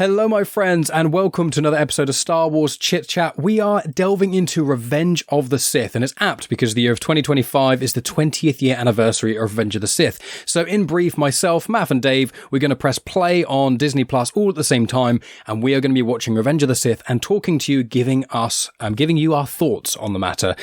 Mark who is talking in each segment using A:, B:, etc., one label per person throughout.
A: Hello, my friends, and welcome to another episode of Star Wars Chit-Chat. We are delving into Revenge of the Sith, and it's apt because the year of 2025 is the 20th year anniversary of Revenge of the Sith. So in brief, myself, Maff and Dave, we're going to press play on Disney Plus all at the same time, and we are going to be watching Revenge of the Sith and talking to you, giving you our thoughts on the matter.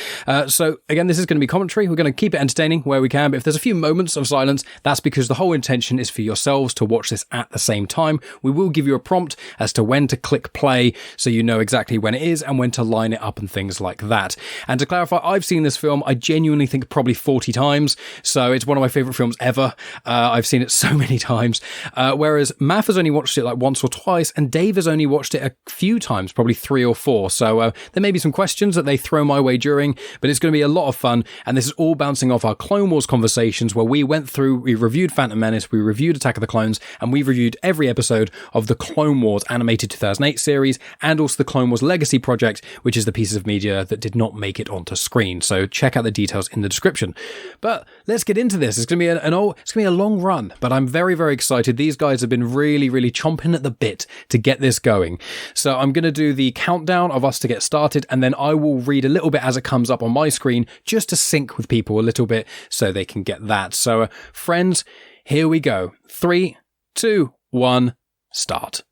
A: So again, this is going to be commentary. We're going to keep it entertaining where we can, but if there's a few moments of silence, that's because the whole intention is for yourselves to watch this at the same time. We will give you a prompt as to when to click play so you know exactly when it is and when to line it up and things like that. And to clarify, I've seen this film, I genuinely think probably 40 times, so it's one of my favourite films ever. I've seen it so many times, whereas Maff has only watched it like once or twice, and Dave has only watched it a few times, probably 3 or 4, so there may be some questions that they throw my way during, but it's going to be a lot of fun, and this is all bouncing off our Clone Wars conversations where we reviewed Phantom Menace, we reviewed Attack of the Clones, and we've reviewed every episode of the Clone Wars animated 2008 series, and also the Clone Wars Legacy project, which is the pieces of media that did not make it onto screen. So check out the details in the description. But let's get into this. It's going to be a long run, but I'm very, very excited. These guys have been really, really chomping at the bit to get this going. So I'm going to do the countdown of us to get started, and then I will read a little bit as it comes up on my screen, just to sync with people a little bit so they can get that. So friends, here we go. 3, 2, 1, start.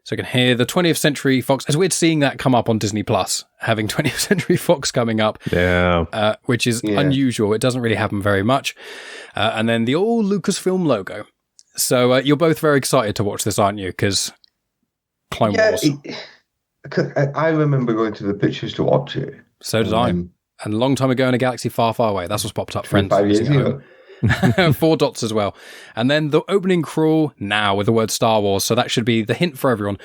A: So you can hear the 20th Century Fox. It's weird seeing that come up on Disney Plus, having 20th Century Fox coming up, which is unusual. It doesn't really happen very much. And then the old Lucasfilm logo. So you're both very excited to watch this, aren't you? Because Clone Wars.
B: I remember going to the pictures to watch it.
A: So did I. And a long time ago in a galaxy far, far away. That's what's popped up, friends.
B: 5 years ago.
A: 4 dots as well. And then the opening crawl now with the word Star Wars. So that should be the hint for everyone.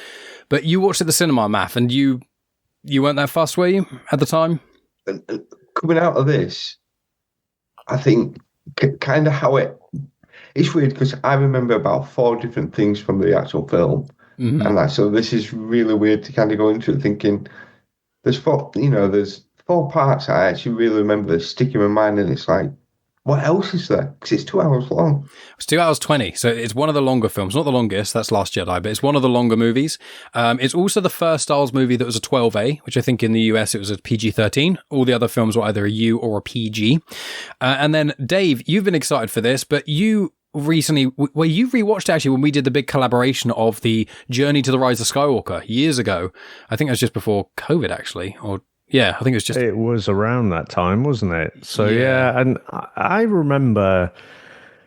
A: But you watched it at the cinema, Maff, and you weren't that fussed, were you, at the time?
B: Coming out of this, I think kind of how it's weird because I remember about 4 different things from the actual film. Mm-hmm. And so this is really weird to kind of go into it thinking there's 4 parts I actually really remember that stick in my mind, and it's like, what else is there? Because it's 2 hours long.
A: It's 2 hours 20, so it's one of the longer films. Not the longest, that's Last Jedi, but it's one of the longer movies. It's also the first Star Wars movie that was a 12A, which I think in the US it was a PG-13. All the other films were either a U or a PG. And then, Dave, you've been excited for this, but you recently, you rewatched actually when we did the big collaboration of the Journey to the Rise of Skywalker years ago. I think it was just before COVID, actually, or yeah, I think it
C: was around that time, wasn't it? So yeah, and I remember,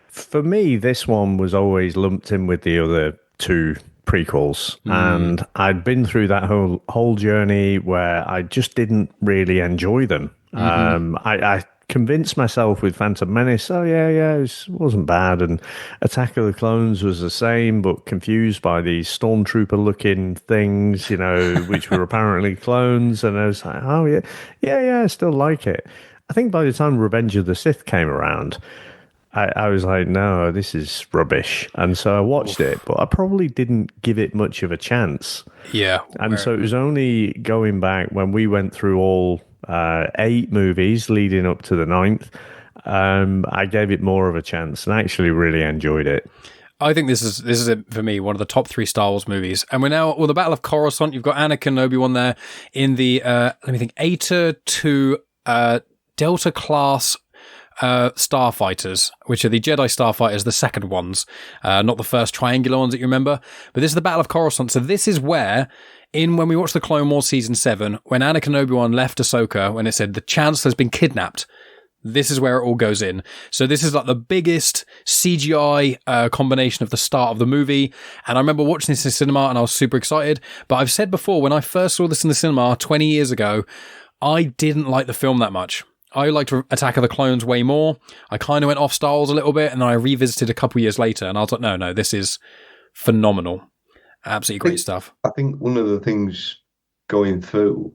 C: for me, this one was always lumped in with the other 2 prequels, and I'd been through that whole journey where I just didn't really enjoy them. I convinced myself with Phantom Menace, it wasn't bad, and Attack of the Clones was the same, but confused by these stormtrooper-looking things, which were apparently clones, and I was like, I still like it. I think by the time Revenge of the Sith came around, I was like, no, this is rubbish, and so I watched it, but I probably didn't give it much of a chance.
A: Yeah.
C: And so it was only going back when we went through all 8 movies leading up to the 9th, I gave it more of a chance and actually really enjoyed it.
A: I think this is for me one of the top 3 Star Wars movies, and we're now the Battle of Coruscant. You've got Anakin and Obi-Wan there in the Eta to Delta class starfighters, which are the Jedi starfighters, the second ones, not the first triangular ones that you remember. But this is the Battle of Coruscant. So this is where, when we watched the Clone Wars season 7, when Anakin and Obi-Wan left Ahsoka, when it said the Chancellor's been kidnapped, this is where it all goes in. So this is like the biggest CGI combination of the start of the movie. And I remember watching this in the cinema and I was super excited. But I've said before, when I first saw this in the cinema 20 years ago, I didn't like the film that much. I liked Attack of the Clones way more. I kind of went off Star Wars a little bit, and then I revisited a couple years later, and I was like, no, this is phenomenal. Absolutely great stuff.
B: I think one of the things going through,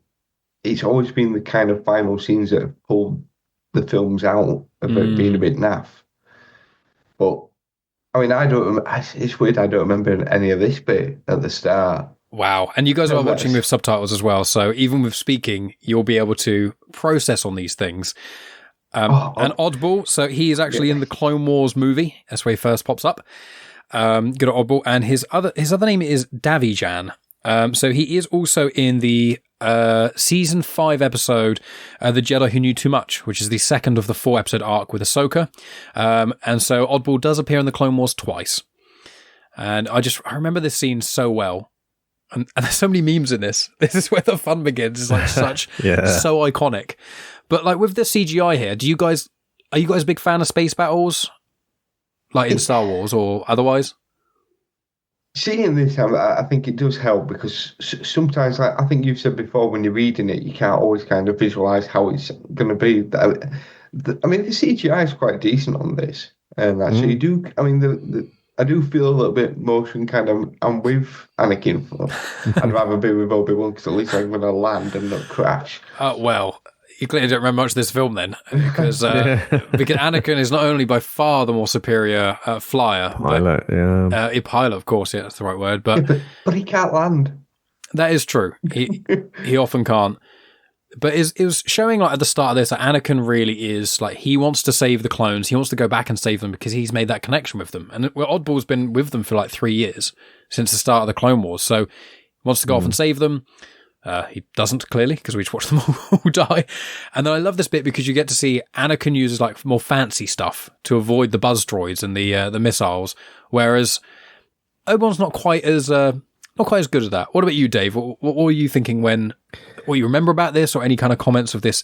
B: it's always been the kind of final scenes that have pulled the films out of it being a bit naff. But, I mean, it's weird, I don't remember any of this bit at the start.
A: Wow. And you guys are watching with subtitles as well. So even with speaking, you'll be able to process on these things. And Oddball, so he is actually in the Clone Wars movie. That's where he first pops up. good old oddball, and his other name is Davijan. So he is also in the season 5 episode, The Jedi Who Knew Too Much, which is the second of the 4-episode arc with Ahsoka. And so Oddball does appear in the Clone Wars twice. And I remember this scene so well. And there's so many memes in this. This is where the fun begins. It's like so iconic. But like with the CGI here, are you guys a big fan of space battles? Like in Star Wars or otherwise?
B: Seeing this, I think it does help because sometimes, like I think you've said before, when you're reading it, you can't always kind of visualize how it's going to be. I mean, the CGI is quite decent on this, and so you do. I mean, I do feel a little bit motion kind of. I'm with Anakin. I'd rather be with Obi-Wan because at least I'm going to land and not crash.
A: Well. You clearly don't remember much of this film then, because Anakin is not only by far the more superior flyer.
C: Pilot,
A: pilot, of course, yeah, that's the right word. But
B: he can't land.
A: That is true. He often can't. But it was showing like at the start of this that Anakin really is like he wants to save the clones. He wants to go back and save them because he's made that connection with them. And Oddball's been with them for like 3 years since the start of the Clone Wars. So he wants to go off and save them. He doesn't, clearly, because we just watched them all die. And then I love this bit because you get to see Anakin uses like more fancy stuff to avoid the buzz droids and the missiles, whereas Obi-Wan's not quite as good at that. What about you, Dave? What were you thinking what you remember about this, or any kind of comments of this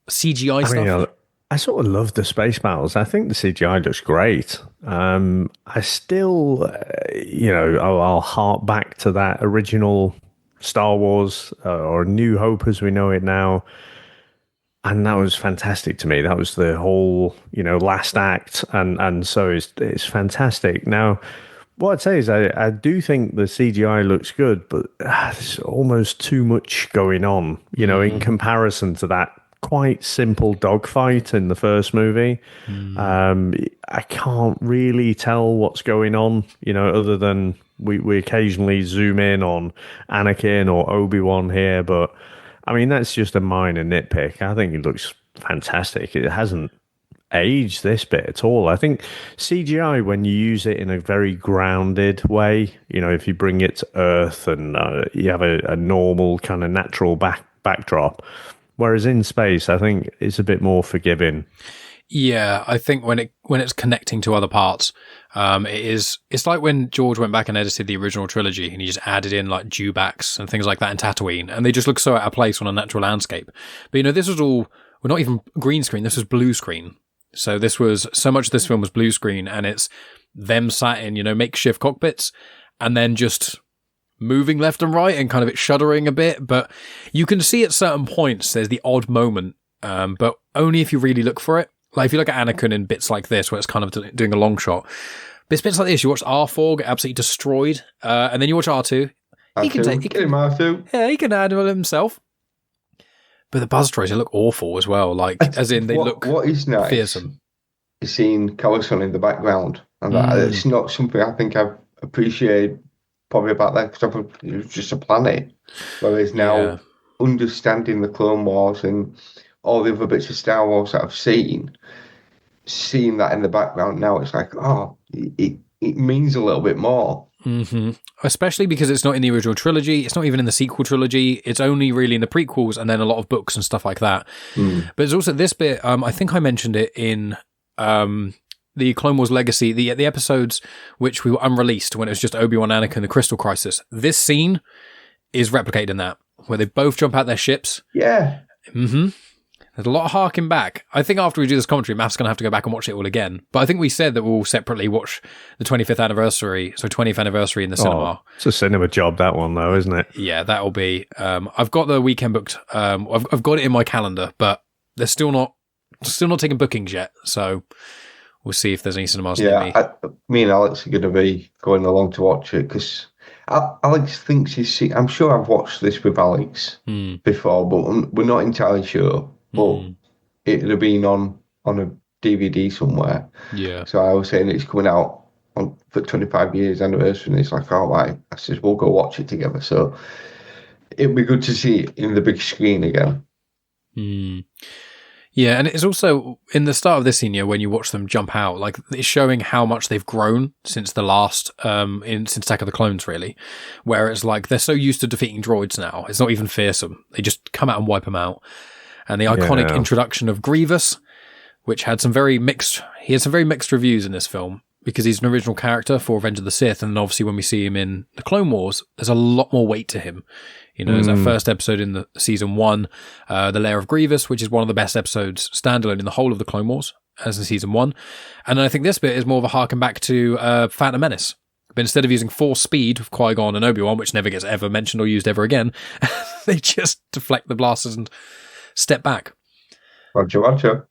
A: CGI stuff?
C: I sort of love the space battles. I think the CGI looks great. I still, I'll hark back to that original Star Wars or New Hope as we know it now, and that was fantastic to me. That was the whole last act, and so it's fantastic. Now what I'd say is I do think the CGI looks good, but there's almost too much going on in comparison to that quite simple dogfight in the first movie. I can't really tell what's going on, other than we occasionally zoom in on Anakin or Obi-Wan here, but I mean, that's just a minor nitpick. I think it looks fantastic. It hasn't aged this bit at all. I think CGI, when you use it in a very grounded way, if you bring it to Earth and you have a normal kind of natural backdrop, whereas in space, I think it's a bit more forgiving.
A: Yeah, I think when it's connecting to other parts, it's like when George went back and edited the original trilogy and he just added in like dewbacks and things like that in Tatooine, and they just look so out of place on a natural landscape. But this was all, well, not even green screen, this was blue screen. So so much of this film was blue screen, and it's them sat in, makeshift cockpits and then just moving left and right and kind of it shuddering a bit. But you can see at certain points there's the odd moment, but only if you really look for it. Like if you look at Anakin in bits like this, where it's kind of doing a long shot, but it's bits like this. You watch R4 get absolutely destroyed, and then you watch R2. He can
B: R2.
A: Yeah, he can handle himself. But the buzz droids, they look awful as well. Like as in they look
B: what is nice
A: fearsome.
B: Is seeing Coruscant in the background, and it's not something I think I've appreciated probably about that because it was just a planet. Whereas now understanding the Clone Wars and all the other bits of Star Wars that I've seeing that in the background now, it's like, it means a little bit more.
A: Mm-hmm. Especially because it's not in the original trilogy. It's not even in the sequel trilogy. It's only really in the prequels and then a lot of books and stuff like that. But there's also this bit, I think I mentioned it in the Clone Wars Legacy, the episodes which were unreleased when it was just Obi-Wan, Anakin, the Crystal Crisis. This scene is replicated in that, where they both jump out their ships.
B: Yeah.
A: Mm-hmm. There's a lot of harking back. I think after we do this commentary, Maff's going to have to go back and watch it all again. But I think we said that we'll separately watch the 20th anniversary in the cinema.
C: It's a cinema job, that one, though, isn't it?
A: Yeah, that'll be. I've got the weekend booked. I've got it in my calendar, but they're still not taking bookings yet. So we'll see if there's any cinemas near me.
B: Me and Alex are going to be going along to watch it because Alex thinks he's seen. I'm sure I've watched this with Alex before, but we're not entirely sure. But it would have been on a DVD somewhere.
A: Yeah.
B: So I was saying it's coming out for 25 years anniversary, and it's like, all right. I said, we'll go watch it together. So it'd be good to see it in the big screen again.
A: Yeah, and it's also in the start of this scene, when you watch them jump out, like it's showing how much they've grown since the last, since Attack of the Clones, really. Where it's like they're so used to defeating droids now, it's not even fearsome. They just come out and wipe them out. And the iconic introduction of Grievous, which had some very mixed. He had some very mixed reviews in this film because he's an original character for Revenge of the Sith, and obviously when we see him in the Clone Wars, there's a lot more weight to him. There's that first episode in the season 1, The Lair of Grievous, which is one of the best episodes standalone in the whole of the Clone Wars, as in season 1. And I think this bit is more of a harken back to Phantom Menace. But instead of using force speed of Qui-Gon and Obi-Wan, which never gets ever mentioned or used ever again, they just deflect the blasters and step back.
B: Roger.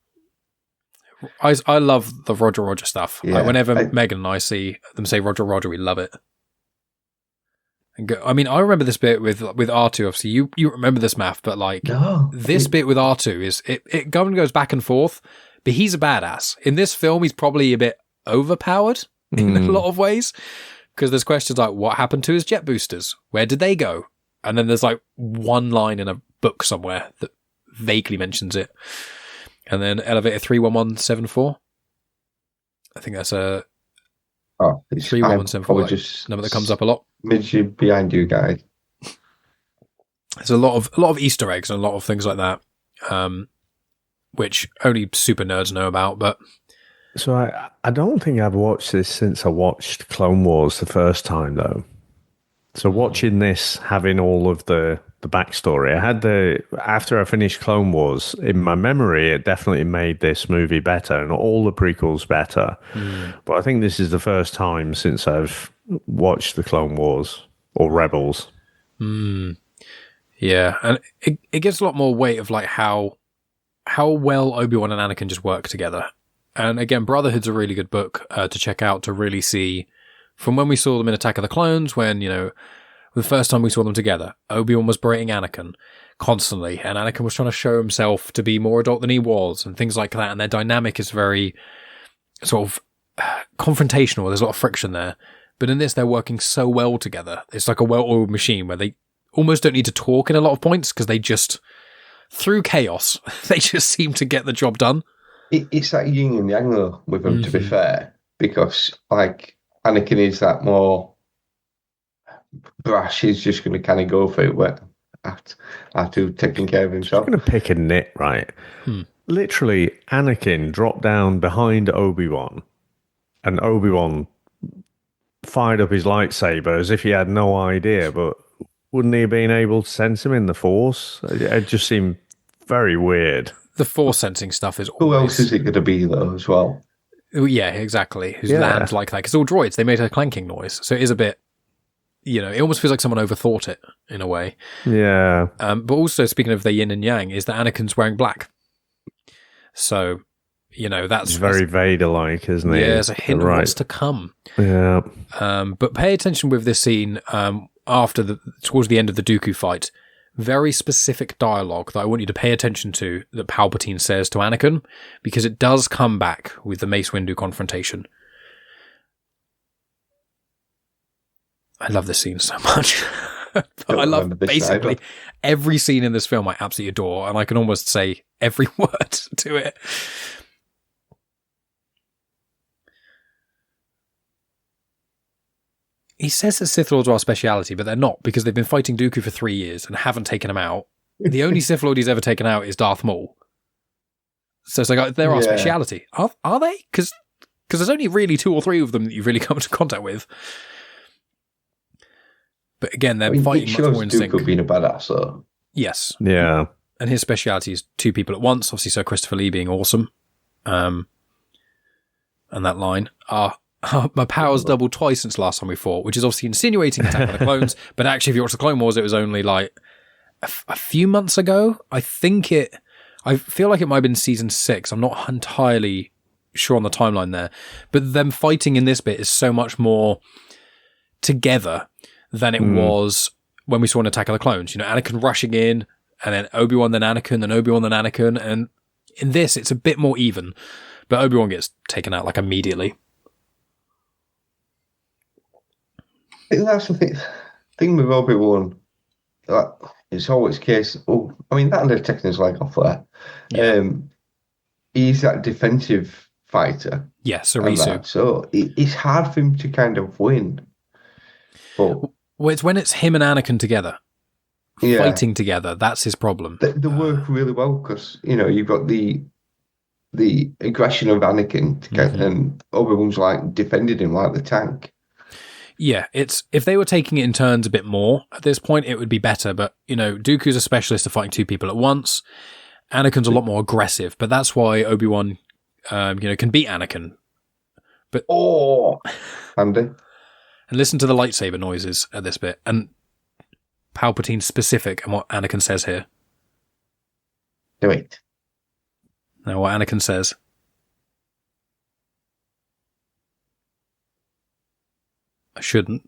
A: I love the Roger stuff.
B: Yeah,
A: like whenever Megan and I see them say Roger, we love it. I mean, I remember this bit with R2. Obviously, you remember this, Maff, but this bit with R2 is it goes back and forth. But he's a badass in this film. He's probably a bit overpowered in a lot of ways because there's questions like, what happened to his jet boosters? Where did they go? And then there's like one line in a book somewhere that vaguely mentions it. And then elevator 31174. I think that's a 31174 number that comes up a lot.
B: Midget behind you, guy.
A: There's a lot of Easter eggs and a lot of things like that, which only super nerds know about. But
C: so I don't think I've watched this since I watched Clone Wars the first time, though. So watching this, having all of the backstory, after I finished Clone Wars, in my memory, it definitely made this movie better and all the prequels better. But I think this is the first time since I've watched the Clone Wars or Rebels.
A: Yeah, and it gives a lot more weight of like how well Obi-Wan and Anakin just work together. And again, Brotherhood's a really good book to check out to really see from when we saw them in Attack of the Clones, when, the first time we saw them together, Obi-Wan was berating Anakin constantly, and Anakin was trying to show himself to be more adult than he was, and things like that, and their dynamic is very sort of confrontational. There's a lot of friction there. But in this, they're working so well together. It's like a well-oiled machine where they almost don't need to talk in a lot of points because they just, through chaos, they just seem to get the job done.
B: It's that yin and yang though with them, to be fair, because like Anakin is that more brash. He's just going to kind of go for it after taking care of himself.
C: I'm going to pick a nit, right? Literally, Anakin dropped down behind Obi-Wan, and Obi-Wan fired up his lightsaber as if he had no idea, but wouldn't he have been able to sense him in the Force? It just seemed very weird.
A: The Force sensing stuff is always...
B: Who else is it going to be, though, as well?
A: Yeah, exactly. Who's lands like that. Because all droids, they made a clanking noise. So it is a bit, it almost feels like someone overthought it, in a way.
C: Yeah.
A: But also, speaking of the yin and yang, is that Anakin's wearing black. So... that's
C: it's very Vader-like, isn't it?
A: Yeah, there's a hint of what's to come.
C: Yeah.
A: But pay attention with this scene towards the end of the Dooku fight. Very specific dialogue that I want you to pay attention to that Palpatine says to Anakin, because it does come back with the Mace Windu confrontation. I love this scene so much. I love basically every scene in this film I absolutely adore, and I can almost say every word to it. He says that Sith Lords are our speciality, but they're not, because they've been fighting Dooku for 3 years and haven't taken him out. The only Sith Lord he's ever taken out is Darth Maul. So it's like, they're our speciality. Are they? Because there's only really 2 or 3 of them that you've really come into contact with. But again, they're fighting much more in sync.
B: Dooku being a badass, though.
A: Yes.
C: Yeah.
A: And his speciality is 2 people at once. Obviously, Sir Christopher Lee being awesome. And that line, my power's doubled twice since last time we fought, which is obviously insinuating Attack of the Clones. But actually, if you watch the Clone Wars, it was only like a few months ago. I feel like it might have been season 6. I'm not entirely sure on the timeline there. But them fighting in this bit is so much more together than it was when we saw an Attack of the Clones. Anakin rushing in, and then Obi-Wan, then Anakin, then Obi-Wan, then Anakin. And in this, it's a bit more even. But Obi-Wan gets taken out like immediately.
B: I think that's the thing with Obi-Wan. Like, it's always the case. That undertaking his leg off there.
A: Yeah.
B: he's that defensive fighter.
A: Yeah, Sarisu.
B: So it's hard for him to kind of win. But
A: well, it's when it's him and Anakin together, fighting together. That's his problem.
B: They work really well because you've got the aggression of Anakin and Obi-Wan's like defended him like the tank.
A: Yeah, if they were taking it in turns a bit more at this point, it would be better. But Dooku's a specialist at fighting two people at once. Anakin's a lot more aggressive, but that's why Obi-Wan, can beat Anakin. But
B: Andy,
A: and listen to the lightsaber noises at this bit, and Palpatine specific and what Anakin says here.
B: Do it.
A: Now, what Anakin says. I shouldn't.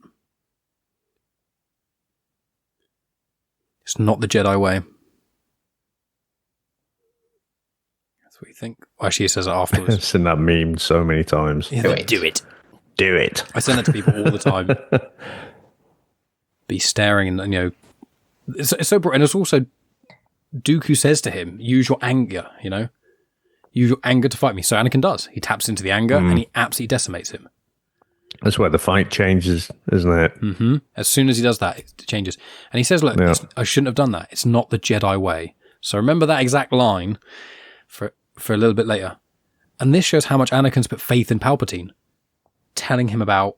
A: It's not the Jedi way. That's what you think. Well, actually, he says it afterwards.
C: I've seen that meme so many times.
A: Yeah,
B: Do it.
C: Do it.
A: I send that to people all the time. Be staring and, it's so brilliant. And it's also, Dooku says to him, use your anger, Use your anger to fight me. So Anakin does. He taps into the anger and he absolutely decimates him.
C: That's where the fight changes, isn't it?
A: Mm-hmm. As soon as he does that, it changes. And he says, look, I shouldn't have done that. It's not the Jedi way. So remember that exact line for a little bit later. And this shows how much Anakin's put faith in Palpatine, telling him about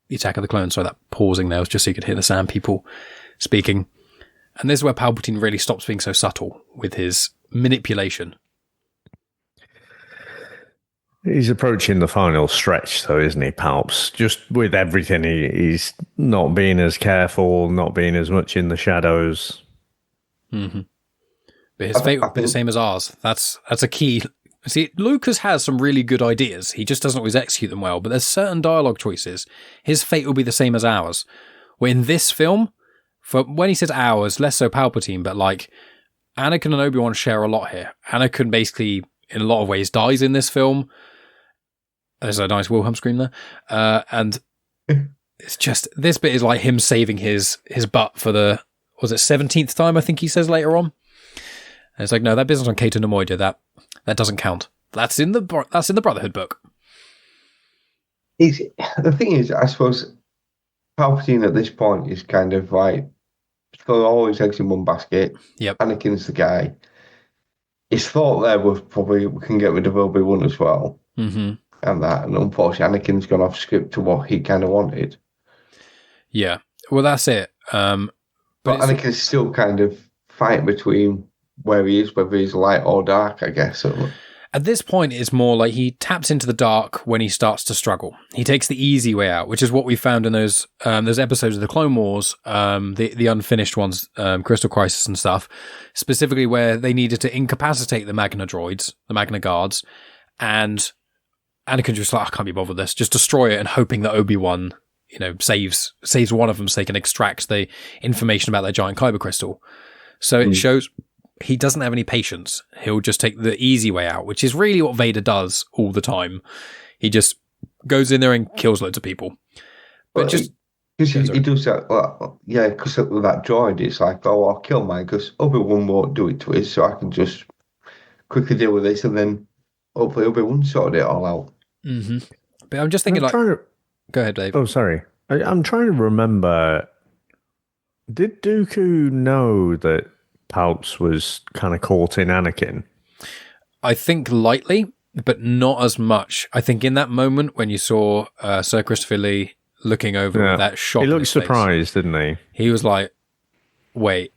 A: the Attack of the Clones. So that pausing there was just so you could hear the Sand people speaking. And this is where Palpatine really stops being so subtle with his manipulation.
C: He's approaching the final stretch, though, isn't he, Palps? Just with everything, he's not being as careful, not being as much in the shadows.
A: Mm-hmm. But his fate would be the same as ours. That's a key. See, Lucas has some really good ideas. He just doesn't always execute them well. But there's certain dialogue choices. His fate will be the same as ours. Where in this film, for when he says ours, less so Palpatine, but like Anakin and Obi-Wan share a lot here. Anakin basically, in a lot of ways, dies in this film. There's a nice Wilhelm scream there. And it's just, this bit is like him saving his butt for the, was it 17th time, I think he says later on. And it's like, no, that business on Cato Nemoida, that doesn't count. That's in the Brotherhood book.
B: The thing is, I suppose Palpatine at this point is kind of like, throw all his eggs in one basket.
A: Yep.
B: Anakin's the guy. His thought there was probably, we can get rid of Obi-Wan as well.
A: Mm-hmm.
B: And unfortunately, Anakin's gone off script to what he kind of wanted.
A: Yeah, well, that's it.
B: But Anakin's still kind of fighting between where he is, whether he's light or dark, I guess.
A: At this point, it's more like he taps into the dark when he starts to struggle. He takes the easy way out, which is what we found in those episodes of the Clone Wars, the unfinished ones, Crystal Crisis and stuff, specifically where they needed to incapacitate the Magna droids, the Magna Guards, and Anakin just like, I can't be bothered with this, just destroy it and hoping that Obi-Wan, saves one of them so they can extract the information about their giant kyber crystal. So it shows he doesn't have any patience. He'll just take the easy way out, which is really what Vader does all the time. He just goes in there and kills loads of people. But
B: because he does that, because with that droid, it's like, oh, I'll kill mine because Obi-Wan won't do it to us, so I can just quickly deal with this and then hopefully Obi-Wan sorted it all out.
A: Mm-hmm. But I'm just thinking, go ahead, Dave.
C: Oh, sorry. I'm trying to remember. Did Dooku know that Palps was kind of caught in Anakin?
A: I think lightly, but not as much. I think in that moment when you saw Sir Christopher Lee looking over with that shock,
C: he looked surprised, didn't he?
A: He was like, "Wait,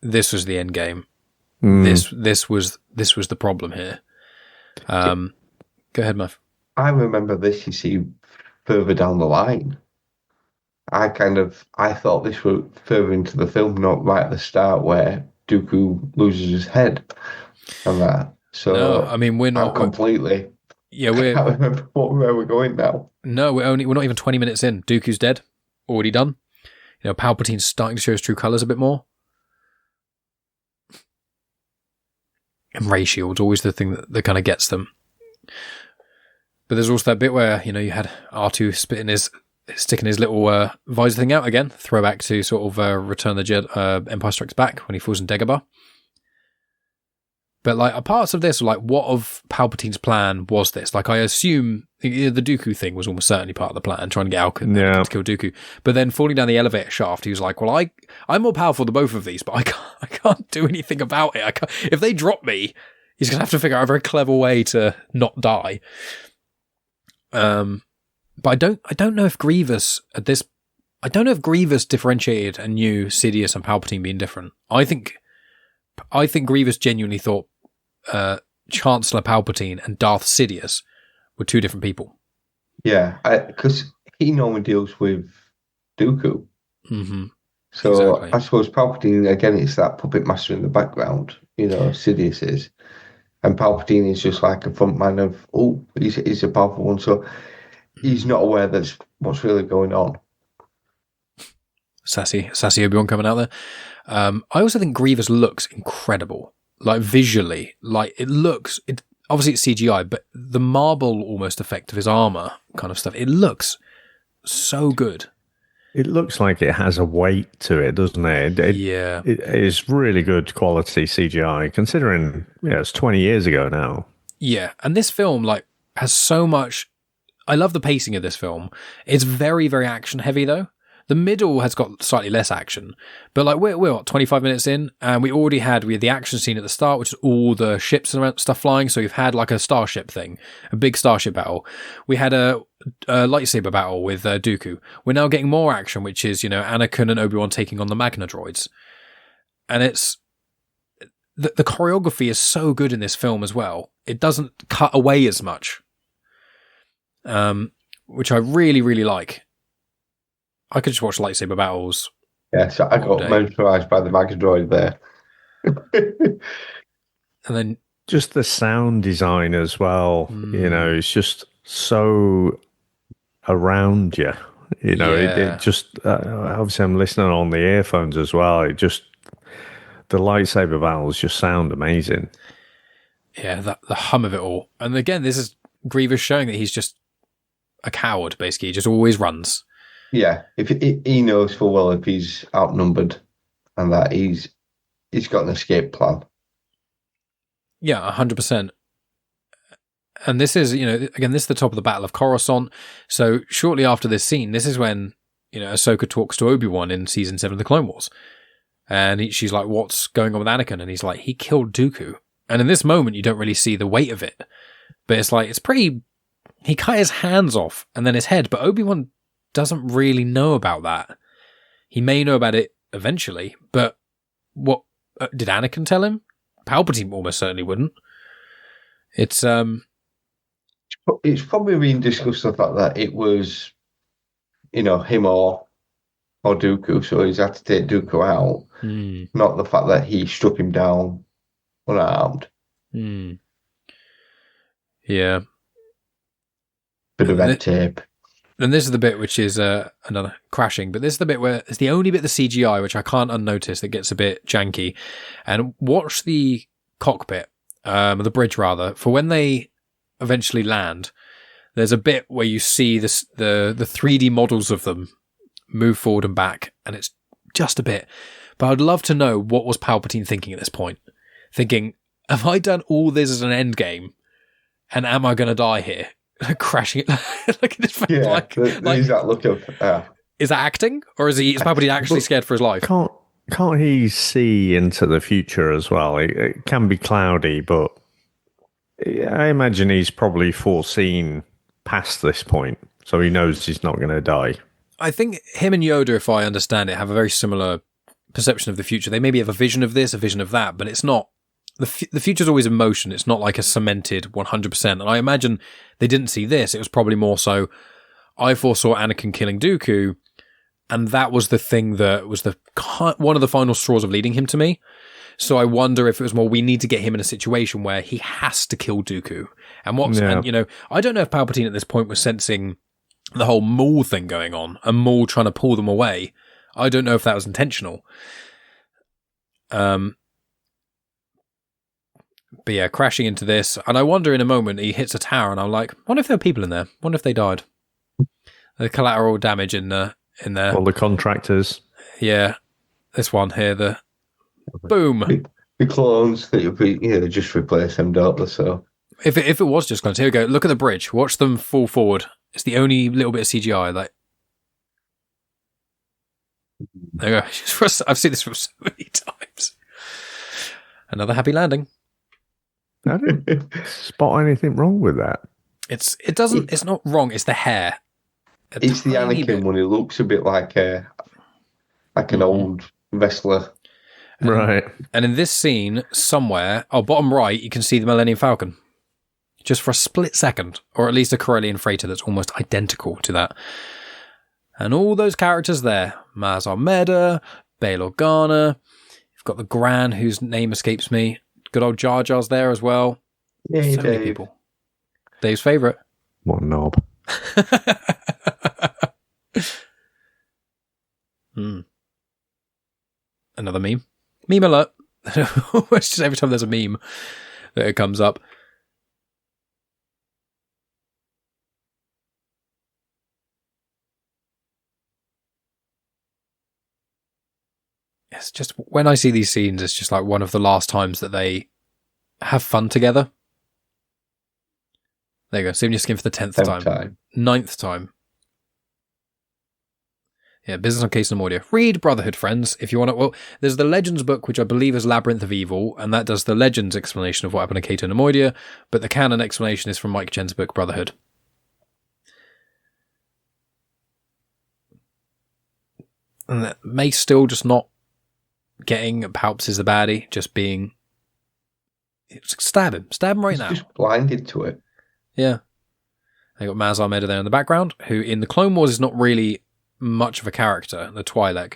A: this was the end game. This was the problem here." Go ahead, Maff.
B: I remember this, you see, further down the line. I thought this was further into the film, not right at the start where Dooku loses his head and that. So,
A: no, I mean, we're not
B: completely.
A: Yeah,
B: I can't remember where we're going now.
A: No, we're not even 20 minutes in. Dooku's dead, already done. Palpatine's starting to show his true colors a bit more. And ray shield's always the thing that kind of gets them. But there's also that bit where, you had R2 sticking his little visor thing out again, throwback to sort of Return of the Jedi, Empire Strikes Back, when he falls in Dagobah. But like parts of this are like, what of Palpatine's plan was this? Like I assume the Dooku thing was almost certainly part of the plan, trying to get Anakin to kill Dooku. But then falling down the elevator shaft, he was like, well, I'm more powerful than both of these, but I can't do anything about it. If they drop me, he's going to have to figure out a very clever way to not die. But I don't know if Grievous differentiated and knew Sidious and Palpatine being different. I think Grievous genuinely thought Chancellor Palpatine and Darth Sidious were two different people.
B: Yeah, because he normally deals with Dooku.
A: Mm-hmm.
B: So
A: exactly.
B: I suppose Palpatine, again, it's that puppet master in the background, Sidious is. And Palpatine is just like a front man of, he's a powerful one. So he's not aware that's what's really going on.
A: Sassy Obi-Wan coming out there. I also think Grievous looks incredible. Like visually, like obviously it's CGI, but the marble almost effect of his armor kind of stuff, it looks so good.
C: It looks like it has a weight to it, doesn't it?
A: Yeah.
C: It is really good quality CGI, considering it's 20 years ago now.
A: Yeah, and this film like has so much. I love the pacing of this film. It's very, very action heavy though. The middle has got slightly less action, but like we're what, 25 minutes in, and we had the action scene at the start, which is all the ships and stuff flying. So we've had like a starship thing, a big starship battle. We had a lightsaber battle with Dooku. We're now getting more action, which is Anakin and Obi-Wan taking on the Magna droids, and it's the choreography is so good in this film as well. It doesn't cut away as much, which I really, really like. I could just watch lightsaber battles.
B: Yeah, so I got mesmerised by the Magna droid there.
A: And then
C: just the sound design as well. It's just so around you. It just obviously I'm listening on the earphones as well. It just the lightsaber battles just sound amazing.
A: Yeah, the hum of it all. And again, this is Grievous showing that he's just a coward. Basically, he just always runs.
B: Yeah, if he knows full well if he's outnumbered, and that he's got an escape plan.
A: Yeah, 100%. And this is, again, this is the top of the Battle of Coruscant. So shortly after this scene, this is when Ahsoka talks to Obi-Wan in season 7 of the Clone Wars, and she's like, "What's going on with Anakin?" And he's like, "He killed Dooku." And in this moment, you don't really see the weight of it, but it's like it's pretty. He cut his hands off and then his head, but Obi-Wan doesn't really know about that. He may know about it eventually, but what did Anakin tell him? Palpatine almost certainly wouldn't. It's
B: probably been discussed the fact that it was, him or Dooku, so he's had to take Dooku out. Not the fact that he struck him down unarmed.
A: Yeah.
B: Bit of red tape.
A: And this is the bit which is another crashing, but this is the bit where it's the only bit of the CGI which I can't unnotice that gets a bit janky. And watch the cockpit, the bridge rather, for when they eventually land. There's a bit where you see the 3D models of them move forward and back, and it's just a bit. But I'd love to know what was Palpatine thinking at this point. Thinking, have I done all this as an end game, and am I going to die here? Crashing it like in his face.
B: Yeah,
A: like
B: that look of
A: is that acting, or is Palpatine actually scared for his life?
C: Can't he see into the future as well? It can be cloudy, but I imagine he's probably foreseen past this point, so he knows he's not going to die.
A: I think him and Yoda, if I understand it, have a very similar perception of the future. They maybe have a vision of this, a vision of that, but it's not. The future's always in motion. It's not like a cemented 100%. And I imagine they didn't see this. It was probably more so, I foresaw Anakin killing Dooku, and that was the thing that was one of the final straws of leading him to me. So I wonder if it was more, we need to get him in a situation where he has to kill Dooku. And I don't know if Palpatine at this point was sensing the whole Maul thing going on, and Maul trying to pull them away. I don't know if that was intentional. But yeah, crashing into this. And I wonder in a moment, he hits a tower and I'm like, wonder if there were people in there? Wonder if they died? The collateral damage in there.
C: All the contractors.
A: Yeah. This one here, the boom.
B: the clones that they just replace them, don't they? So
A: if it was just clones, here we go. Look at the bridge. Watch them fall forward. It's the only little bit of CGI. Like, there you go. I've seen this from so many times. Another happy landing.
C: I didn't spot anything wrong with that.
A: It's not wrong. It's the hair.
B: It's the Anakin one. He looks a bit like an old wrestler.
C: Right.
A: And in this scene, somewhere, bottom right, you can see the Millennium Falcon. Just for a split second. Or at least a Corellian freighter that's almost identical to that. And all those characters there. Maz Almeida, Bail Organa. You've got the Gran, whose name escapes me. Good old Jar Jar's there as well.
B: Yeah,
A: so many people. Dave's favourite.
C: What a knob.
A: Another meme. Meme alert. It's just every time there's a meme that it comes up. It's just, when I see these scenes, it's just like one of the last times that they have fun together. There you go. Saving your skin for the 10th time. 9th time. Yeah, Business on Case and Audio. Read Brotherhood, friends, if you want to. Well, there's the Legends book, which I believe is Labyrinth of Evil, and that does the Legends explanation of what happened to Cato and Nemoidia, but the canon explanation is from Mike Chen's book, Brotherhood. And that may still just not getting Palps is the baddie, just being... Stab him right now.
B: He's just blinded to it.
A: Yeah. They got Maz Almeida there in the background, who in the Clone Wars is not really much of a character, the Twi'lek,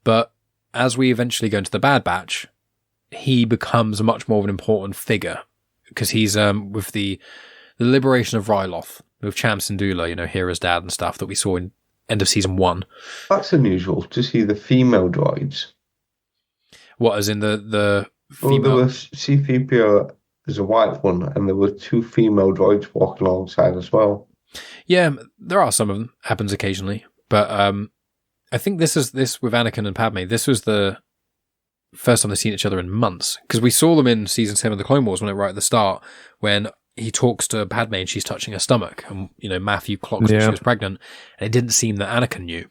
A: but as we eventually go into the Bad Batch, he becomes much more of an important figure, because he's with the liberation of Ryloth, with Cham Syndulla, Hera's dad and stuff that we saw in end of season 1.
B: That's unusual to see the female droids.
A: What, as in the female?
B: Well, there was C-3PO, there's a white one, and there were 2 female droids walking alongside as well. Yeah,
A: there are some of them. Happens occasionally. But I think this with Anakin and Padme, this was the first time they've seen each other in months. Because we saw them in season 7 of the Clone Wars, right at the start, when he talks to Padme and she's touching her stomach. And, Matthew clocks that she was pregnant. And it didn't seem that Anakin knew.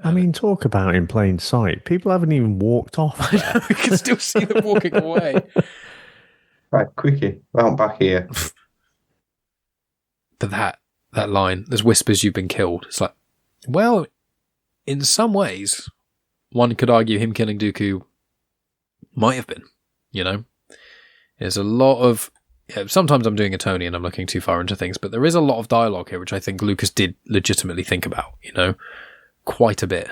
C: I mean, talk about in plain sight. People haven't even walked off.
A: I know, we can still see them walking away.
B: Right, quickie, round back here.
A: But that line, there's whispers you've been killed. It's like, well, in some ways, one could argue him killing Dooku might have been, There's a lot of... sometimes I'm doing a Tony and I'm looking too far into things, but there is a lot of dialogue here, which I think Lucas did legitimately think about, quite a bit.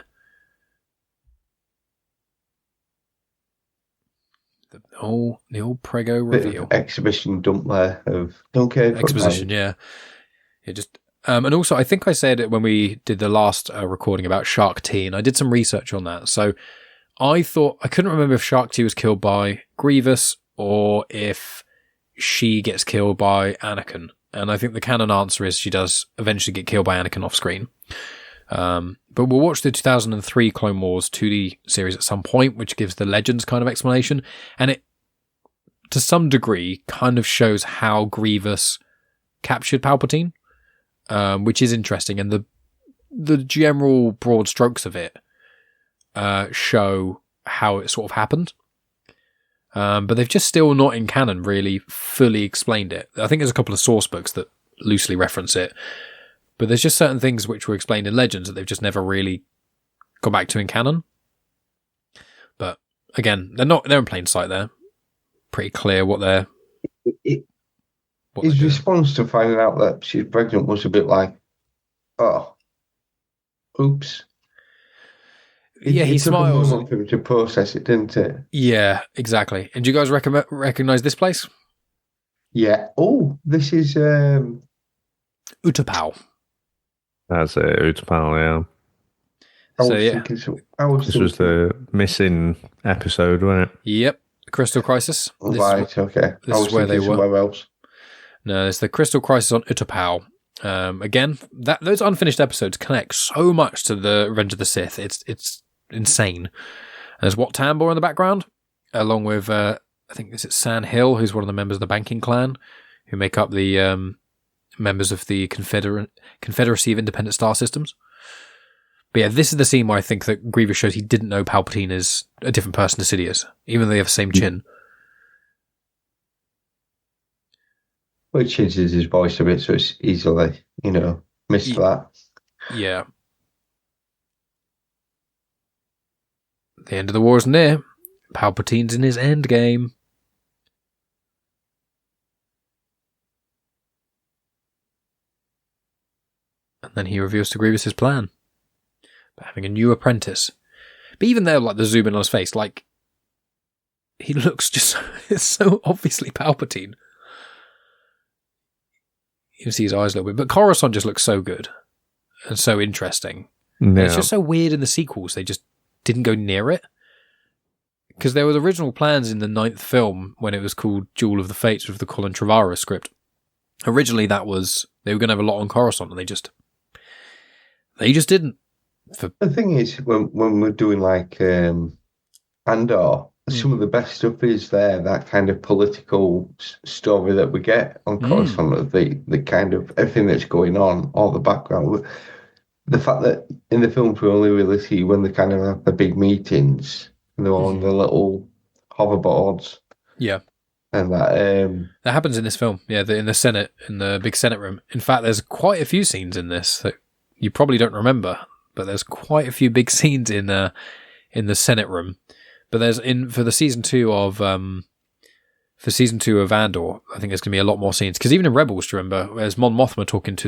A: The old Prego reveal.
B: Exhibition dump there of don't care.
A: Exposition, yeah. It just and also I think I said it when we did the last recording about Shark T, and I did some research on that. So I couldn't remember if Shark T was killed by Grievous or if she gets killed by Anakin. And I think the canon answer is she does eventually get killed by Anakin off screen. But we'll watch the 2003 Clone Wars 2D series at some point, which gives the Legends kind of explanation. And it, to some degree, kind of shows how Grievous captured Palpatine, which is interesting. And the general broad strokes of it show how it sort of happened. But they've just still not in canon really fully explained it. I think there's a couple of source books that loosely reference it. But there's just certain things which were explained in Legends that they've just never really gone back to in canon. But again, they're in plain sight there. Pretty clear what they're...
B: His response to finding out that she's pregnant was a bit like, oh, oops.
A: He smiles.
B: It took a moment for him to process it, didn't it?
A: Yeah, exactly. And do you guys recognise this place?
B: Yeah. Oh, this is...
A: Utapau.
C: That's it, Utapau, yeah. This was the missing episode, wasn't it?
A: Yep. Crystal Crisis.
B: Right, okay.
A: This is where they were.
B: Else.
A: No, it's the Crystal Crisis on Utapau. Again, those unfinished episodes connect so much to the Revenge of the Sith. It's insane. There's Wat Tambor in the background. along with, I think, is it San Hill, who's one of the members of the banking clan, who make up the members of the Confederacy of Independent Star Systems. But yeah, this is the scene where I think that Grievous shows he didn't know Palpatine is a different person to Sidious, even though they have the same chin.
B: Well, he changes his voice a bit, so it's easily, missed that.
A: Yeah. The end of the war is near. Palpatine's in his end game. And then he reveals to Grievous his plan. By having a new apprentice. But even there, like, the zoom in on his face, like, he looks just so obviously Palpatine. You can see his eyes a little bit. But Coruscant just looks so good. And so interesting.
C: Yeah.
A: And it's just so weird in the sequels. They just didn't go near it. Because there were original plans in the 9th film when it was called Duel of the Fates with the Colin Trevorrow script. Originally, they were going to have a lot on Coruscant, and they just didn't.
B: The thing is, when we're doing like Andor, some of the best stuff is there. That kind of political story that we get on Coruscant, the kind of everything that's going on, all the background. The fact that in the films we only really see when they kind of have the big meetings. And they're on the little hoverboards.
A: Yeah.
B: And that
A: happens in this film. Yeah, in the Senate, in the big Senate room. In fact, there's quite a few scenes in this that you probably don't remember, but there's quite a few big scenes in the Senate room. But there's for season 2 of Andor, I think there's going to be a lot more scenes. Because even in Rebels, do you remember, there's Mon Mothma talking to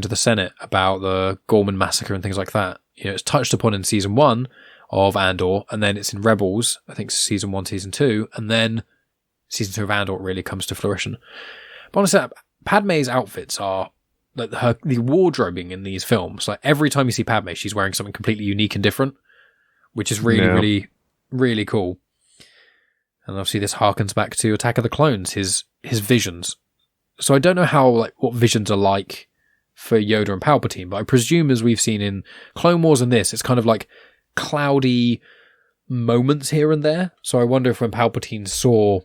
A: the Senate about the Gorman massacre and things like that. It's touched upon in season 1 of Andor, and then it's in Rebels, I think season 1, season 2, and then season 2 of Andor really comes to fruition. But honestly, Padme's outfits are, like, the wardrobing in these films, like every time you see Padme, she's wearing something completely unique and different, which is really, really, really cool. And obviously this harkens back to Attack of the Clones, his visions. So I don't know how, what visions are like for Yoda and Palpatine, but I presume, as we've seen in Clone Wars and this, it's kind of like cloudy moments here and there. So I wonder if when Palpatine saw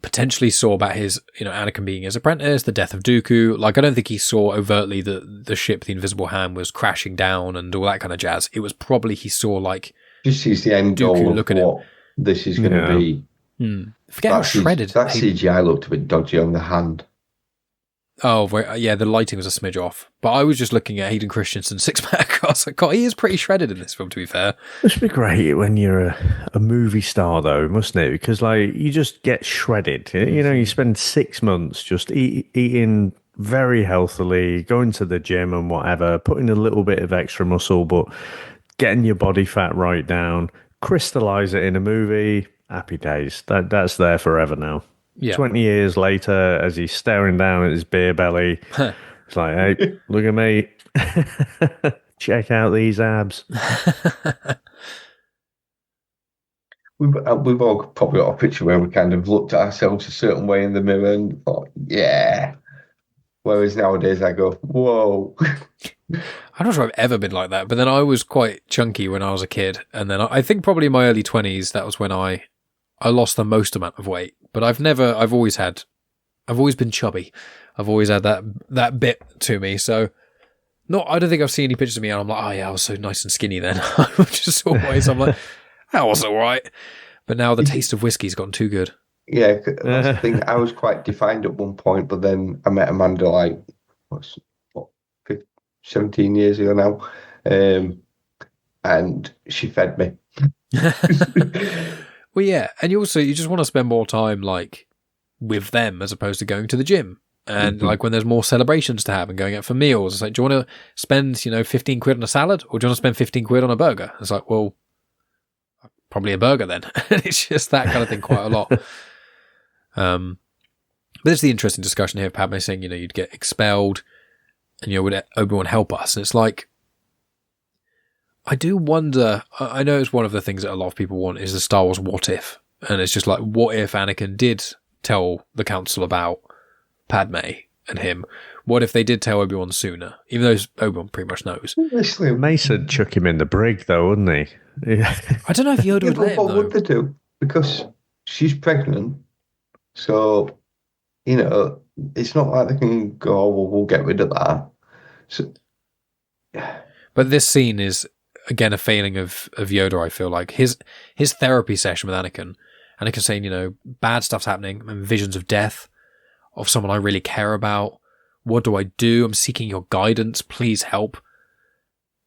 A: potentially saw about his, Anakin being his apprentice, the death of Dooku, I don't think he saw overtly that the ship, the Invisible Hand, was crashing down and all that kind of jazz. It was probably he saw,
B: just sees the end
A: Dooku
B: goal
A: look
B: of
A: at
B: what this is going to be.
A: Forget how shredded.
B: That CGI looked a bit dodgy on the hand.
A: Oh, yeah, the lighting was a smidge off. But I was just looking at Hayden Christensen's six-pack. I was like, God, he is pretty shredded in this film, to be fair.
C: It must be great when you're a movie star, though, mustn't it? Because, you just get shredded. You spend 6 months just eating very healthily, going to the gym and whatever, putting a little bit of extra muscle, but getting your body fat right down, crystallize it in a movie, happy days. That's there forever now.
A: Yeah.
C: 20 years later, as he's staring down at his beer belly, it's like, hey, look at me. Check out these abs.
B: We've all probably got a picture where we kind of looked at ourselves a certain way in the mirror and thought, yeah. Whereas nowadays I go, whoa.
A: I'm not sure I've ever been like that, but then I was quite chunky when I was a kid. And then I think probably in my early 20s, that was when I lost the most amount of weight. But I've always been chubby. I've always had that bit to me. So I don't think I've seen any pictures of me and I'm like, oh yeah, I was so nice and skinny then. I'm just always, I'm like, that was all right. But now the taste of whiskey's gotten too good.
B: Yeah, that's the thing. I was quite defined at one point, but then I met Amanda 17 years ago now. And she fed me.
A: Well, yeah, and you just want to spend more time with them as opposed to going to the gym, and when there's more celebrations to have and going out for meals. It's like, do you want to spend 15 quid on a salad, or do you want to spend 15 quid on a burger? It's like, well, probably a burger then. It's just that kind of thing quite a lot. But it's the interesting discussion here of Padme saying, you'd get expelled, and would Obi-Wan help us? And it's like, I do wonder, I know it's one of the things that a lot of people want is the Star Wars what if. And it's just like, what if Anakin did tell the council about Padme and him. What if they did tell Obi-Wan sooner, even though Obi-Wan pretty much knows?
C: Masa'd chuck him in the brig, though, wouldn't he? Yeah.
A: I don't know if Yoda would let him,
B: what
A: though.
B: would they do? Because she's pregnant, so, you know, it's not like they can go, oh, well, we'll get rid of that. So,
A: but this scene is, again, a failing of Yoda, I feel like. His therapy session with Anakin saying, you know, bad stuff's happening, and visions of death, of someone I really care about. What do I do? I'm seeking your guidance. Please help.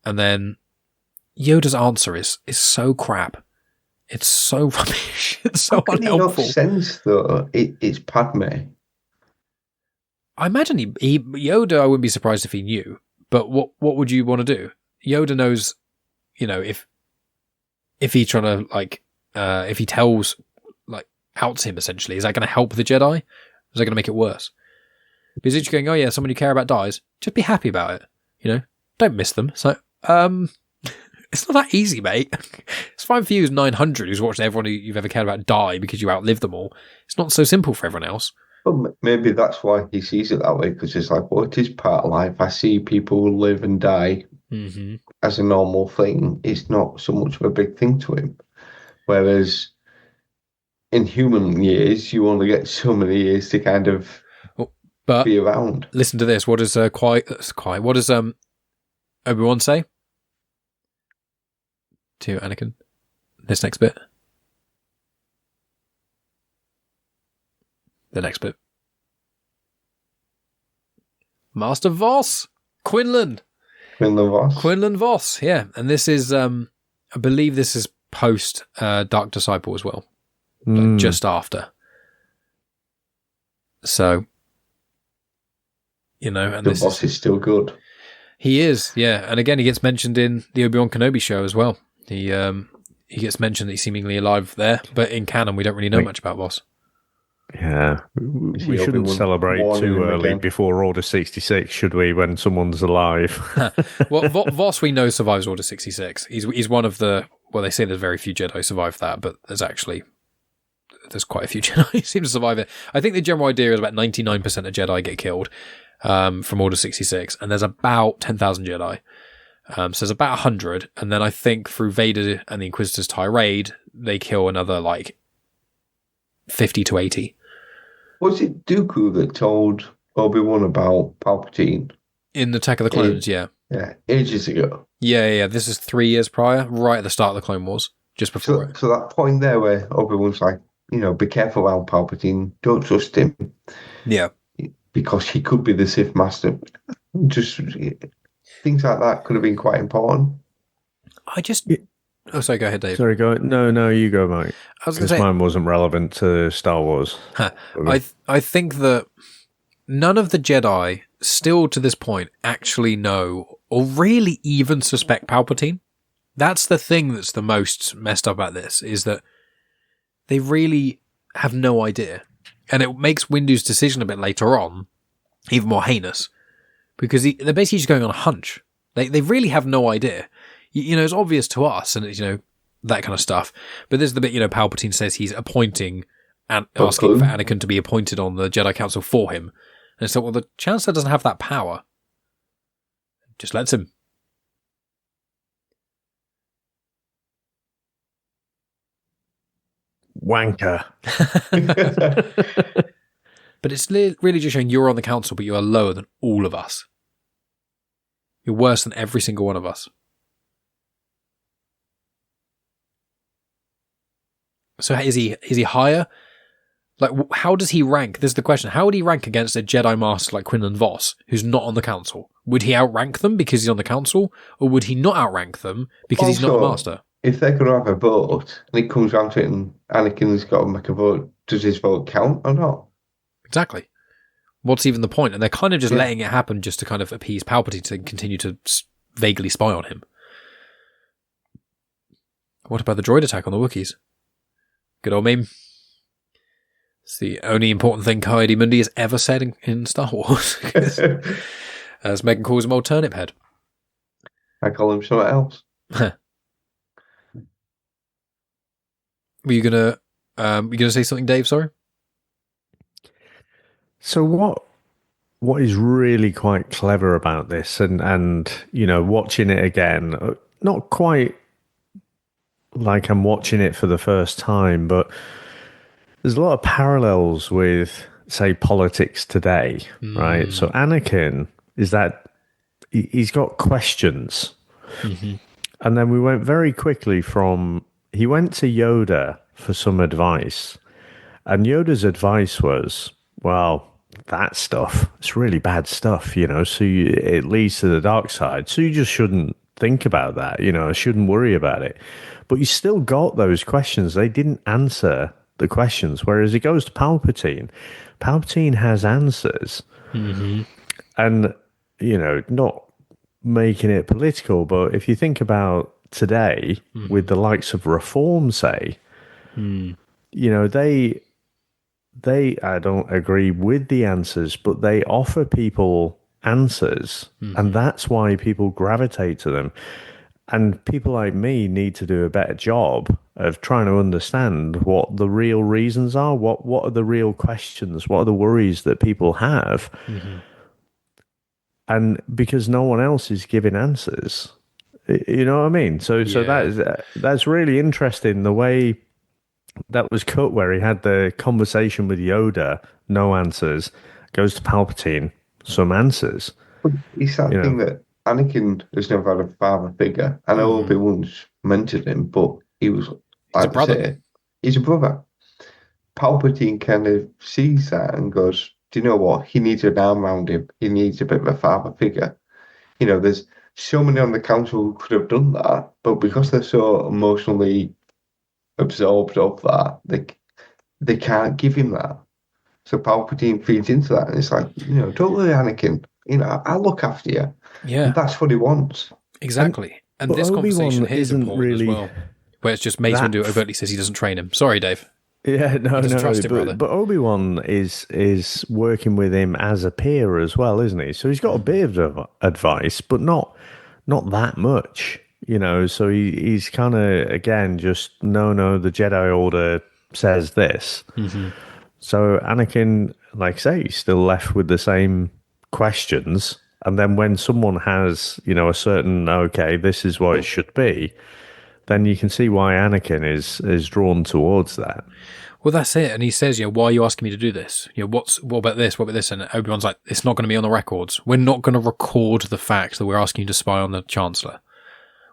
A: And then Yoda's answer is so crap. It's so rubbish. It's so unhelpful.
B: Enough sense, though. It's Padme.
A: I imagine Yoda, I wouldn't be surprised if he knew. But what would you want to do? Yoda knows, you know, if he's trying to, like, if he tells, like, outs him, essentially, is that going to help the Jedi? Is that going to make it worse? Because he's just going, oh yeah, someone you care about dies. Just be happy about it. You know? Don't miss them. So, it's not that easy, mate. It's fine for you as 900 who's watched everyone who you've ever cared about die because you outlived them all. It's not so simple for everyone else.
B: Well, maybe that's why he sees it that way, because it's like, well, it is part of life. I see people live and die as a normal thing. It's not so much of a big thing to him. Whereas in human years, you only get so many years to kind of be around.
A: Listen to this. What does what does Obi-Wan say to Anakin? This next bit. The next bit. Master Voss! Quinlan Voss, yeah. And this is, I believe this is post Dark Disciple as well. Like just after. So, you know, and
B: the Voss is still good.
A: He is, yeah. And again, he gets mentioned in the Obi-Wan Kenobi show as well. He gets mentioned that he's seemingly alive there, but in canon, we don't really know much about Voss.
C: Yeah, we shouldn't celebrate too early before Order 66, should we, when someone's alive?
A: Well, Voss, we know, survives Order 66. He's one of the, well, they say there's very few Jedi survive that, but there's quite a few Jedi who seem to survive it. I think the general idea is about 99% of Jedi get killed from Order 66, and there's about 10,000 Jedi. So there's about 100, and then I think through Vader and the Inquisitor's tirade, they kill another, like, 50 to 80.
B: Was it Dooku that told Obi-Wan about Palpatine?
A: In Attack of the Clones, yeah.
B: Yeah, ages ago.
A: Yeah. This is 3 years prior, right at the start of the Clone Wars, just before it.
B: So that point there where Obi-Wan's like, you know, be careful around Palpatine, don't trust him.
A: Yeah.
B: Because he could be the Sith Master. Just things like that could have been quite important.
A: Oh, sorry, go ahead, Dave.
C: Sorry, go. No, you go, Mike.
A: I was going to say,
C: mine wasn't relevant to Star Wars.
A: I think that none of the Jedi, still to this point, actually know or really even suspect Palpatine. That's the thing that's the most messed up about this, is that they really have no idea. And it makes Windu's decision a bit later on even more heinous, because they're basically just going on a hunch. They really have no idea. You know, it's obvious to us, and it's, you know, that kind of stuff. But there's the bit, you know, Palpatine says he's appointing and asking for Anakin to be appointed on the Jedi Council for him. And so, well, the Chancellor doesn't have that power. Just lets him.
C: Wanker.
A: But it's really just showing you're on the council, but you are lower than all of us. You're worse than every single one of us. So is he higher? Like, how does he rank? This is the question. How would he rank against a Jedi Master like Quinlan Voss, who's not on the council? Would he outrank them because he's on the council? Or would he not outrank them because he's not a Master?
B: If they're going to have a vote, and it comes down to it and Anakin's got to make a vote, does his vote count or not?
A: Exactly. What's even the point? And they're kind of just letting it happen just to kind of appease Palpatine to continue to vaguely spy on him. What about the droid attack on the Wookiees? Good old meme. It's the only important thing Coyote Mundi has ever said in Star Wars. As Megan calls him old turnip head.
B: I call him something else.
A: Were you gonna say something, Dave? Sorry.
C: So what is really quite clever about this, and watching it again, not quite like I'm watching it for the first time, but there's a lot of parallels with, say, politics today, right? So Anakin is that he's got questions. Mm-hmm. And then we went very quickly he went to Yoda for some advice. And Yoda's advice was, well, that stuff, it's really bad stuff, so it leads to the dark side. So you just shouldn't think about that, shouldn't worry about it. But you still got those questions. They didn't answer the questions. Whereas it goes to Palpatine. Palpatine has answers. Mm-hmm. And, not making it political, but if you think about today with the likes of Reform, say, they I don't agree with the answers, but they offer people answers, and that's why people gravitate to them. And people like me need to do a better job of trying to understand what the real reasons are, what are the real questions, what are the worries that people have. And because no one else is giving answers, you know what I mean? So that's really interesting, the way that was cut, where he had the conversation with Yoda, no answers, goes to Palpatine, some answers.
B: It's that thing that Anakin has never had a father figure. I know Obi-Wan's mentored him, but he was, like I say, he's a brother. Palpatine kind of sees that and goes, do you know what? He needs an arm around him. He needs a bit of a father figure. There's so many on the council who could have done that, but because they're so emotionally absorbed of that, they can't give him that. So Palpatine feeds into that, and it's like, don't worry, Anakin. I'll look after you. Yeah, and that's what he wants.
A: Exactly. And this conversation here is important really as well, where it's just Mace Windu overtly says he doesn't train him. Sorry, Dave.
C: Yeah, no. But Obi-Wan is working with him as a peer as well, isn't he? So he's got a bit of advice, but not that much. So he's kind of, again, just, no, the Jedi Order says this. Mm-hmm. So Anakin, like I say, he's still left with the same questions. And then when someone has, a certain, okay, this is what it should be, then you can see why Anakin is drawn towards that.
A: Well, that's it. And he says, why are you asking me to do this? What about this? What about this? And Obi-Wan's like, it's not going to be on the records. We're not going to record the fact that we're asking you to spy on the Chancellor.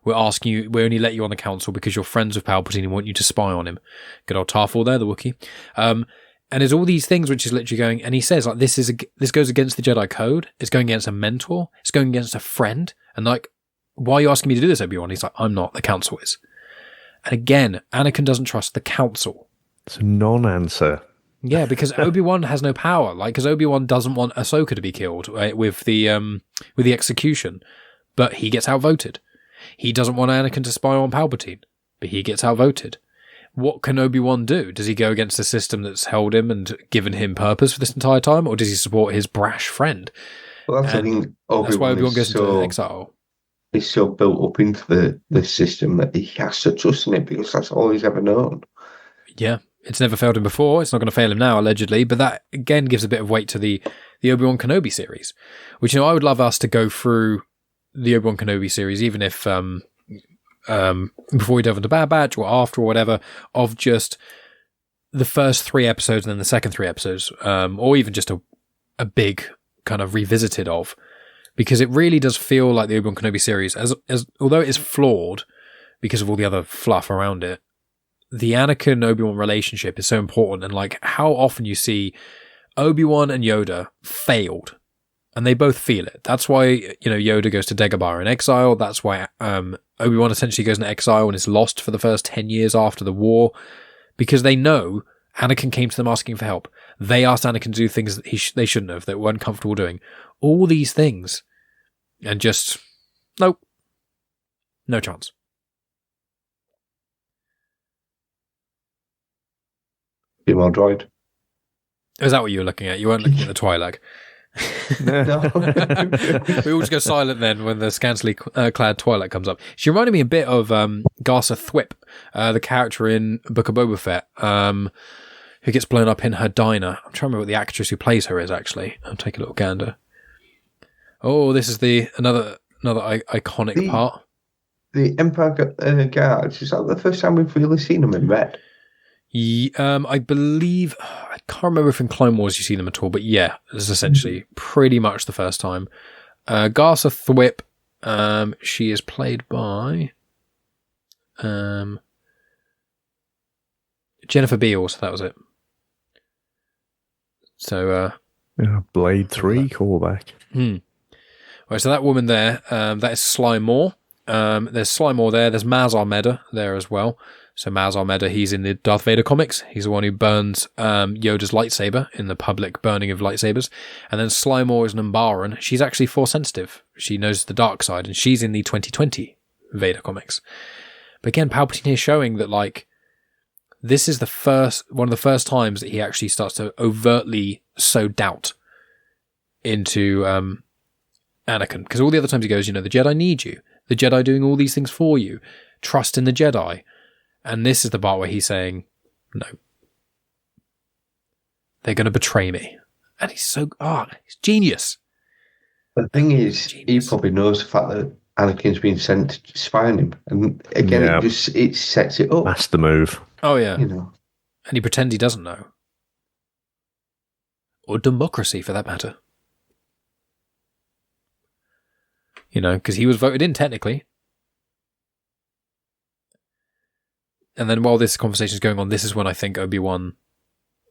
A: We only let you on the council because you're friends with Palpatine and want you to spy on him. Good old Tarful there, the Wookiee. And there's all these things which is literally going, and he says, like, this goes against the Jedi Code. It's going against a mentor. It's going against a friend. And like, why are you asking me to do this, Obi-Wan? He's like, I'm not. The council is. And again, Anakin doesn't trust the council.
C: It's a non-answer.
A: Yeah, because Obi-Wan has no power. Like, because Obi-Wan doesn't want Ahsoka to be killed with the execution, but he gets outvoted. He doesn't want Anakin to spy on Palpatine, but he gets outvoted. What can Obi-Wan do? Does he go against the system that's held him and given him purpose for this entire time, or does he support his brash friend?
B: Well, that's that's
A: why Obi-Wan goes into exile.
B: He's so built up into the system that he has to trust in it because that's all he's ever known.
A: Yeah, it's never failed him before. It's not going to fail him now, allegedly. But that, again, gives a bit of weight to the Obi-Wan Kenobi series, which, I would love us to go through the Obi-Wan Kenobi series, even if before we delve into Bad Batch or after or whatever, of just the first 3 episodes and then the second 3 episodes, or even just a big kind of revisited of, because it really does feel like the Obi-Wan Kenobi series, as although it is flawed because of all the other fluff around it, the Anakin Obi-Wan relationship is so important, and like how often you see Obi-Wan and Yoda failed. And they both feel it. That's why, Yoda goes to Dagobah in exile. That's why Obi-Wan essentially goes into exile and is lost for the first 10 years after the war. Because they know Anakin came to them asking for help. They asked Anakin to do things that they shouldn't have, that weren't comfortable doing. All these things. And just, nope. No chance.
B: Female droid.
A: Is that what you were looking at? You weren't looking at the Twi'lek.
B: No.
A: We all just go silent then when the scantily clad Twi'lek comes up. She reminded me a bit of Garsa Thwip, the character in Book of Boba Fett, who gets blown up in her diner. I'm trying to remember what the actress who plays her is, actually. I'll take a little gander. Oh, this is another iconic part.
B: The Empire Guards, is that the first time we've really seen them in red?
A: I believe, I can't remember if in Clone Wars you see them at all, but yeah, this is essentially pretty much the first time. Garza Thwip, she is played by Jennifer Beals, that was it. So,
C: Blade 3 callback.
A: Right, so that woman there, that is Sly Moore. There's Sly Moore there. There's Maz Armeda there as well. So Maz Armeda, he's in the Darth Vader comics. He's the one who burns Yoda's lightsaber in the public burning of lightsabers. And then Sly Moore is Nambaran. She's actually Force sensitive. She knows the dark side, and she's in the 2020 Vader comics. But again, Palpatine is showing that, like, this is one of the first times that he actually starts to overtly sow doubt into Anakin. Because all the other times he goes, the Jedi need you. The Jedi doing all these things for you. Trust in the Jedi. And this is the part where he's saying, no. They're going to betray me. And he's he's genius.
B: The thing is, he probably knows the fact that Anakin's been sent to spy on him. And again, it sets it up.
C: That's the move.
A: Oh, yeah. And he pretends he doesn't know. Or democracy, for that matter. Because he was voted in, technically. And then while this conversation is going on, this is when I think Obi-Wan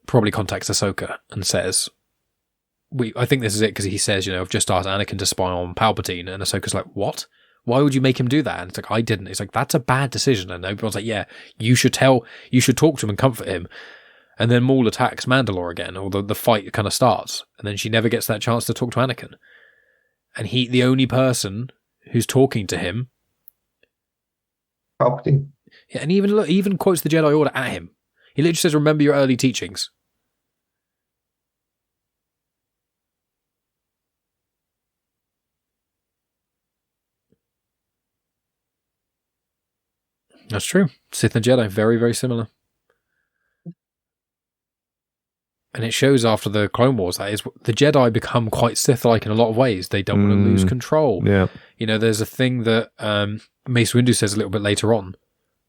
A: probably contacts Ahsoka and says, I think this is it, because he says, I've just asked Anakin to spy on Palpatine. And Ahsoka's like, what? Why would you make him do that? And it's like, I didn't. It's like, that's a bad decision. And Obi-Wan's like, yeah, you should talk to him and comfort him. And then Maul attacks Mandalore again, or the fight kind of starts. And then she never gets that chance to talk to Anakin. And the only person who's talking to him,
B: Palpatine.
A: Yeah, and he even quotes the Jedi Order at him. He literally says, remember your early teachings. That's true. Sith and Jedi, very, very similar. And it shows after the Clone Wars, that is, the Jedi become quite Sith-like in a lot of ways. They don't want to lose control.
C: Yeah.
A: There's a thing that Mace Windu says a little bit later on,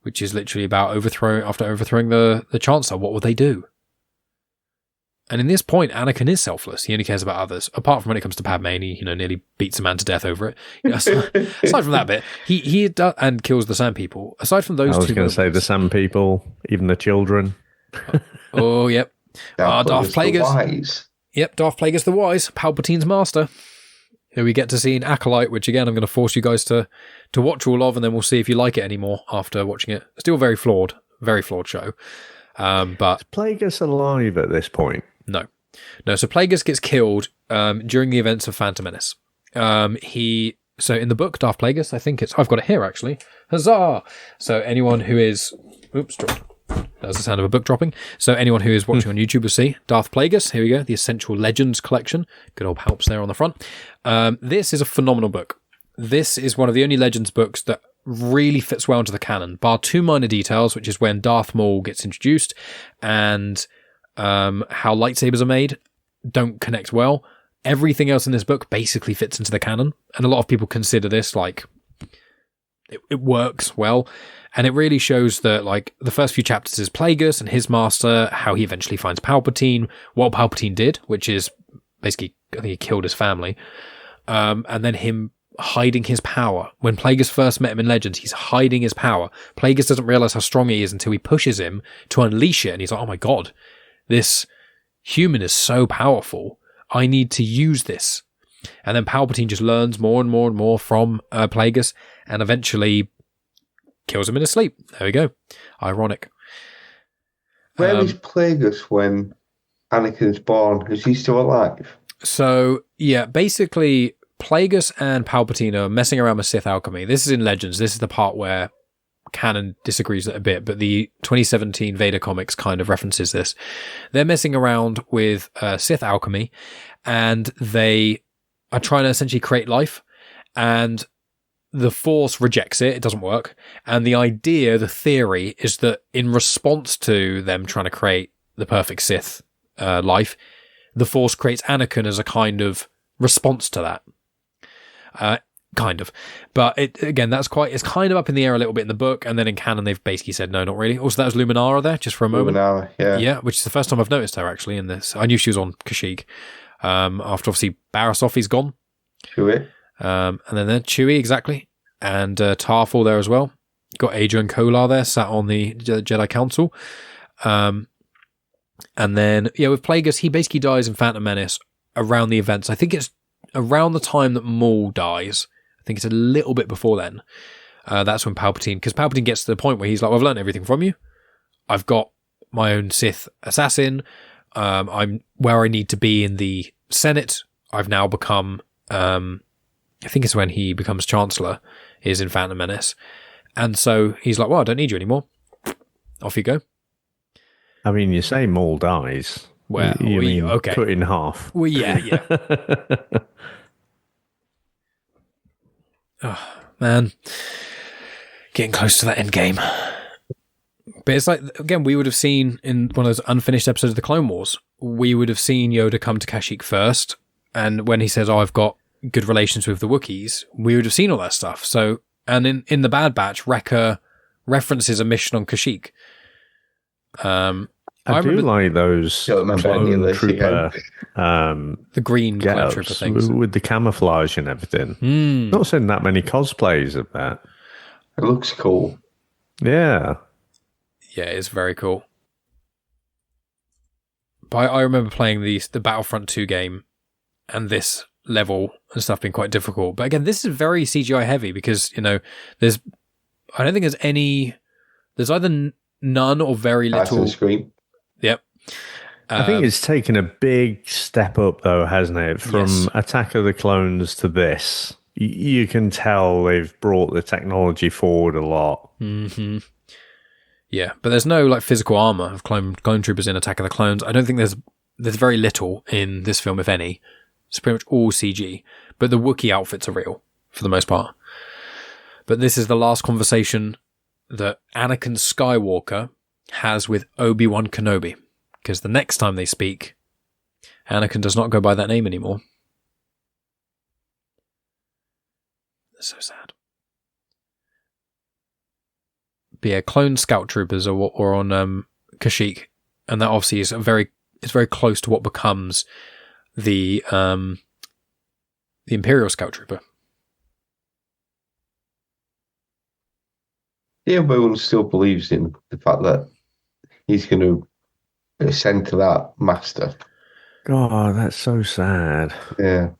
A: which is literally about after overthrowing the Chancellor, what will they do? And in this point, Anakin is selfless. He only cares about others. Apart from when it comes to Padme, and he nearly beats a man to death over it. Aside from that bit, he does, and kills the Sand People. Aside from those two, I
C: was going to say the Sand People, even the children.
A: Oh, yep. Darth
B: Plagueis.
A: Yep, Darth Plagueis the Wise, Palpatine's master. Here we get to see an Acolyte, which again I'm going to force you guys to watch all of, and then we'll see if you like it anymore after watching it. Still very flawed show. But
C: is Plagueis alive at this point?
A: No. So Plagueis gets killed during the events of Phantom Menace. So in the book, Darth Plagueis, I've got it here actually. Huzzah! So anyone who is, that was the sound of a book dropping. So anyone who is watching on YouTube will see Darth Plagueis. Here we go, the Essential Legends collection. Good old Palps there on the front. This is a phenomenal book. This is one of the only Legends books that really fits well into the canon, bar two minor details, which is when Darth Maul gets introduced and how lightsabers are made don't connect well. Everything else in this book basically fits into the canon, and a lot of people consider this like it works well. And it really shows that, like, the first few chapters is Plagueis and his master, how he eventually finds Palpatine, what Palpatine did, which is basically, I think he killed his family, and then him hiding his power. When Plagueis first met him in Legends, he's hiding his power. Plagueis doesn't realize how strong he is until he pushes him to unleash it, and he's like, oh my god, this human is so powerful. I need to use this. And then Palpatine just learns more and more and more from Plagueis, and eventually kills him in his sleep. There we go. Ironic.
B: Where is Plagueis when Anakin's born? Is he still alive?
A: So, yeah, basically, Plagueis and Palpatine are messing around with Sith alchemy. This is in Legends. This is the part where canon disagrees a bit, but the 2017 Vader comics kind of references this. They're messing around with Sith alchemy, and they are trying to essentially create life, and the Force rejects it. It doesn't work. And the theory is that in response to them trying to create the perfect Sith life. The Force creates Anakin as a kind of response to that. Kind of. But it's kind of up in the air a little bit in the book, and then in canon they've basically said no, not really. Also, that was Luminara there, just for a moment.
B: Luminara, yeah.
A: Yeah, which is the first time I've noticed her actually in this. I knew she was on Kashyyyk. After obviously Barrisophi's gone.
B: Chewie.
A: And then Chewie, exactly. And Tarful there as well. Got Adrian Kolar there, sat on the Jedi Council. And then, with Plagueis, he basically dies in Phantom Menace around the events. I think it's around the time that Maul dies. I think it's a little bit before then. That's when because Palpatine gets to the point where he's like, well, I've learned everything from you. I've got my own Sith assassin. I'm where I need to be in the Senate. I've now become, I think it's when he becomes Chancellor, is in Phantom Menace. And so he's like, well, I don't need you anymore. Off you go.
C: I mean, you say Maul dies.
A: Well,
C: you mean
A: okay.
C: Cut in half.
A: Well, yeah. Oh, man. Getting close to that end game. But it's like, again, we would have seen in one of those unfinished episodes of the Clone Wars, we would have seen Yoda come to Kashyyyk first. And when he says, I've got good relations with the Wookiees, we would have seen all that stuff. So, and in the Bad Batch, Wrecker references a mission on Kashyyyk.
C: I do like those clone trooper,
A: the green clone trooper things
C: with the camouflage and everything. Not seeing that many cosplays of that.
B: It looks cool.
C: Yeah,
A: it's very cool. But I remember playing the Battlefront 2 game, and this level and stuff being quite difficult. But again, this is very CGI heavy because I don't think there's either none or very little
B: screen.
A: Yep.
C: I think it's taken a big step up, though, hasn't it? From Attack of the Clones to this. You can tell they've brought the technology forward a lot.
A: Mm-hmm. Yeah, but there's no physical armor of clone troopers in Attack of the Clones. I don't think there's very little in this film, if any. It's pretty much all CG. But the Wookiee outfits are real, for the most part. But this is the last conversation that Anakin Skywalker has with Obi-Wan Kenobi, because the next time they speak, Anakin does not go by that name anymore. That's so sad. But yeah, clone scout troopers are on Kashyyyk, and that obviously is very close to what becomes the Imperial scout trooper.
B: Yeah, everyone still believes in the fact that he's going to ascend to that master.
C: God, that's so sad.
B: Yeah.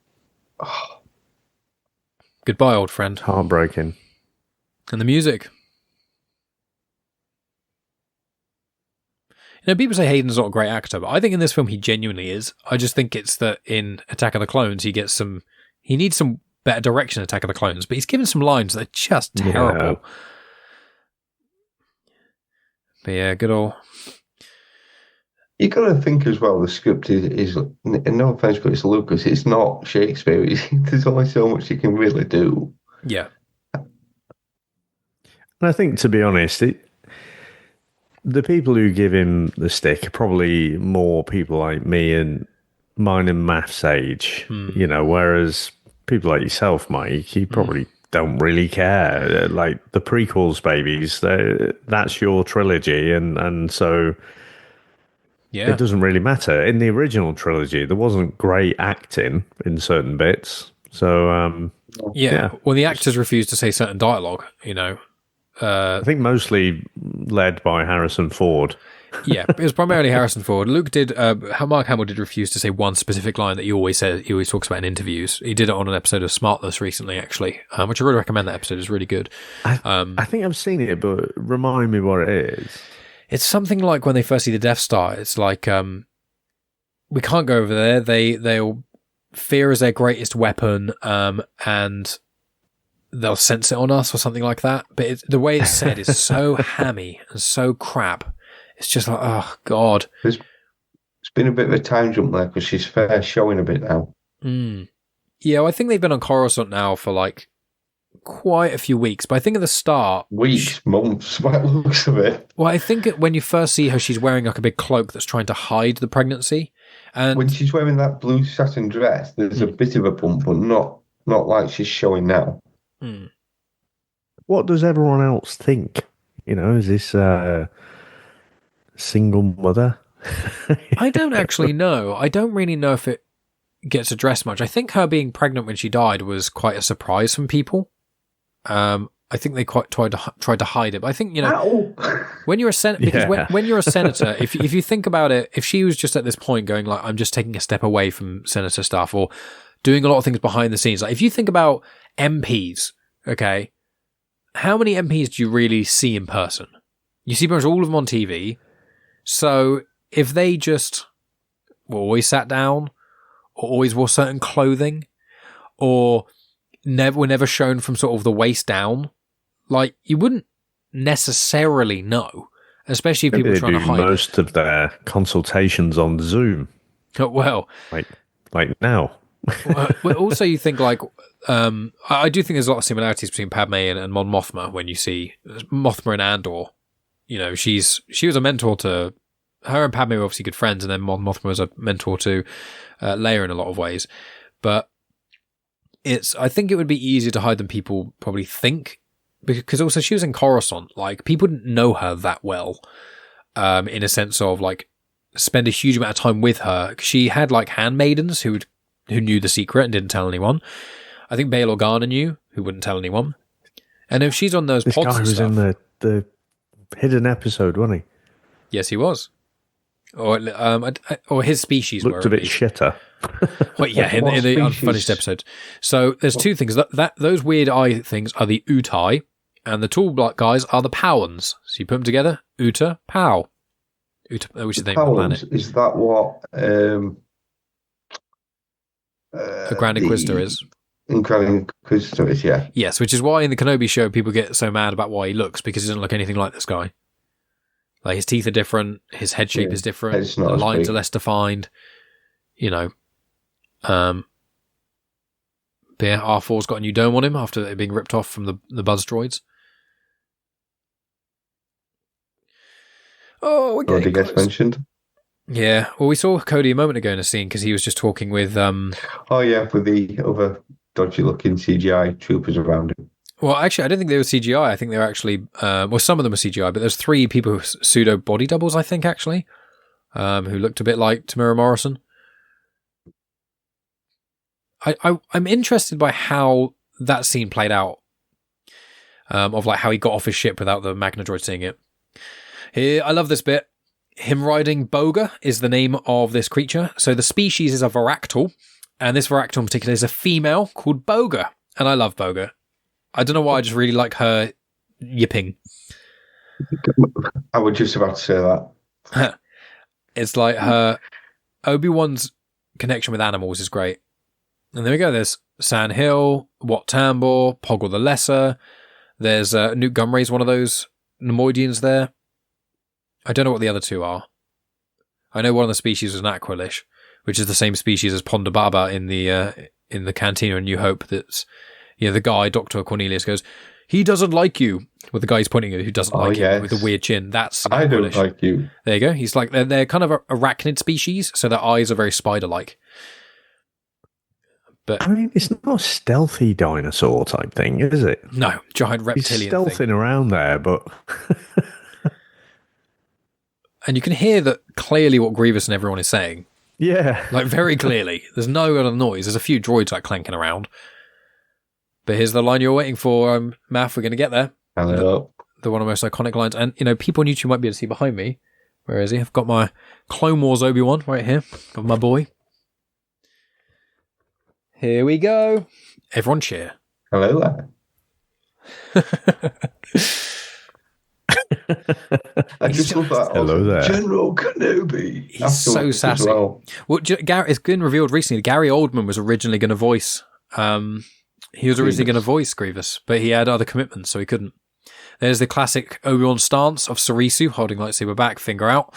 A: Oh. Goodbye, old friend.
C: Heartbreaking.
A: And the music. People say Hayden's not a great actor, but I think in this film he genuinely is. I just think it's that in Attack of the Clones he needs some better direction in Attack of the Clones, but he's given some lines that are just terrible. Yeah. But yeah, good old.
B: You got to think as well. The script is no offense, but it's Lucas. It's not Shakespeare. There's only so much you can really do.
A: Yeah.
C: And I think, to be honest, the people who give him the stick are probably more people like me and mine and Maff's age. Whereas people like yourself, Mike, you probably don't really care. Like the prequels, babies, that's your trilogy, and so it doesn't really matter. In the original trilogy, there wasn't great acting in certain bits, so
A: well, the actors refused to say certain dialogue.
C: I think mostly led by Harrison Ford.
A: Yeah, it was primarily Harrison Ford. Mark Hamill did refuse to say one specific line that he always talks about in interviews. He did it on an episode of Smartless recently, actually, which I really recommend. That episode is really good.
C: I think I've seen it, but remind me what it is.
A: It's something like when they first see the Death Star. It's like, we can't go over there. They'll fear is their greatest weapon, and they'll sense it on us or something like that. But the way it's said is so hammy and so crap. It's just like, oh, God.
B: It's been a bit of a time jump there because she's showing a bit now.
A: Yeah, well, I think they've been on Coruscant now for quite a few weeks, but I think at the start...
B: Weeks, months, by the looks of it.
A: Well, I think when you first see her, she's wearing like a big cloak that's trying to hide the pregnancy. And
B: when she's wearing that blue satin dress, there's a bit of a bump, but not like she's showing now.
C: What does everyone else think? Is this a single mother?
A: I don't actually know. I don't really know if it gets addressed much. I think her being pregnant when she died was quite a surprise from people. I think they quite tried to hide it. But I think, when you're a senator, because when you're a senator, if you think about it, if she was just at this point going like, I'm just taking a step away from senator stuff or doing a lot of things behind the scenes. Like if you think about MPs, okay, how many MPs do you really see in person? You see pretty much all of them on TV. So if they just were always sat down or always wore certain clothing or were never shown from sort of the waist down, like you wouldn't necessarily know, especially if people are trying to hide
C: most of their consultations on Zoom.
A: Well,
C: like now.
A: Well, also you think like, I do think there's a lot of similarities between Padme and Mon Mothma when you see Mothma and Andor. She was a mentor to her, and Padme were obviously good friends, and then Mon Mothma was a mentor to Leia in a lot of ways. But I think it would be easier to hide than people probably think, because also she was in Coruscant. Like people didn't know her that well, in a sense of like spend a huge amount of time with her. She had like handmaidens who knew the secret and didn't tell anyone. I think Bail Organa knew, who wouldn't tell anyone. And if she's on those
C: this
A: pods
C: guy was
A: and stuff,
C: in the hidden episode, wasn't he?
A: Yes, he was. Or his species
C: looked
A: were
C: a bit shitter.
A: Well, yeah, in the unfinished episodes. So there's two things. That those weird eye things are the Utai, and the tall black guys are the Powans. So you put them together, Uta, Pow. Uta, which is the name of the planet.
B: Is that what
A: a Grand Inquisitor is?
B: Grand Inquisitor is, yeah.
A: Yes, which is why in the Kenobi show people get so mad about why he looks, because he doesn't look anything like this guy. Like his teeth are different, his head shape is different, the lines are less defined. But yeah, R4's got a new dome on him after it being ripped off from the Buzz droids. Oh, we're getting close.
B: Mentioned.
A: Yeah, well, we saw Cody a moment ago in a scene because he was just talking with...
B: Oh yeah, with the other dodgy-looking CGI troopers around him.
A: Well, actually, I don't think they were CGI. I think they were actually... some of them were CGI, but there's 3 people who pseudo body doubles, I think, actually, who looked a bit like Tamira Morrison. I'm interested by how that scene played out, of like how he got off his ship without the Magna droid seeing it. Here, I love this bit. Him riding Boga is the name of this creature. So the species is a Varactyl, and this Varactyl in particular is a female called Boga, and I love Boga. I don't know why, I just really like her yipping.
B: I was just about to say that.
A: It's like her... Obi-Wan's connection with animals is great. And there we go. There's San Hill, Wat Tambor, Poggle the Lesser. There's Newt Gunray's one of those Nemoidians there. I don't know what the other 2 are. I know one of the species was an Aqualish, which is the same species as Ponda Baba in the Cantina in New Hope. That's the guy, Dr. Cornelius, goes, he doesn't like you. With the guy he's pointing at who doesn't like him with the weird chin. That's an Aqualish.
B: I don't like you.
A: There you go. He's like, they're kind of arachnid species, so their eyes are very spider-like. But
C: I mean, it's not a stealthy dinosaur type thing, is it?
A: No, giant reptilian
C: thing. He's stealthing around there, but...
A: And you can hear that clearly what Grievous and everyone is saying.
C: Yeah.
A: Like, very clearly. There's no other noise. There's a few droids like clanking around. But here's the line you're waiting for, Maff. We're going to get there.
B: Hello.
A: The one of the most iconic lines. And, people on YouTube might be able to see behind me. Where is he? I've got my Clone Wars Obi-Wan right here. Got my boy. Here we go. Everyone cheer.
B: Hello there. I just love that.
C: Hello there.
B: General Kenobi.
A: He's so sassy. Well, it's been revealed recently. Gary Oldman was originally going to voice... he was originally going to voice Grievous, but he had other commitments, so he couldn't. There's the classic Obi-Wan stance of Sarisu holding lightsaber back, finger out.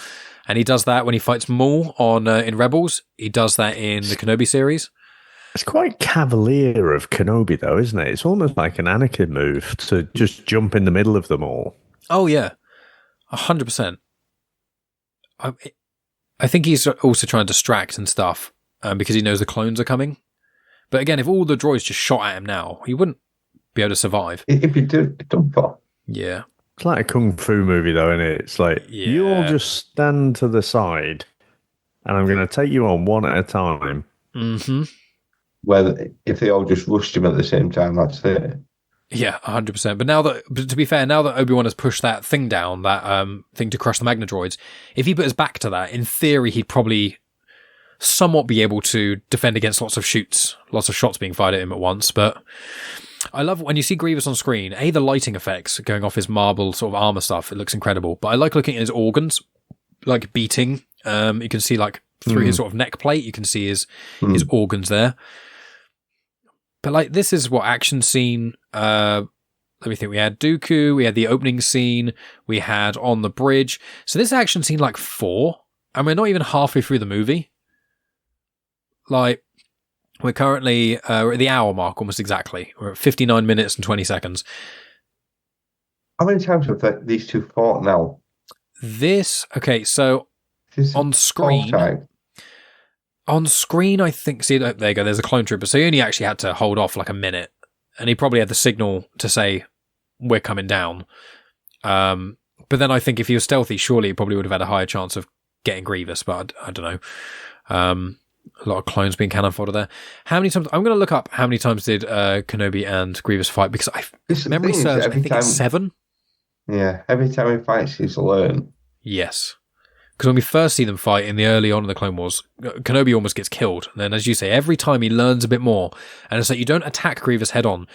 A: And he does that when he fights Maul in Rebels. He does that in the Kenobi series.
C: It's quite cavalier of Kenobi, though, isn't it? It's almost like an Anakin move to just jump in the middle of them all.
A: Oh, yeah. 100%. I think he's also trying to distract and stuff because he knows the clones are coming. But again, if all the droids just shot at him now, he wouldn't be able to survive.
B: If he done for.
A: Yeah.
C: It's like a kung fu movie, though, isn't it? It's like, you all just stand to the side, and I'm going to take you on one at a time.
A: Mm-hmm.
B: Well, if they all just rushed him at the same time, that's it.
A: Yeah, 100%. But to be fair, now that Obi-Wan has pushed that thing down, that thing to crush the Magna droids, if he put his back to that, in theory, he'd probably somewhat be able to defend against lots of shots being fired at him at once. But I love when you see Grievous on screen, the lighting effects going off his marble sort of armor stuff, it looks incredible. But I like looking at his organs, like beating. You can see like through his sort of neck plate, you can see his organs there. But like, this is what action scene, let me think, we had Dooku, we had the opening scene, we had on the bridge. So this action scene like 4, and we're not even halfway through the movie. Like, we're currently, we're at the hour mark almost exactly. We're at 59 minutes and 20 seconds.
B: How many times have these two fought now?
A: So on screen... On screen, I think, see, there you go, there's a clone trooper. So he only actually had to hold off like a minute. And he probably had the signal to say, we're coming down. But then I think if he was stealthy, surely he probably would have had a higher chance of getting Grievous. But I don't know. A lot of clones being cannon fodder there. How many times? I'm going to look up how many times did Kenobi and Grievous fight, because memory serves, I think it's 7.
B: Yeah, every time he fights, he's learned.
A: Yes. Because when we first see them fight in the early on in the Clone Wars, Kenobi almost gets killed. And then, as you say, every time he learns a bit more. And it's like, you don't attack Grievous head on.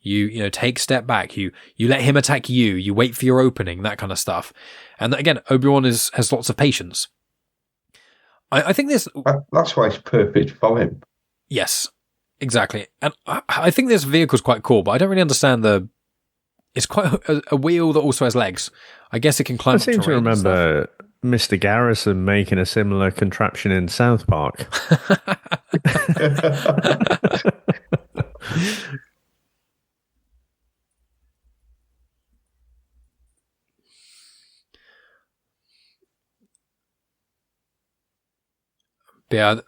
A: You take a step back. You let him attack you. You wait for your opening, that kind of stuff. And again, Obi-Wan has lots of patience. I think this...
B: That's why it's perfect for him.
A: Yes, exactly. And I think this vehicle's quite cool, but I don't really understand it's quite a wheel that also has legs. I guess it can climb up terrain.
C: I seem to remember Mr. Garrison making a similar contraption in South Park.
A: Yeah,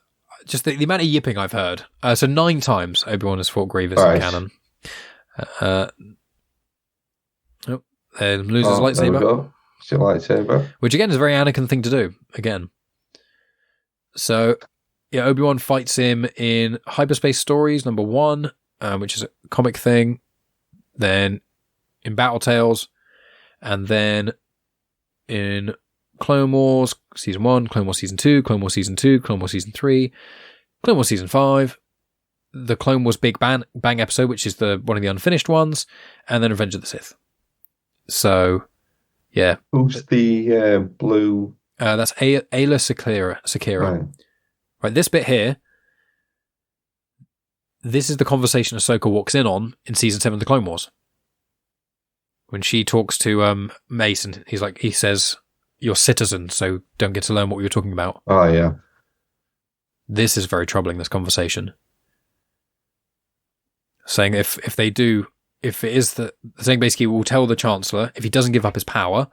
A: just the amount of yipping I've heard. So 9 times Obi-Wan has fought Grievous in canon. Loses lightsaber.
B: It's a lightsaber.
A: Which again is a very Anakin thing to do, again. So, yeah, Obi-Wan fights him in Hyperspace Stories, number 1, which is a comic thing. Then in Battle Tales. And then in Clone Wars Season 1, Clone Wars Season 2, Clone Wars Season 2, Clone Wars Season 3, Clone Wars Season 5, the Clone Wars Big Bang episode, which is one of the unfinished ones, and then Revenge of the Sith. So, yeah.
B: Who's the blue?
A: That's Ayla Secura. Right, this bit here, this is the conversation Ahsoka walks in on in Season 7 of the Clone Wars. When she talks to Mace, and he says, "You're citizen, so don't get to learn what we were talking about."
B: Oh, yeah.
A: This is very troubling, this conversation. Saying if it is saying basically we'll tell the Chancellor, if he doesn't give up his power,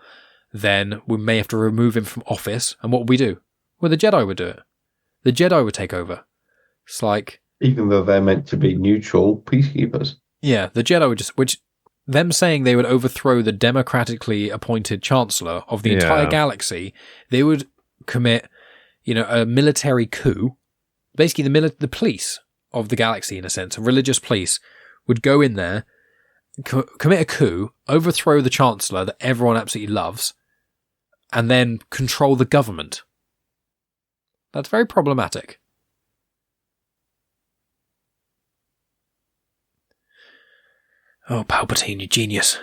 A: then we may have to remove him from office. And what would we do? Well, the Jedi would do it. The Jedi would take over. It's like...
B: Even though they're meant to be neutral peacekeepers. Yeah,
A: the Jedi would them saying they would overthrow the democratically appointed Chancellor of the entire galaxy, they would commit, a military coup. Basically, the police of the galaxy, in a sense, a religious police, would go in there, commit a coup, overthrow the Chancellor that everyone absolutely loves, and then control the government. That's very problematic. Oh, Palpatine, you genius.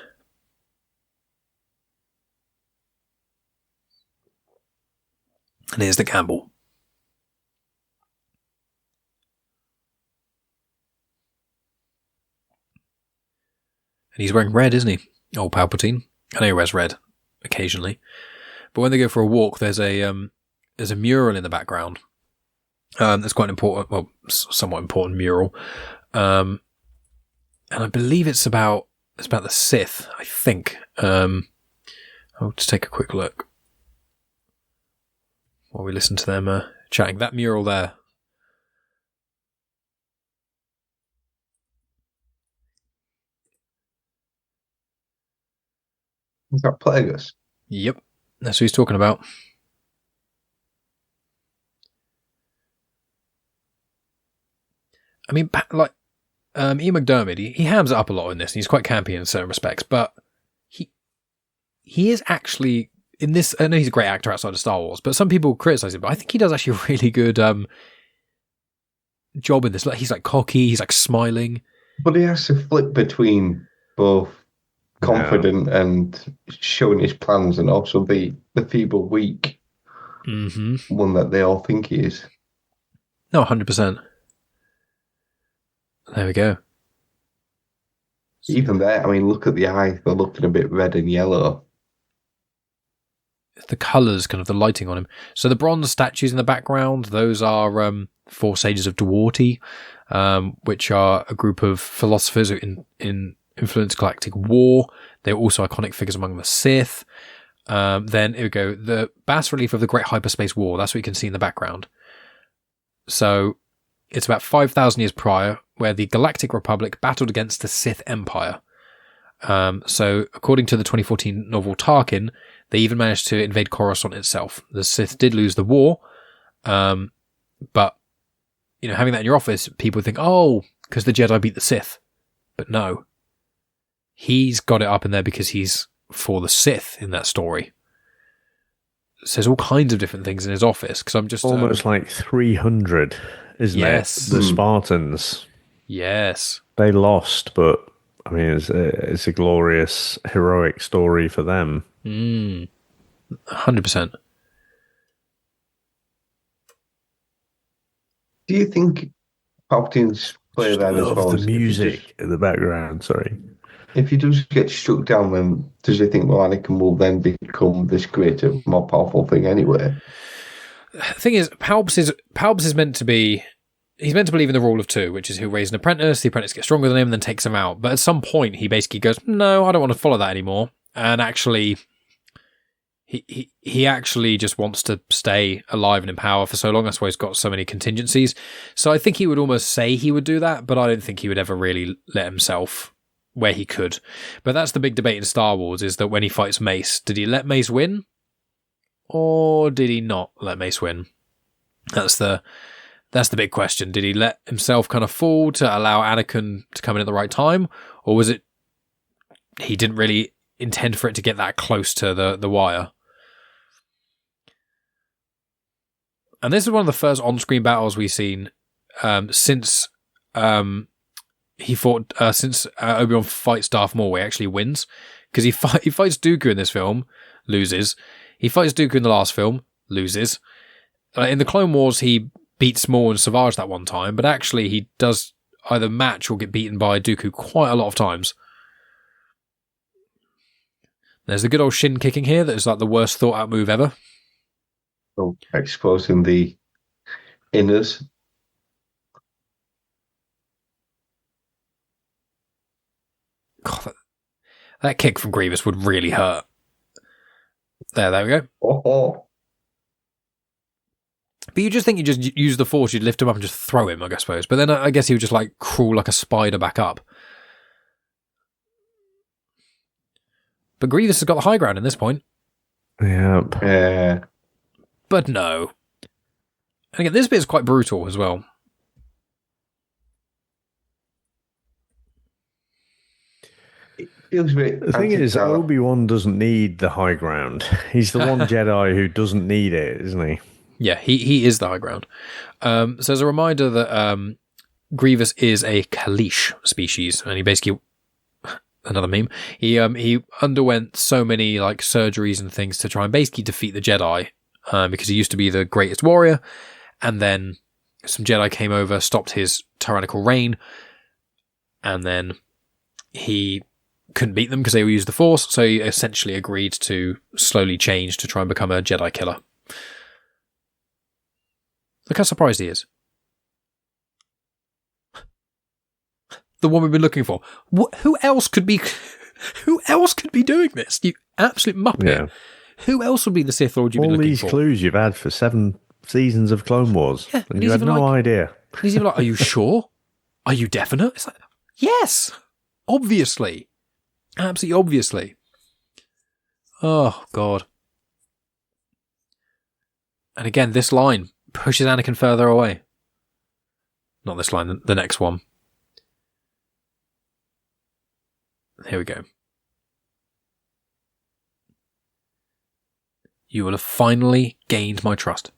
A: And here's the Campbell. And he's wearing red, isn't he? Oh, Palpatine. I know he wears red occasionally. But when they go for a walk, there's a mural in the background. That's quite an important, well, somewhat important mural. And I believe it's about the Sith, I think. I'll just take a quick look while we listen to them chatting. That mural there.
B: Is that Plagueis?
A: Yep, that's who he's talking about. I mean, like, Ian McDiarmid, he hams it up a lot in this, and he's quite campy in certain respects, but he is actually, in this, I know he's a great actor outside of Star Wars, but some people criticise him, but I think he does actually a really good job in this. Like, he's like cocky, he's like smiling.
B: But he has to flip between both confident and showing his plans, and also the feeble, weak one that they all think he is.
A: No, 100%. There we go.
B: Even there, I mean, look at the eyes. They're looking a bit red and yellow.
A: The colours, kind of the lighting on him. So the bronze statues in the background, those are 4 Sages of Dwarty, which are a group of philosophers who influenced galactic war. They're also iconic figures among the Sith. Then, here we go. The bas relief of the Great Hyperspace War. That's what you can see in the background. So it's about 5,000 years prior, where the Galactic Republic battled against the Sith Empire. So, according to the 2014 novel Tarkin, they even managed to invade Coruscant itself. The Sith did lose the war, but, you know, having that in your office, people think, oh, because the Jedi beat the Sith. But no. He's got it up in there because he's for the Sith in that story. Says all kinds of different things in his office, because I'm just...
C: almost like 300, isn't it? The Spartans.
A: Yes.
C: They lost, but I mean, it's a glorious, heroic story for them.
A: 100%.
B: Do you think Palpatine's play there as well?
C: The music in the background, sorry.
B: If he does get struck down, then does he think, well, Anakin will then become this greater, more powerful thing anyway?
A: The thing is, Palps is meant to be... He's meant to believe in the rule of 2, which is he'll raise an apprentice, the apprentice gets stronger than him, and then takes him out. But at some point, he basically goes, no, I don't want to follow that anymore. And actually, he actually just wants to stay alive and in power for so long. That's why he's got so many contingencies. So I think he would almost say he would do that, but I don't think he would ever really let himself where he could. But that's the big debate in Star Wars, is that when he fights Mace, did he let Mace win? Or did he not let Mace win? That's the big question. Did he let himself kind of fall to allow Anakin to come in at the right time? Or was it he didn't really intend for it to get that close to the wire? And this is one of the first on-screen battles we've seen since Obi-Wan fights Darth Maul, where he actually wins. Because he fights Dooku in this film, loses. He fights Dooku in the last film, loses. In the Clone Wars, he beats Maul and Savage that one time, but actually he does either match or get beaten by Dooku quite a lot of times. There's the good old shin kicking here that is like the worst thought out move ever.
B: Oh, exposing the inners.
A: God, that kick from Grievous would really hurt. There we go.
B: Oh.
A: But you just think you just use the Force, you'd lift him up and just throw him, I suppose. But then I guess he would just like crawl like a spider back up. But Grievous has got the high ground in this point.
C: Yep.
B: Yeah.
A: But no. And again, this bit is quite brutal as well.
B: It feels a bit...
C: The thing is, Obi-Wan doesn't need the high ground. He's the one Jedi who doesn't need it, isn't he?
A: Yeah, he is the high ground. So as a reminder that Grievous is a Kaleesh species, and he basically... Another meme. He underwent so many like surgeries and things to try and basically defeat the Jedi, because he used to be the greatest warrior, and then some Jedi came over, stopped his tyrannical reign, and then he couldn't beat them because they used the Force, so he essentially agreed to slowly change to try and become a Jedi killer. Look how surprised he is. The one we've been looking for. Who else could be doing this? You absolute muppet. Yeah. Who else would be the Sith Lord you've been looking for?
C: All these clues you've had for 7 seasons of Clone Wars. Yeah, and you had no idea.
A: He's even like, are you sure? Are you definite? It's like, yes, obviously. Absolutely obviously. Oh, God. And again, this line pushes Anakin further away. Not this line, the next one. Here we go. You will have finally gained my trust.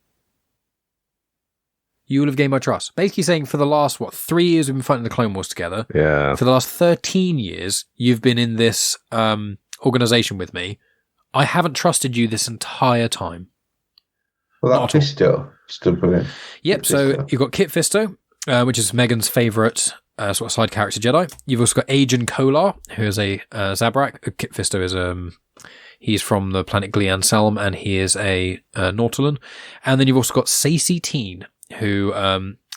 A: You will have gained my trust. Basically saying for the last, 3 years we've been fighting the Clone Wars together.
C: Yeah.
A: For the last 13 years, you've been in this organisation with me. I haven't trusted you this entire time.
B: Well, that Fisto stood for it.
A: Yep, so you've got Kit Fisto, which is Megan's favourite sort of side character Jedi. You've also got Agen Kolar, who is a Zabrak. Kit Fisto is he's from the planet Glian Selm, and he is a Nautolan. And then you've also got Saesee Tiin, who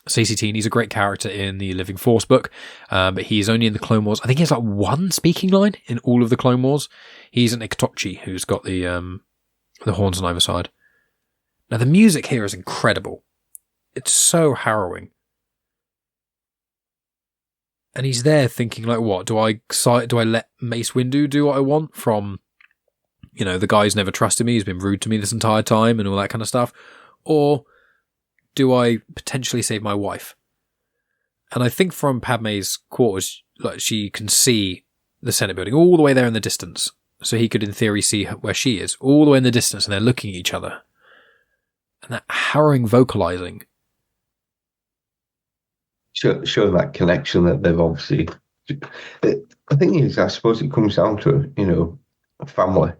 A: Saesee Tiin, he's a great character in the Living Force book, but he's only in the Clone Wars. I think he has like one speaking line in all of the Clone Wars. He's an Iktochi who's got the horns on either side. Now the music here is incredible. It's so harrowing. And he's there thinking like, what, do I let Mace Windu do what I want from, the guy who's never trusted me, he's been rude to me this entire time and all that kind of stuff? Or do I potentially save my wife? And I think from Padme's quarters, like she can see the Senate building all the way there in the distance. So he could, in theory, see where she is all the way in the distance, and they're looking at each other. And that harrowing vocalizing.
B: Showing that connection that they've obviously... The thing is, I suppose it comes down to, a family.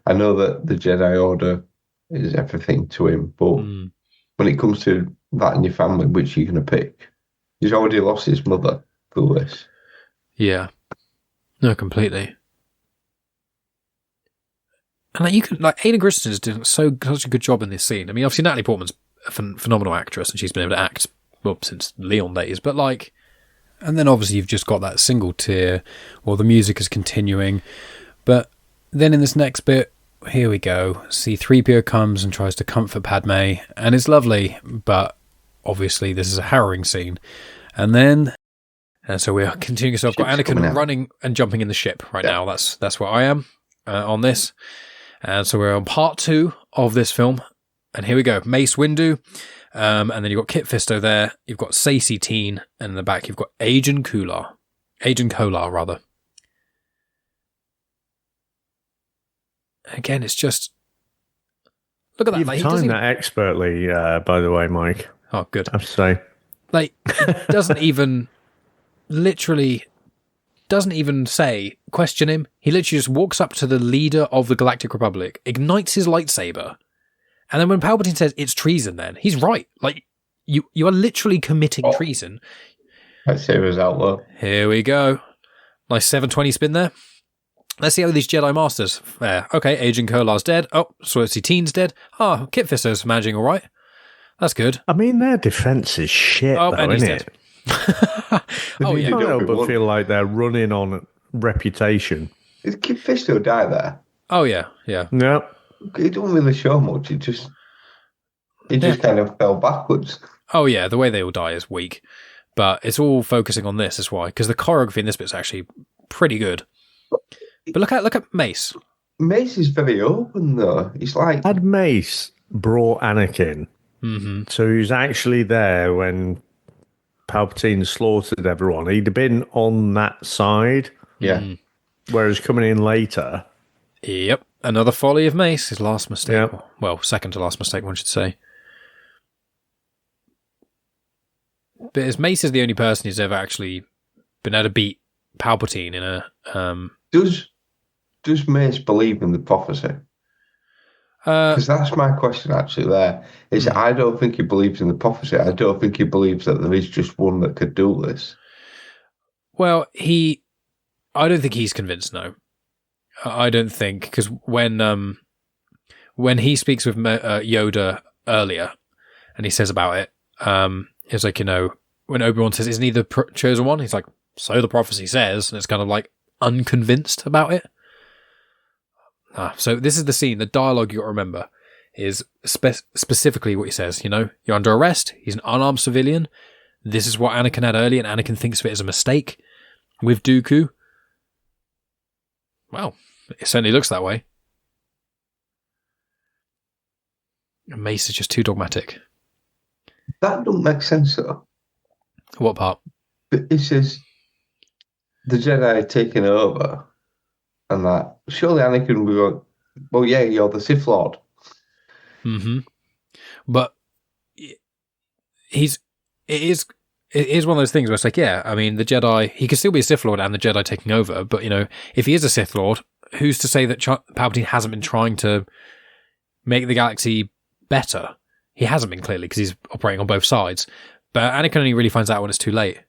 B: I know that the Jedi Order is everything to him, but when it comes to that in your family, which you're going to pick, he's already lost his mother through this. Yeah.
A: No, completely. And Hayden Christensen is doing such a good job in this scene. I mean, obviously Natalie Portman's a phenomenal actress, and she's been able to act since Leon days, but and then obviously you've just got that single tear, or the music is continuing. But then in this next bit, here we go. C-3PO comes and tries to comfort Padme, and it's lovely, but obviously this is a harrowing scene. And then, so we're continuing. So I've got Anakin running and jumping in the ship right now. That's where I am on this. And so we're on part 2 of this film. And here we go. Mace Windu. And then you've got Kit Fisto there. You've got Saesee Tiin. And in the back, you've got Agen Kolar. Again, it's just... Look at that.
C: You've timed that expertly, by the way, Mike.
A: Oh, good.
C: I have to say.
A: He doesn't even... Literally... Doesn't even question him. He literally just walks up to the leader of the Galactic Republic, ignites his lightsaber, and then when Palpatine says it's treason, then he's right. You are literally committing treason.
B: Lightsaber's out low.
A: Here we go. Nice 720 spin there. Let's see how these Jedi Masters fare. Okay, Agen Kolar's dead. Oh, Saesee Tiin's dead. Oh, Kit Fisto's managing all right. That's good.
C: I mean, their defense is shit, though, isn't it?
A: Oh, yeah.
C: You can't help but feel like they're running on reputation.
B: Did Kit Fisto die there?
A: Oh, yeah. Yeah.
B: He don't really show much. He just kind of fell backwards.
A: Oh, yeah. The way they all die is weak. But it's all focusing on this, is why. Because the choreography in this bit is actually pretty good. But look at Mace.
B: Mace is very open, though. He's like...
C: Had Mace brought Anakin, so he's actually there when Palpatine slaughtered everyone, he'd have been on that side.
B: Yeah.
C: Whereas coming in later...
A: Yep. Another folly of Mace, his last mistake. Yep. Well, second to last mistake, one should say. But as Mace is the only person who's ever actually been able to beat Palpatine in a...
B: Does Mace believe in the prophecy? Because that's my question actually there. I don't think he believes in the prophecy. I don't think he believes that there is just one that could do this.
A: Well, I don't think he's convinced, no. I don't think, because when he speaks with Yoda earlier, And he says about it, it's like, when Obi-Wan says, isn't he the chosen one? He's like, so the prophecy says, and it's kind of like unconvinced about it. So this is the scene, the dialogue you got to remember is specifically what he says, you're under arrest, he's an unarmed civilian, this is what Anakin had earlier, and Anakin thinks of it as a mistake with Dooku. Well, it certainly looks that way. And Mace is just too dogmatic.
B: That don't make sense, though.
A: What part?
B: But it says the Jedi taking over, and that surely Anakin would go, well, yeah, you're the Sith Lord.
A: Mm-hmm. But it is one of those things where it's like, yeah, I mean, the Jedi, he could still be a Sith Lord and the Jedi taking over, but, if he is a Sith Lord, who's to say that Palpatine hasn't been trying to make the galaxy better? He hasn't been, clearly, because he's operating on both sides. But Anakin only really finds out when it's too late.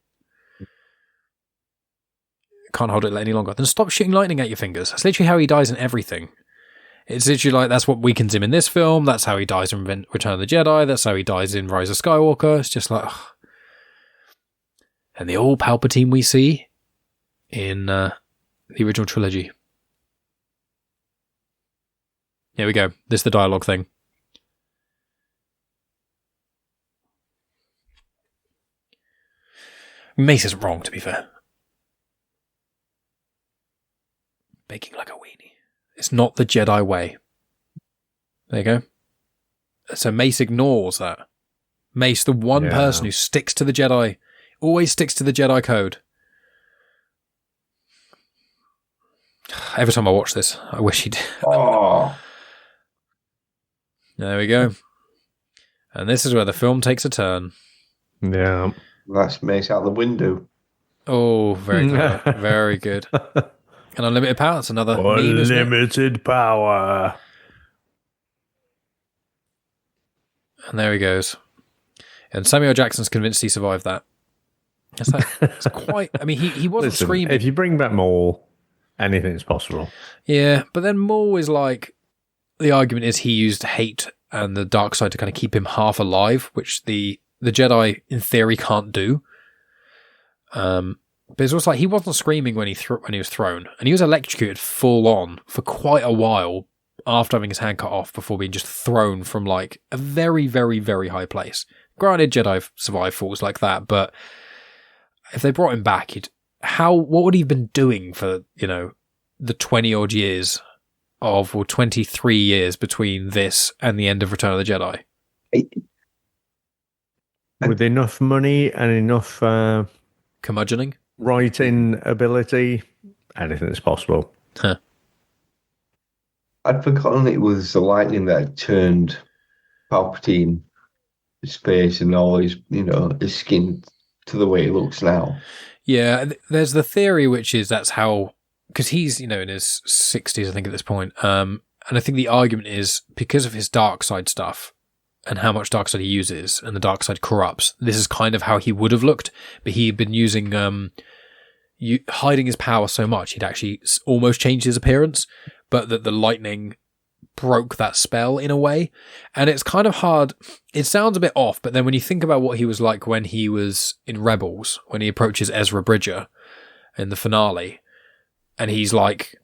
A: Can't hold it any longer. Then stop shooting lightning at your fingers. That's literally how he dies in everything. It's literally like, that's what weakens him in this film. That's how he dies in Return of the Jedi. That's how he dies in Rise of Skywalker. It's just like, ugh. And the old Palpatine we see in the original trilogy. Here we go. This is the dialogue thing. Mace isn't wrong, to be fair. Baking like a weenie. It's not the Jedi way. There you go. So Mace ignores that. Mace, the one person who sticks to the Jedi, always sticks to the Jedi code. Every time I watch this, I wish he did.
B: Oh.
A: There we go. And this is where the film takes a turn.
C: Yeah.
B: That's Mace out the window.
A: Oh, very good. Very good. And unlimited power, that's another meme, isn't it?
C: Unlimited power.
A: And there he goes. And Samuel Jackson's convinced he survived that. It's quite... I mean, he wasn't screaming.
C: If you bring back Maul, anything's possible.
A: Yeah, but then Maul is like... The argument is he used hate and the dark side to kind of keep him half alive, which the Jedi, in theory, can't do. But it's also like he wasn't screaming when he was thrown, and he was electrocuted full on for quite a while after having his hand cut off before being just thrown from like a very, very, very high place. Granted, Jedi survive falls like that, but if they brought him back, what would he have been doing for the 20 odd years or 23 years between this and the end of Return of the Jedi?
C: With enough money and enough
A: curmudgeoning,
C: writing ability, anything's possible.
A: Huh.
B: I'd forgotten it was the lightning that had turned Palpatine, his face and all his, his skin to the way it looks now.
A: Yeah, there's the theory, which is that's how, because he's, in his 60s, I think, at this point. And I think the argument is because of his dark side stuff and how much dark side he uses and the dark side corrupts, this is kind of how he would have looked, but he had been using, hiding his power so much, he'd actually almost changed his appearance, but that the lightning broke that spell in a way. And it's kind of hard. It sounds a bit off, but then when you think about what he was like when he was in Rebels, when he approaches Ezra Bridger in the finale, and he's like,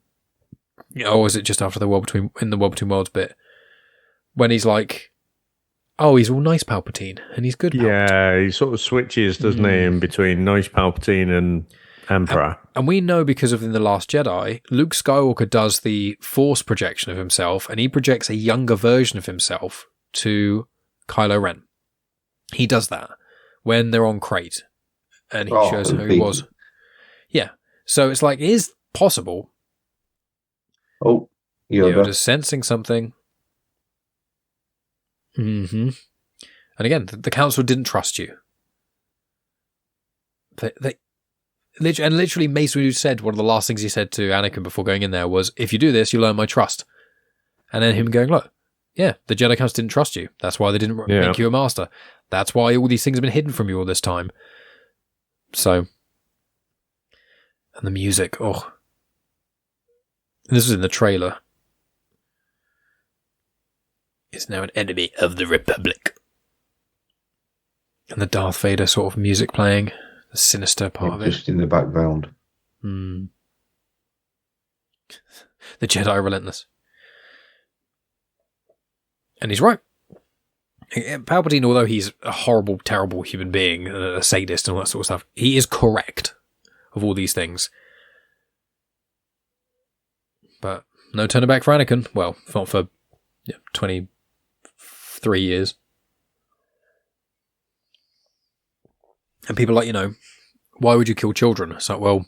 A: is it just after the World Between Worlds bit, when he's like, oh, he's all nice Palpatine, and he's good Palpatine.
C: Yeah, he sort of switches, doesn't he, in between nice Palpatine and Emperor.
A: And we know because of in The Last Jedi, Luke Skywalker does the Force projection of himself, and he projects a younger version of himself to Kylo Ren. He does that when they're on Crate, and he shows who he was. Yeah, so it's like, it is possible.
B: Oh,
A: you're just sensing something. Mm-hmm. And again, the council didn't trust you. They literally, Mace Windu said, one of the last things he said to Anakin before going in there was, if you do this, you'll earn my trust. And then him going, look, yeah, the Jedi Council didn't trust you. That's why they didn't make you a master. That's why all these things have been hidden from you all this time. So, and the music, oh. And this was in the trailer. Is now an enemy of the Republic. And the Darth Vader sort of music playing, the sinister part of it.
B: Just in the background.
A: The Jedi are relentless. And he's right. Palpatine, although he's a horrible, terrible human being, a sadist and all that sort of stuff, he is correct of all these things. But no turning back for Anakin. Well, not for 23 years. And people are like, why would you kill children? It's like, well,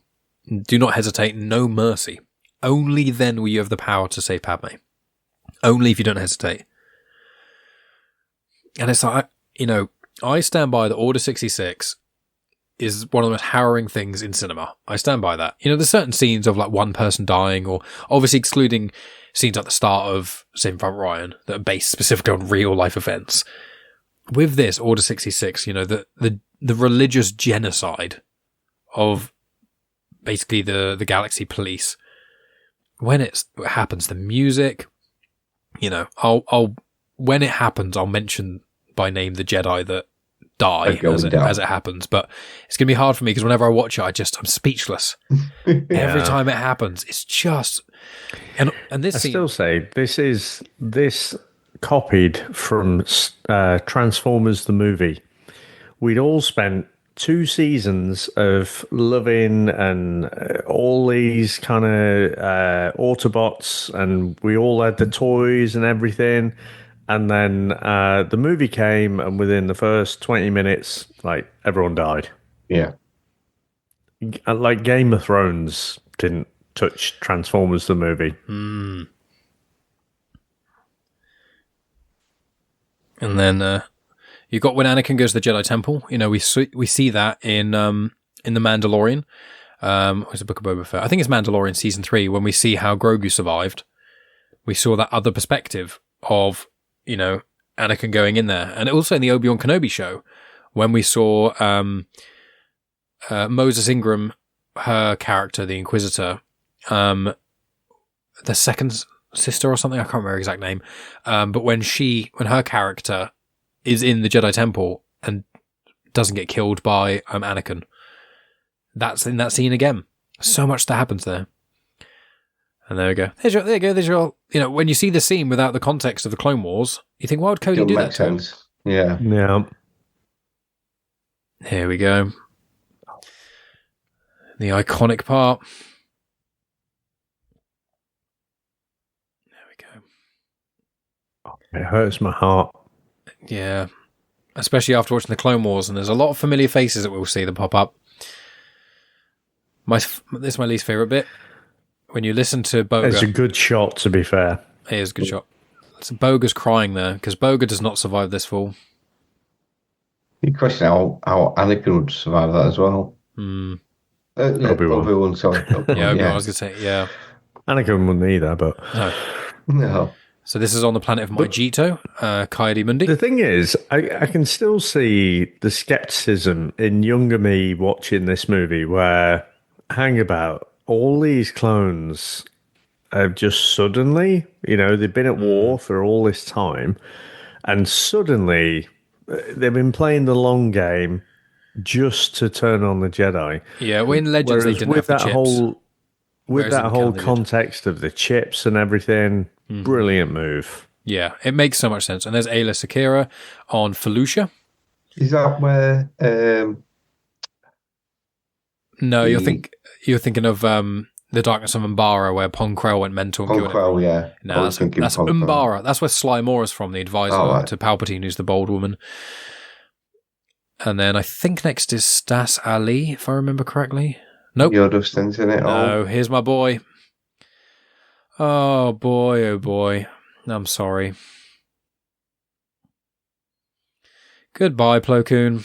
A: do not hesitate, no mercy. Only then will you have the power to save Padme. Only if you don't hesitate. And it's like, I stand by that Order 66 is one of the most harrowing things in cinema. I stand by that. There's certain scenes of like one person dying, or obviously excluding scenes at the start of Saving Private Ryan that are based specifically on real life events. With this, Order 66, the religious genocide of basically the Galaxy Police. When it happens, the music, when it happens, I'll mention by name the Jedi that die as it happens. But it's going to be hard for me because whenever I watch it, I'm speechless. Every time it happens, it's just... And this
C: I
A: scene...
C: still say, this copied from Transformers the movie. We'd all spent 2 seasons of loving and all these kind of Autobots, and we all had the toys and everything. And then the movie came, and within the first 20 minutes, like, everyone died.
B: Yeah.
C: Like Game of Thrones didn't touch Transformers the movie.
A: And then you got when Anakin goes to the Jedi Temple. We see that in The Mandalorian. What's the Book of Boba Fett? I think it's Mandalorian season 3 when we see how Grogu survived. We saw that other perspective of Anakin going in there, and also in the Obi-Wan Kenobi show when we saw Moses Ingram, her character, the Inquisitor, the second sister or something, I can't remember her exact name, but when her character is in the Jedi Temple and doesn't get killed by Anakin, that's in that scene again. So much that happens there. And there we go. There's your, when you see the scene without the context of the Clone Wars, you think, why would Cody do that?
B: Sense. Yeah.
C: Yeah.
A: Here we go. The iconic part. There we go.
C: It hurts my heart.
A: Yeah. Especially after watching the Clone Wars, and there's a lot of familiar faces that we'll see that pop up. This is my least favourite bit. When you listen to Boga...
C: It's a good shot, to be fair.
A: It is a good shot. So Boga's crying there, because Boga does not survive this fall.
B: You question how Anakin would survive that as well. Obi-Wan, sorry.
A: Yeah, Obi-Wan, I was going to say, yeah.
C: Anakin wouldn't either, but...
B: No.
A: So this is on the planet of Maijito, Coyote Mundi.
C: The thing is, I can still see the skepticism in younger me watching this movie where, hang about, all these clones have just suddenly, they've been at war for all this time, and suddenly they've been playing the long game just to turn on the Jedi.
A: Yeah, well, in Legends they didn't have the chips.
C: With that whole context of the chips and everything, brilliant move.
A: Yeah, it makes so much sense. And there's Ayla Secura on Felucia.
B: Is that where...
A: No, you're thinking of The Darkness of Umbara, where Pon Krell went mental.
B: Pon Krell, yeah.
A: No, that's Umbara. That's where Sly Moore's from, the advisor to Palpatine, who's the bold woman. And then I think next is Stas Ali, if I remember correctly. Nope.
B: Yoda's in it all.
A: No, here's my boy. Oh boy. I'm sorry. Goodbye, Plo Koon.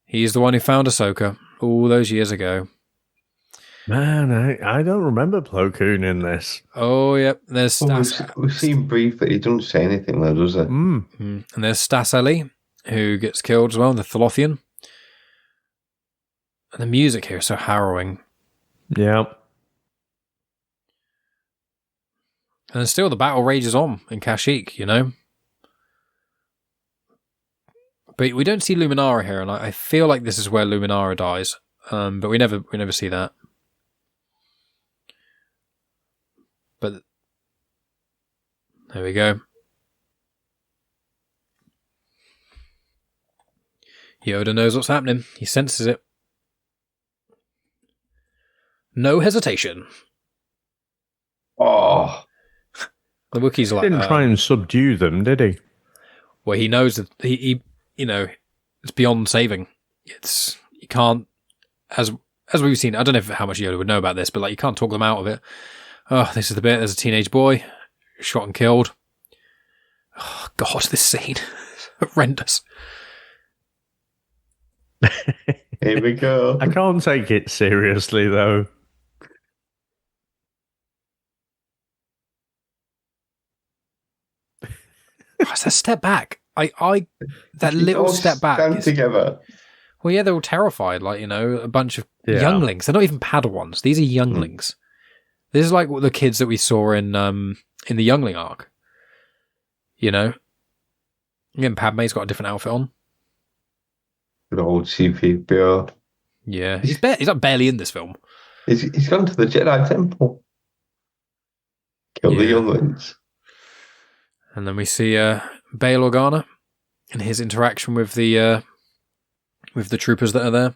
A: He's the one who found Ahsoka all those years ago.
C: Man, I don't remember Plo Koon in this.
A: Oh, yep. There's Stas.
B: We've seen briefly. He doesn't say anything there, does he?
A: And there's Stas Ali, who gets killed as well, the Thalothian. And the music here is so harrowing.
C: Yeah.
A: And still the battle rages on in Kashyyyk, But we don't see Luminara here, and I feel like this is where Luminara dies. But we never see that. But there we go. Yoda knows what's happening. He senses it. No hesitation.
B: Oh.
A: The Wookiees are like...
C: Didn't try and subdue them, did he?
A: Well, he knows that he it's beyond saving. You can't, as we've seen, I don't know how much Yoda would know about this, but like you can't talk them out of it. Oh, this is the bit. There's a teenage boy shot and killed. Oh God, this scene horrendous.
B: Here we go.
C: I can't take it seriously though.
A: It's a step back. That little step back.
B: Stand together.
A: Well, yeah, they're all terrified. Like, a bunch of younglings. They're not even Padawans. These are younglings. This is like the kids that we saw in the Youngling arc. Again, Padme's got a different outfit on.
B: Good old CP.
A: Yeah, he's like barely in this film.
B: He's gone to the Jedi Temple. Kill the younglings.
A: And then we see Bail Organa and his interaction with the troopers that are there.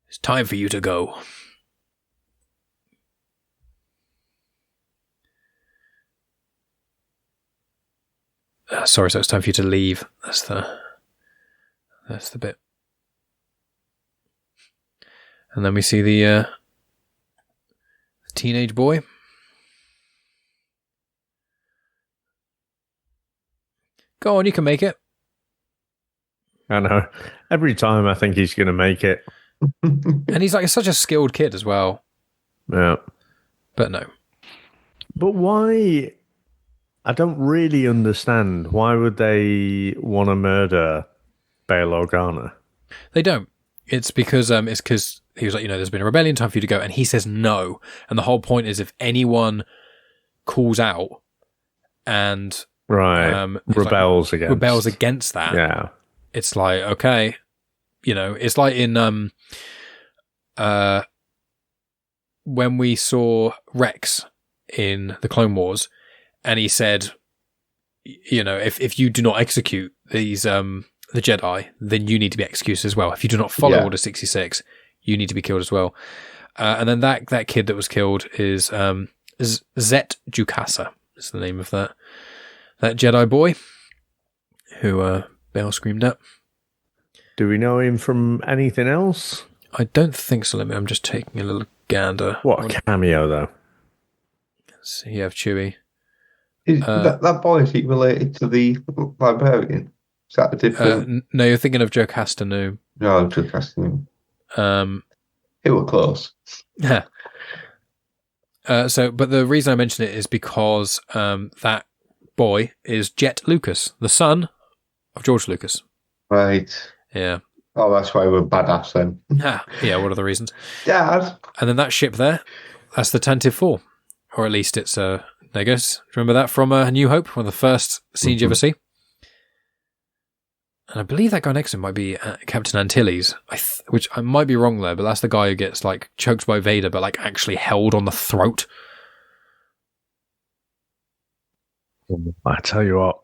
A: It's time for you to go. Sorry, so it's time for you to leave. That's the bit. And then we see the teenage boy. Go on, you can make it.
C: I know. Every time I think he's going to make it.
A: And he's like such a skilled kid as well.
C: Yeah.
A: But no.
C: But why? I don't really understand. Why would they want to murder Bail Organa?
A: They don't. It's because he was like, there's been a rebellion, time for you to go. And he says no. And the whole point is if anyone calls out and
C: rebels
A: against that.
C: Yeah.
A: It's like, okay. It's like in when we saw Rex in the Clone Wars, and he said, if you do not execute these the Jedi, then you need to be executed as well. If you do not follow Order 66, you need to be killed as well. And then that kid that was killed is Zet Jukasa is the name of that Jedi boy who Bail screamed at.
C: Do we know him from anything else?
A: I don't think so. I'm just taking a little gander.
C: What a cameo, though.
A: So you have Chewie.
B: That boy, is he related to the librarian? Is that a different...
A: no, you're thinking of Jocasta Nu.
B: No, Jocasta Nu. It was close.
A: Yeah. But the reason I mention it is because that boy is Jet Lucas, the son of George Lucas.
B: Right.
A: Yeah.
B: Oh, that's why we're badass then.
A: Yeah, what are the reasons?
B: Dad.
A: And then that ship there, that's the Tantive 4. Or at least it's Negus. Remember that from A New Hope, one of the first scenes you ever see? And I believe that guy next to him might be Captain Antilles, which I might be wrong there, but that's the guy who gets like choked by Vader, but like actually held on the throat.
C: I tell you what,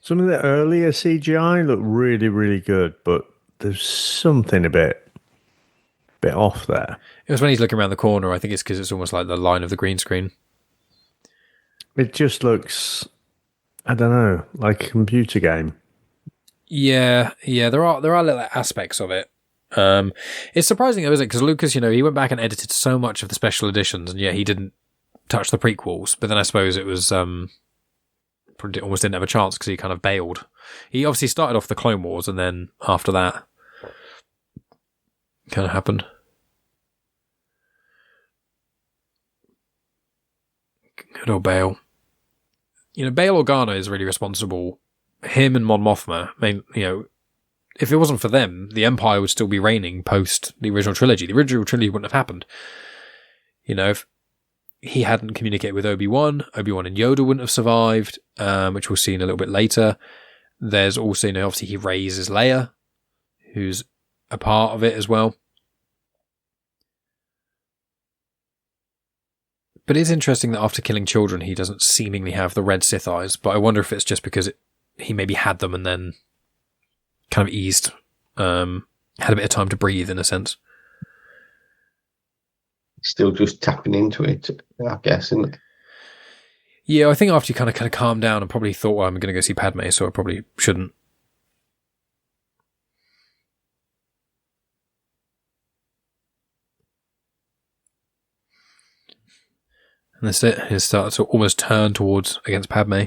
C: some of the earlier CGI looked really, really good, but there's something a bit off there.
A: It was when he's looking around the corner. I think it's because it's almost like the line of the green screen.
C: It just looks, I don't know, like a computer game.
A: Yeah, there are little aspects of it. It's surprising, though, isn't it? Because Lucas, he went back and edited so much of the special editions, and he didn't touch the prequels. But then I suppose it was almost didn't have a chance because he kind of bailed. He obviously started off the Clone Wars, and then after that, kind of happened. Good old Bail. Bail Organa is really responsible. Him and Mon Mothma, if it wasn't for them, the Empire would still be reigning post the original trilogy. The original trilogy wouldn't have happened. he hadn't communicated with Obi-Wan. Obi-Wan and Yoda wouldn't have survived, which we'll see in a little bit later. There's also, obviously he raises Leia, who's a part of it as well. But it's interesting that after killing children, he doesn't seemingly have the red Sith eyes. But I wonder if it's just because he maybe had them and then kind of eased, had a bit of time to breathe in a sense.
B: Still just tapping into it, I guess, isn't it?
A: Yeah, I think after you kind of calmed down and probably thought, well, I'm going to go see Padme, so I probably shouldn't. And that's it. He starts to almost turn towards against Padme.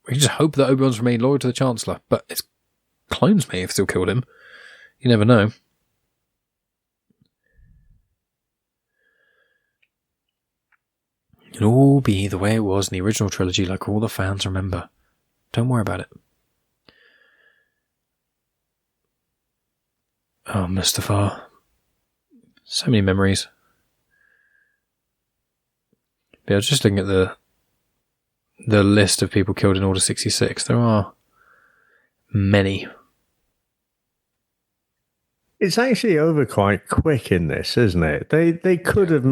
A: We can just hope that Obi-Wan's remained loyal to the Chancellor, but his clones may have still killed him. You never know. It'll all be the way it was in the original trilogy, like all the fans remember. Don't worry about it. Oh, Mustafar. So many memories. But I was just looking at the list of people killed in Order 66. There are many.
C: It's actually over quite quick in this, isn't it? They could have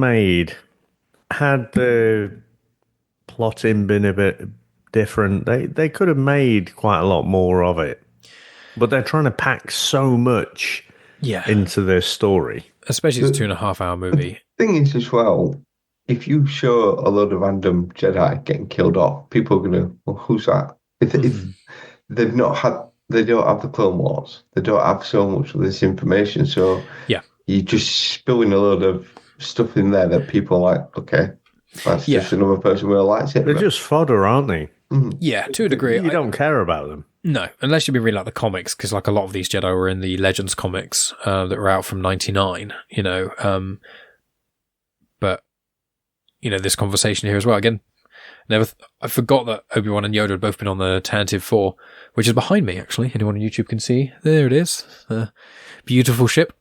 C: had the plotting been a bit different, they could have made quite a lot more of it. But they're trying to pack so much into their story.
A: Especially the 2.5 hour movie.
B: The thing is as well, if you show a load of random Jedi getting killed off, people are going to, well, who's that? If they don't have the Clone Wars, they don't have so much of this information, so you're just spilling a load of stuff in there that people are like, okay, that's just another person with a lightsaber.
C: They're just fodder, aren't they?
A: Yeah, to a degree.
C: You don't care about them.
A: No, unless you've been reading like the comics, because like a lot of these Jedi were in the Legends comics that were out from 99, but, this conversation here as well. Again, I forgot that Obi-Wan and Yoda had both been on the Tantive 4, which is behind me, actually. Anyone on YouTube can see. There it is. Beautiful ship.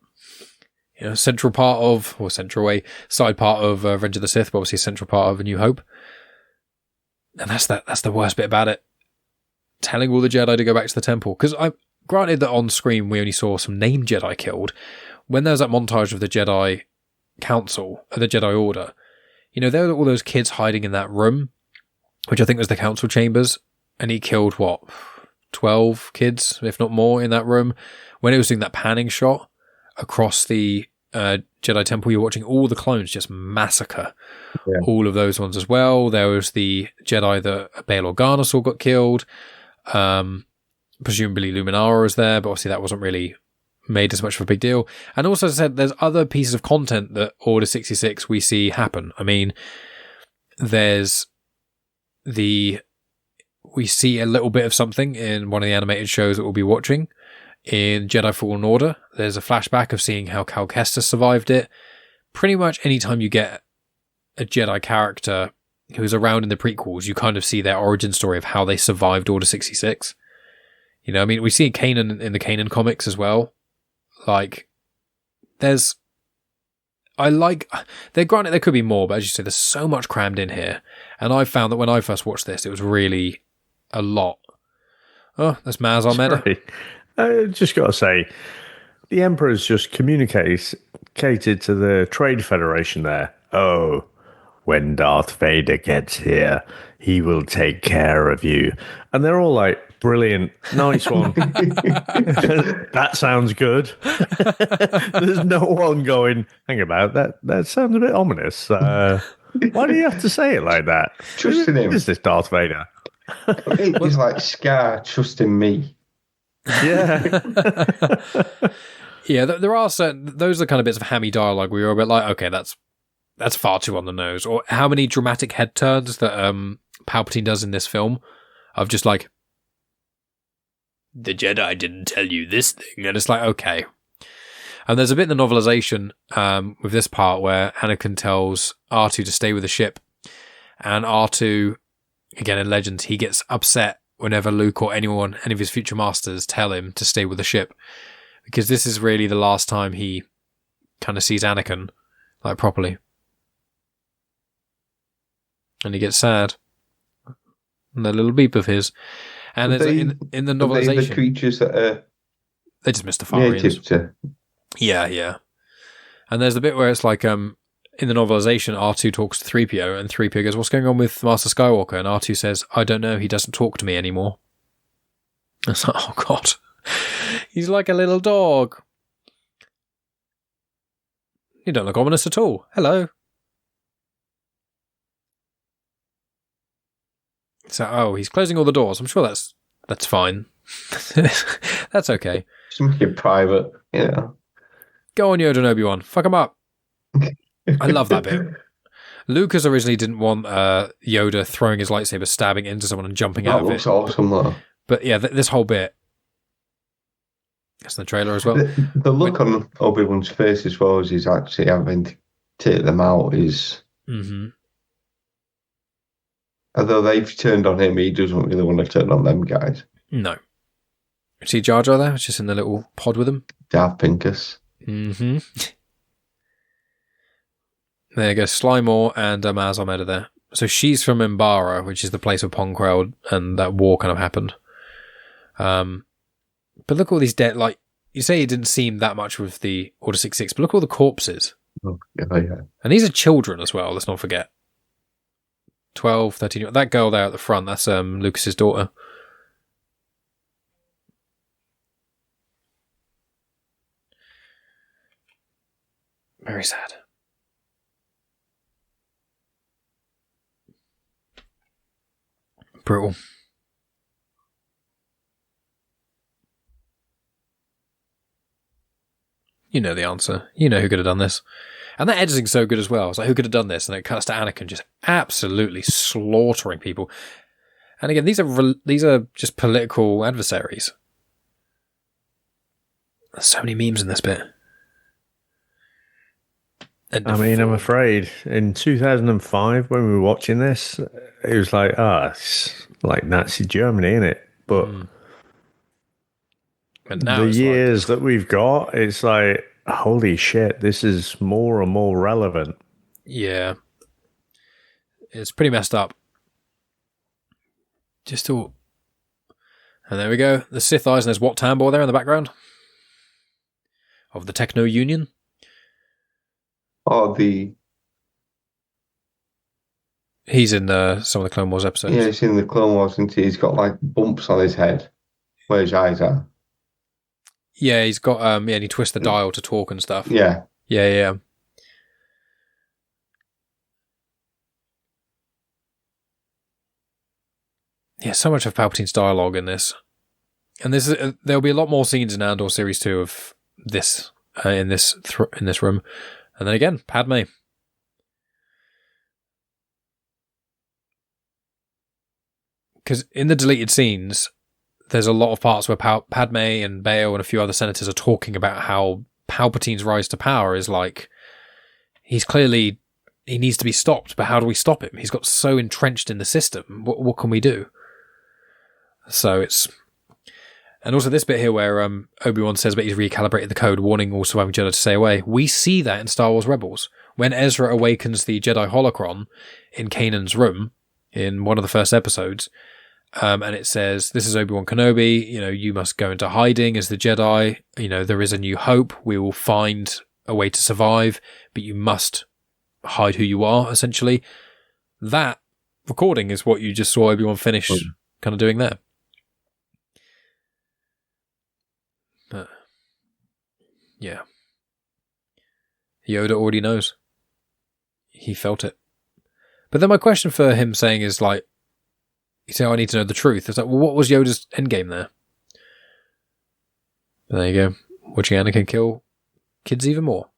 A: Central part of, or side part of Revenge of the Sith, but obviously a central part of A New Hope. And that's the worst bit about it. Telling all the Jedi to go back to the temple. Because granted that on screen we only saw some named Jedi killed. When there's that montage of the Jedi Council, the Jedi Order, there were all those kids hiding in that room, which I think was the council chambers, and he killed, 12 kids, if not more, in that room. When he was doing that panning shot across the Jedi Temple, you're watching all the clones just massacre all of those ones as well. There was the Jedi that Bail Organa saw got killed. Presumably Luminara was there, but obviously that wasn't really made as much of a big deal. And also, as I said, there's other pieces of content that Order 66 we see happen. I mean, there's we see a little bit of something in one of the animated shows that we'll be watching. In Jedi Fallen Order, there's a flashback of seeing how Cal Kestis survived it. Pretty much anytime you get a Jedi character who's around in the prequels, you kind of see their origin story of how they survived Order 66. We see Kanan in the Kanan comics as well. Like, granted, there could be more, but as you say, there's so much crammed in here. And I found that when I first watched this, it was really a lot. Oh, that's Maz Almeida.
C: I just got to say, the Emperor's just communicated to the Trade Federation there. Oh, when Darth Vader gets here, he will take care of you. And they're all like, brilliant, nice one. That sounds good. There's no one going, hang about, that sounds a bit ominous. Why do you have to say it like that?
B: Trusting him.
C: Who is this Darth Vader?
B: He's like Scar trusting me.
C: Yeah.
A: Yeah, there are certain, those are kind of bits of hammy dialogue where you're a bit like, okay, that's far too on the nose. Or how many dramatic head turns that Palpatine does in this film of just like, the Jedi didn't tell you this thing. And it's like, okay. And there's a bit in the novelization with this part where Anakin tells R2 to stay with the ship. And R2 again in Legends, he gets upset whenever Luke or any of his future masters tell him to stay with the ship, because this is really the last time he kind of sees Anakin like properly, and he gets sad. And that little beep of his, and it's in the novelization,
B: the creatures that are
A: they just Mustafarians. Yeah. And there's the bit where it's like in the novelization, R2 talks to 3PO, and 3PO goes, "What's going on with Master Skywalker?" And R2 says, "I don't know. He doesn't talk to me anymore." It's like, oh god, he's like a little dog. You don't look ominous at all. Hello. So, he's closing all the doors. I'm sure that's fine. That's okay.
B: Just make it private,
A: Go on, Yoda and Obi-Wan. Fuck him up. I love that bit. Lucas originally didn't want Yoda throwing his lightsaber, stabbing into someone and jumping out of it. That
B: looks awesome, though.
A: But yeah, this whole bit. That's in the trailer as well.
B: The look on Obi-Wan's face as well as he's actually having to take them out is...
A: Mm-hmm.
B: Although they've turned on him, he doesn't really want to turn on them guys.
A: No. See Jar Jar there? It's just in the little pod with him.
B: Darth Pinkus.
A: Mm-hmm. There you go. Slimore and Maz Ahmed there. So she's from Mbara, which is the place of Ponkrell, and that war kind of happened. But look at all these dead, like, you say it didn't seem that much with the Order 66, but look at all the corpses.
B: Oh, yeah.
A: And these are children as well, let's not forget. 12, 13, that girl there at the front, that's Lucas's daughter. Very sad. Brutal. You know the answer. You know who could have done this. And that editing's so good as well. It's like, who could have done this? And it cuts to Anakin just absolutely slaughtering people. And again, these are just political adversaries. There's so many memes in this bit.
C: I'm afraid in 2005 when we were watching this, it was like, it's like Nazi Germany, isn't it? But
A: now
C: the years that we've got, it's like, holy shit, this is more and more relevant.
A: Yeah. It's pretty messed up. Just all... And there we go. The Sith Eyes, and there's Wat Tambor there in the background. Of the Techno Union. He's in some of the Clone Wars episodes.
B: Yeah, he's in the Clone Wars, and he's got like bumps on his head where his eyes are.
A: Yeah, he's got and he twists the dial to talk and stuff.
B: Yeah.
A: Yeah. Yeah, so much of Palpatine's dialogue in this. And there'll be a lot more scenes in Andor Series 2 of this in this room. And then again, Padme. Because in the deleted scenes, there's a lot of parts where Padme and Bail and a few other senators are talking about how Palpatine's rise to power is like, he needs to be stopped, but how do we stop him? He's got so entrenched in the system. What can we do? So it's... And also this bit here where Obi-Wan says that he's recalibrated the code, warning all surviving Jedi to stay away. We see that in Star Wars Rebels. When Ezra awakens the Jedi holocron in Kanan's room, in one of the first episodes, and it says, "This is Obi-Wan Kenobi, you must go into hiding as the Jedi, there is a new hope, we will find a way to survive, but you must hide who you are," essentially. That recording is what you just saw Obi-Wan finish kind of doing there. But, yeah. Yoda already knows. He felt it. But then my question for him saying is like, you say, I need to know the truth. It's like, well, what was Yoda's endgame there? But there you go. Watching Anakin kill kids even more.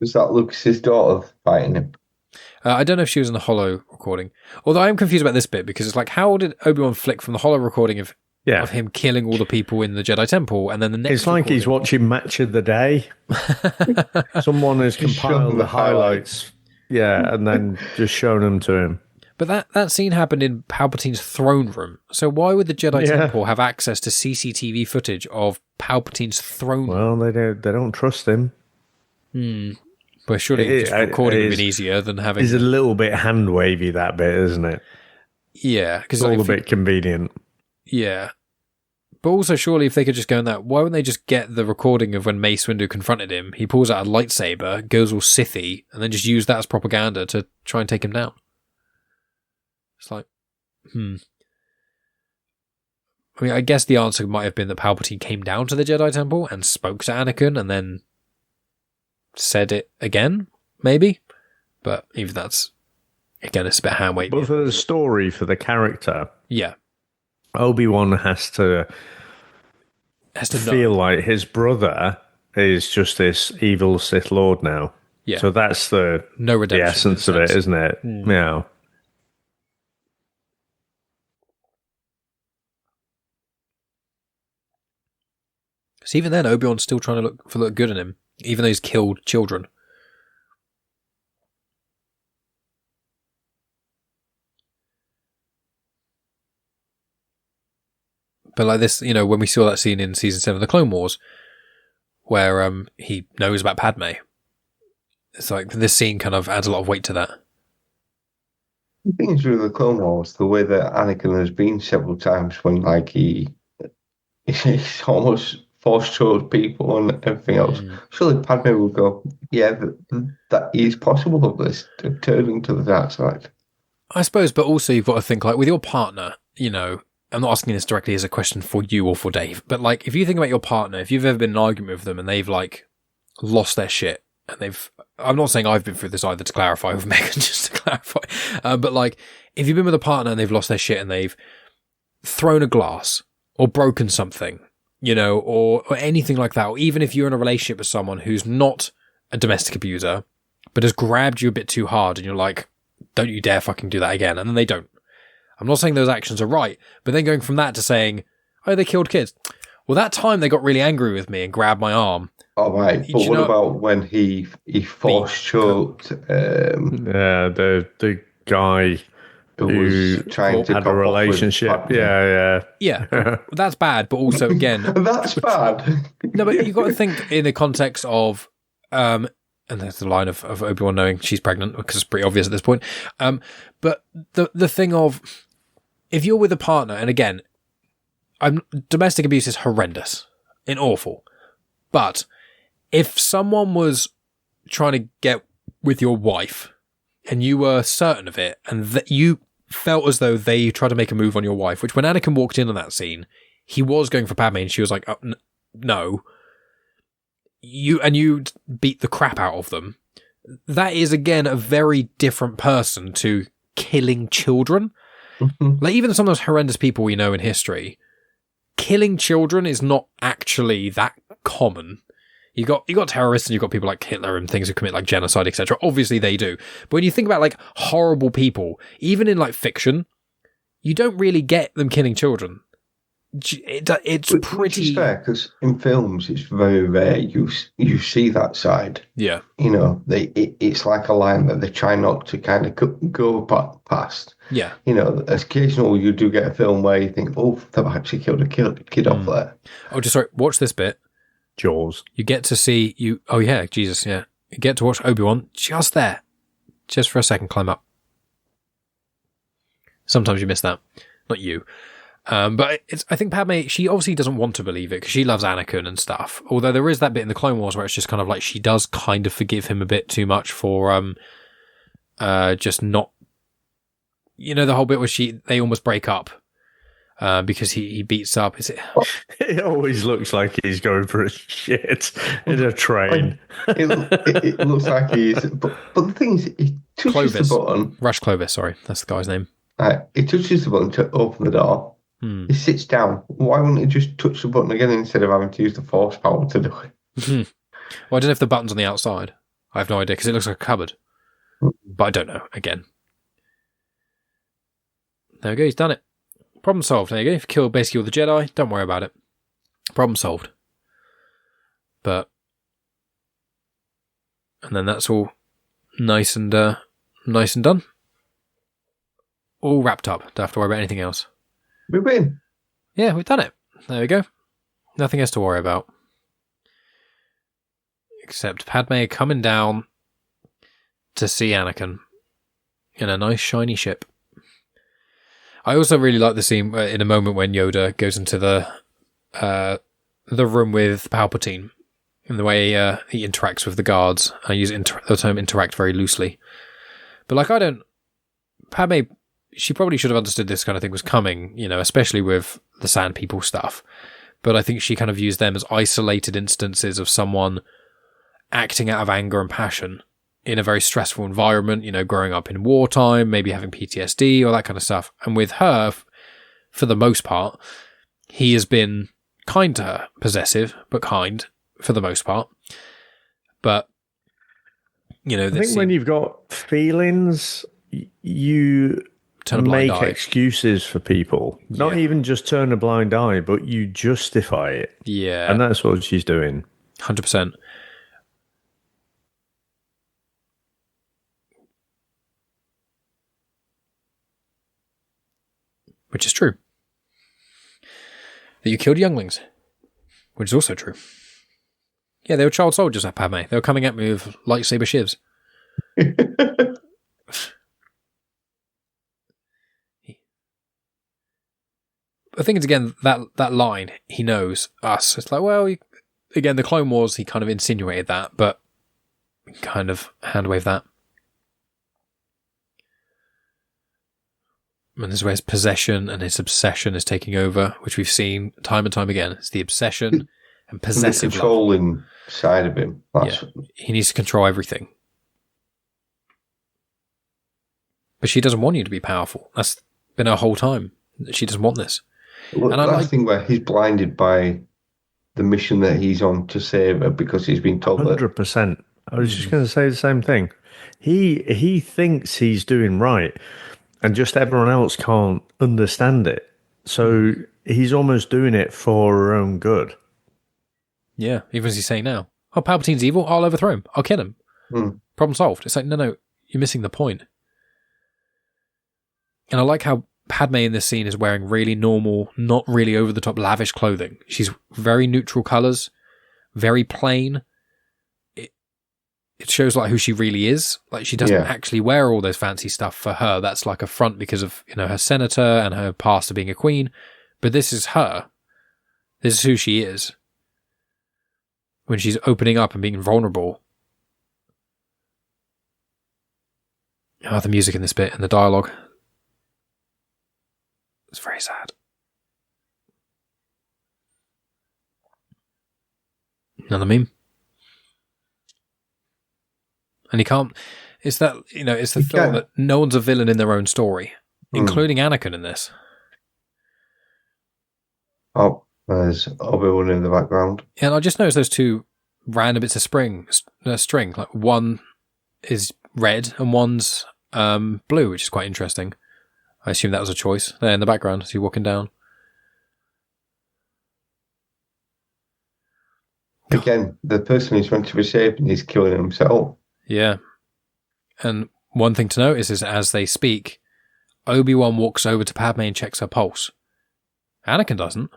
B: Was that Lucas's daughter fighting him?
A: I don't know if she was in the holo recording. Although I am confused about this bit, because it's like, how did Obi-Wan flick from the holo recording of him killing all the people in the Jedi Temple, and then the next...
C: It's like he's watching Match of the Day. Someone has compiled the highlights. Yeah, and then just shown them to him.
A: But that scene happened in Palpatine's throne room. So why would the Jedi Temple have access to CCTV footage of Palpatine's throne room?
C: Well, they don't trust him.
A: But surely just recording would have been easier than having...
C: It's a little bit hand-wavy, that bit, isn't it?
A: Yeah.
C: It's all a bit convenient.
A: Yeah. But also, surely, if they could just go in that, why wouldn't they just get the recording of when Mace Windu confronted him? He pulls out a lightsaber, goes all Sithy, and then just use that as propaganda to try and take him down. It's like, I mean, I guess the answer might have been that Palpatine came down to the Jedi Temple and spoke to Anakin and then said it again, maybe. But even that's, again, it's a bit hand-wavy.
C: But for the story, for the character,
A: yeah,
C: Obi-Wan has to feel
A: know.
C: like his brother is just this evil Sith Lord now.
A: Yeah.
C: So that's the essence of it, isn't it? Yeah.
A: So even then, Obi-Wan's still trying to look good in him, even though he's killed children. But like this, when we saw that scene in Season 7 of The Clone Wars, where he knows about Padme, it's like this scene kind of adds a lot of weight to that.
B: The thing is with The Clone Wars, the way that Anakin has been several times when like he's almost force-choked people and everything else. Surely Padme would go, yeah, that is possible of this, turning to the dark side.
A: I suppose, but also you've got to think, like, with your partner, I'm not asking this directly as a question for you or for Dave, but, like, if you think about your partner, if you've ever been in an argument with them and they've, like, lost their shit, and I'm not saying I've been through this either, to clarify with Megan, just to clarify, but, like, if you've been with a partner and they've lost their shit and they've thrown a glass or broken something, or anything like that, or even if you're in a relationship with someone who's not a domestic abuser, but has grabbed you a bit too hard and you're like, don't you dare fucking do that again, and then they don't. I'm not saying those actions are right, but then going from that to saying, oh, they killed kids. Well, that time they got really angry with me and grabbed my arm.
B: Oh, right. But what about when he force-choked...
C: the guy who was
B: trying to
C: had a relationship.
A: Yeah. That's bad, but also, again...
B: That's bad.
A: No, but you've got to think in the context of... and there's the line of Obi-Wan knowing she's pregnant, because it's pretty obvious at this point. But the thing of, if you're with a partner, and again, domestic abuse is horrendous and awful. But if someone was trying to get with your wife and you were certain of it, and that you felt as though they tried to make a move on your wife, which when Anakin walked in on that scene, he was going for Padme and she was like, oh, no. You beat the crap out of them. That is, again, a very different person to killing children. Like, even some of those horrendous people we know in history, killing children is not actually that common. You got terrorists and you've got people like Hitler and things who commit like genocide, etc. Obviously they do. But when you think about like horrible people, even in like fiction, you don't really get them killing children. It's pretty...
B: Which is fair, because in films it's very rare you see that side.
A: Yeah.
B: It's like a line that they try not to kind of go past.
A: Yeah.
B: Occasionally you do get a film where you think, oh, they've actually killed a kid off there.
A: Oh, just sorry, watch this bit.
C: Jaws.
A: You get to see... Oh, yeah, Jesus, yeah. You get to watch Obi-Wan just there. Just for a second, climb up. Sometimes you miss that. Not you. But I think Padme, she obviously doesn't want to believe it because she loves Anakin and stuff. Although there is that bit in the Clone Wars where it's just kind of like she does kind of forgive him a bit too much for just not, the whole bit where they almost break up because he beats up. Is it?
C: It always looks like he's going for a shit in a train.
B: It looks like he is, but the thing is, he touches the button.
A: Rush Clovis, sorry, that's the guy's name.
B: He touches the button to open the door. He sits down. Why wouldn't he just touch the button again instead of having to use the force power to do it?
A: Well, I don't know if the button's on the outside. I have no idea because it looks like a cupboard. But I don't know, again. There we go, he's done it. Problem solved. There you go. You've killed basically all the Jedi. Don't worry about it. Problem solved. And then that's all nice and done. All wrapped up. Don't have to worry about anything else.
B: We win.
A: Yeah, we've done it. There we go. Nothing else to worry about. Except Padme coming down to see Anakin in a nice shiny ship. I also really like the scene in a moment when Yoda goes into the room with Palpatine and the way he interacts with the guards. I use the term interact very loosely. But Padme, she probably should have understood this kind of thing was coming, especially with the Sand People stuff. But I think she kind of used them as isolated instances of someone acting out of anger and passion in a very stressful environment, growing up in wartime, maybe having PTSD, all that kind of stuff. And with her, for the most part, he has been kind to her, possessive, but kind for the most part. But,
C: I think when you've got feelings, you make excuses for people. Yeah. Not even just turn a blind eye, but you justify it.
A: Yeah.
C: And that's what she's doing.
A: 100%. Which is true. That you killed younglings. Which is also true. Yeah, they were child soldiers at Padme. They were coming at me with lightsaber shivs. I think it's, again, that line, he knows us. It's like, well, again, the Clone Wars, he kind of insinuated that, but kind of hand-wave that. And this is where his possession and his obsession is taking over, which we've seen time and time again. It's the obsession and possessive
B: the controlling side of him.
A: He needs to control everything. But she doesn't want you to be powerful. That's been her whole time. She doesn't want this.
B: Well, and that's the thing where he's blinded by the mission that he's on to save her because he's been told
C: 100%. I was just going to say the same thing. He thinks he's doing right. And just everyone else can't understand it. So he's almost doing it for her own good.
A: Yeah, even as he's saying now, oh, Palpatine's evil, I'll overthrow him. I'll kill him. Problem solved. It's like, no, you're missing the point. And I like how Padme in this scene is wearing really normal, not really over-the-top lavish clothing. She's very neutral colours, very plain. It shows like who she really is. Like she doesn't actually wear all those fancy stuff for her. That's like a front because of her senator and her past of being a queen. But this is her. This is who she is. When she's opening up and being vulnerable. Oh, the music in this bit and the dialogue. It's very sad. Another meme. And he can't. It's that it's the film that no one's a villain in their own story, including Anakin in this.
B: Oh, there's Obi-Wan in the background.
A: Yeah, and I just noticed those two random bits of string. Like one is red and one's blue, which is quite interesting. I assume that was a choice there in the background as you're walking down.
B: Again, the person who's meant to be saving is killing himself.
A: Yeah. And one thing to notice is as they speak, Obi-Wan walks over to Padme and checks her pulse. Anakin doesn't.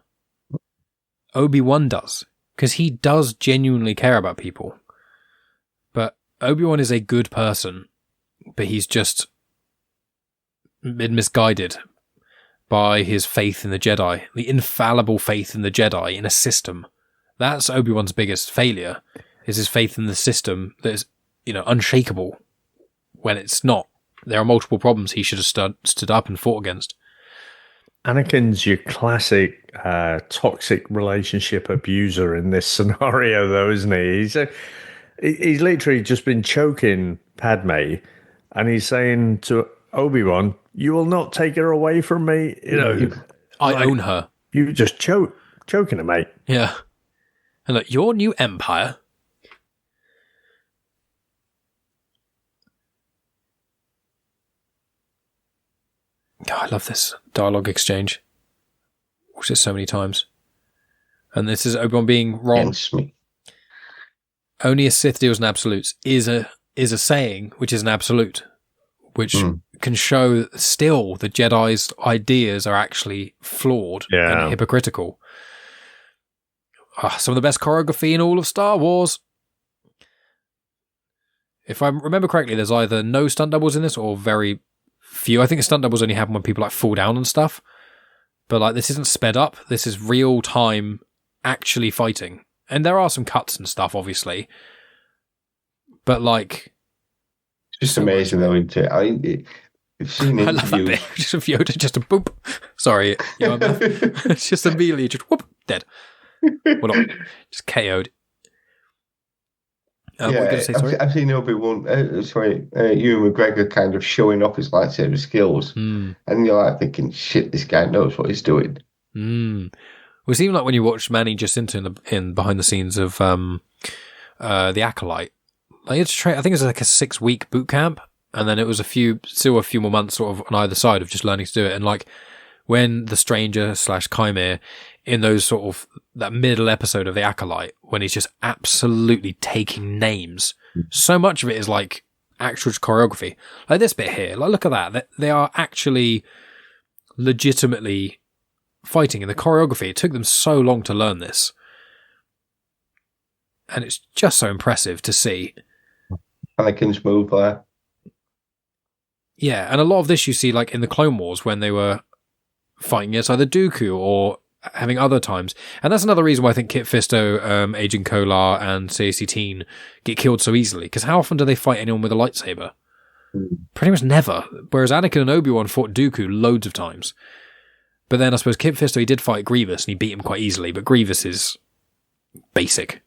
A: Obi-Wan does. Because he does genuinely care about people. But Obi-Wan is a good person. But he's just been misguided by his faith in the Jedi. The infallible faith in the Jedi in a system. That's Obi-Wan's biggest failure. Is his faith in the system that is unshakable when it's not. There are multiple problems he should have stood up and fought against.
C: Anakin's your classic toxic relationship abuser in this scenario, though, isn't he? He's literally just been choking Padme, and he's saying to Obi-Wan, "You will not take her away from me."
A: I own her.
C: You just choking her, mate.
A: Yeah. And look, your new empire. Oh, I love this dialogue exchange. Watched it so many times. And this is Obi-Wan being wrong. Only a Sith deals in absolutes is a saying which is an absolute, which can show still the Jedi's ideas are actually flawed and hypocritical. Some of the best choreography in all of Star Wars. If I remember correctly, there's either no stunt doubles in this or very few. I think the stunt doubles only happen when people like fall down and stuff. But like this isn't sped up. This is real time actually fighting. And there are some cuts and stuff, obviously. But like...
B: It's just amazing though, isn't it? I've seen interviews.
A: I love that bit. Just a Yoda, just a boop. Sorry. It's just immediately just whoop, dead. Well, not, just KO'd. What were you going to say, sorry?
B: I've seen Obi-Wan, Ewan McGregor kind of showing off his lightsaber skills. And you're like thinking, shit, this guy knows what he's doing.
A: Well, it seemed like when you watched Manny Jacinto in behind the scenes of The Acolyte, like it's I think it was like a 6-week boot camp, and then it was still a few more months sort of on either side of just learning to do it. And like when the Stranger / Chimere in those sort of that middle episode of The Acolyte, when he's just absolutely taking names, so much of it is like actual choreography. Like this bit here, like look at that. They are actually legitimately fighting in the choreography. It took them so long to learn this. And it's just so impressive to see.
B: Anakin's move there.
A: Yeah, and a lot of this you see like in the Clone Wars when they were fighting against either Dooku or having other times. And that's another reason why I think Kit Fisto, Agent Kolar, and CAC-10 get killed so easily. Because how often do they fight anyone with a lightsaber? Pretty much never. Whereas Anakin and Obi-Wan fought Dooku loads of times. But then I suppose Kit Fisto, he did fight Grievous, and he beat him quite easily. But Grievous is basic.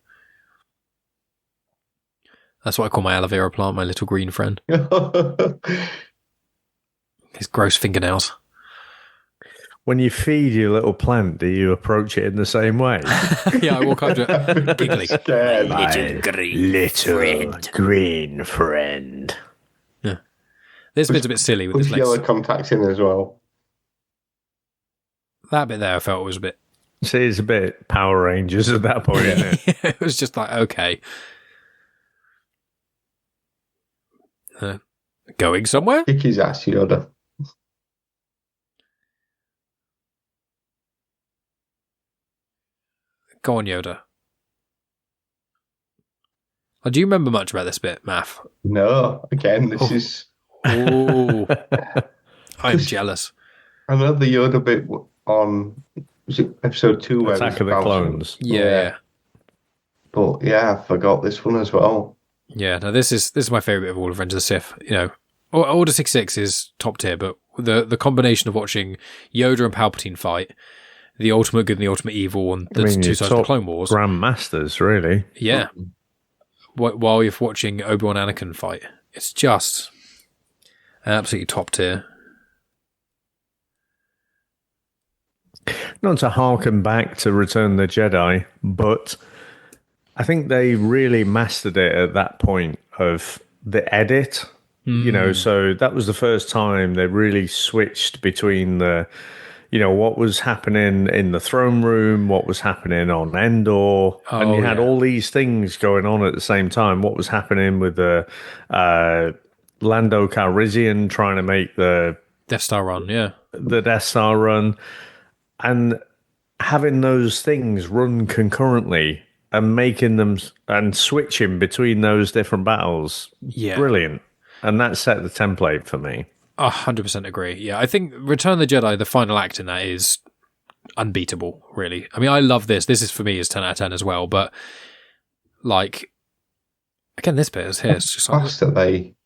A: That's what I call my aloe vera plant, my little green friend. His gross fingernails.
C: When you feed your little plant, do you approach it in the same way?
A: Yeah, I walk up to it, giggling.
C: Little green friend.
A: Yeah. This bit's a bit silly with his legs.
B: Yellow contacts in as well.
A: That bit there I felt was a bit...
C: See, it's a bit Power Rangers at that point, isn't it?
A: It was just like, okay. Going somewhere?
B: Kick his ass, Yoda.
A: Go on, Yoda. Do you remember much about this bit, Maff?
B: No, again, this is...
A: Oh, I'm jealous.
B: I know the Yoda bit on, was it episode 2? Where
C: Attack of the Clones.
A: Yeah.
B: But yeah, I forgot this one as well.
A: Yeah, no, this is my favourite of all of Revenge of the Sith. You know, Order 66 is top tier, but the combination of watching Yoda and Palpatine fight, the ultimate good and the ultimate evil, and the two sides of the Clone Wars.
C: Grandmasters, really.
A: Yeah. While you're watching Obi-Wan Anakin fight, it's just absolutely top tier.
C: Not to harken back to Return of the Jedi, but I think they really mastered it at that point of the edit. You know, so that was the first time they really switched between the, you know, what was happening in the throne room, what was happening on Endor, and you had all these things going on at the same time. What was happening with the Lando Calrissian trying to make the
A: Death Star run,
C: the Death Star run, and having those things run concurrently and making them and switching between those different battles, brilliant. And that set the template for me.
A: 100% agree. Yeah, I think Return of the Jedi, the final act in that is unbeatable, really. I mean, I love this. This is, for me, is 10 out of 10 as well. But, like, again, this bit is here. It's just like...
B: Constantly.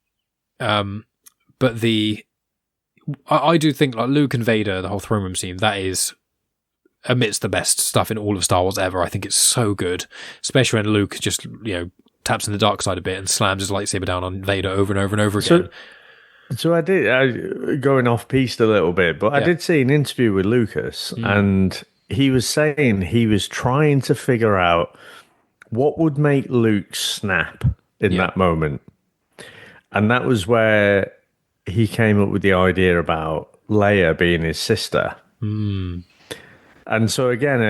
A: But I do think, like, Luke and Vader, the whole throne room scene, that is amidst the best stuff in all of Star Wars ever. I think it's so good. Especially when Luke just, you know, taps in the dark side a bit and slams his lightsaber down on Vader over and over and over again.
C: So I did, going off piste a little bit, but I did see an interview with Lucas, and he was saying he was trying to figure out what would make Luke snap in that moment. And that was where he came up with the idea about Leia being his sister. And so again,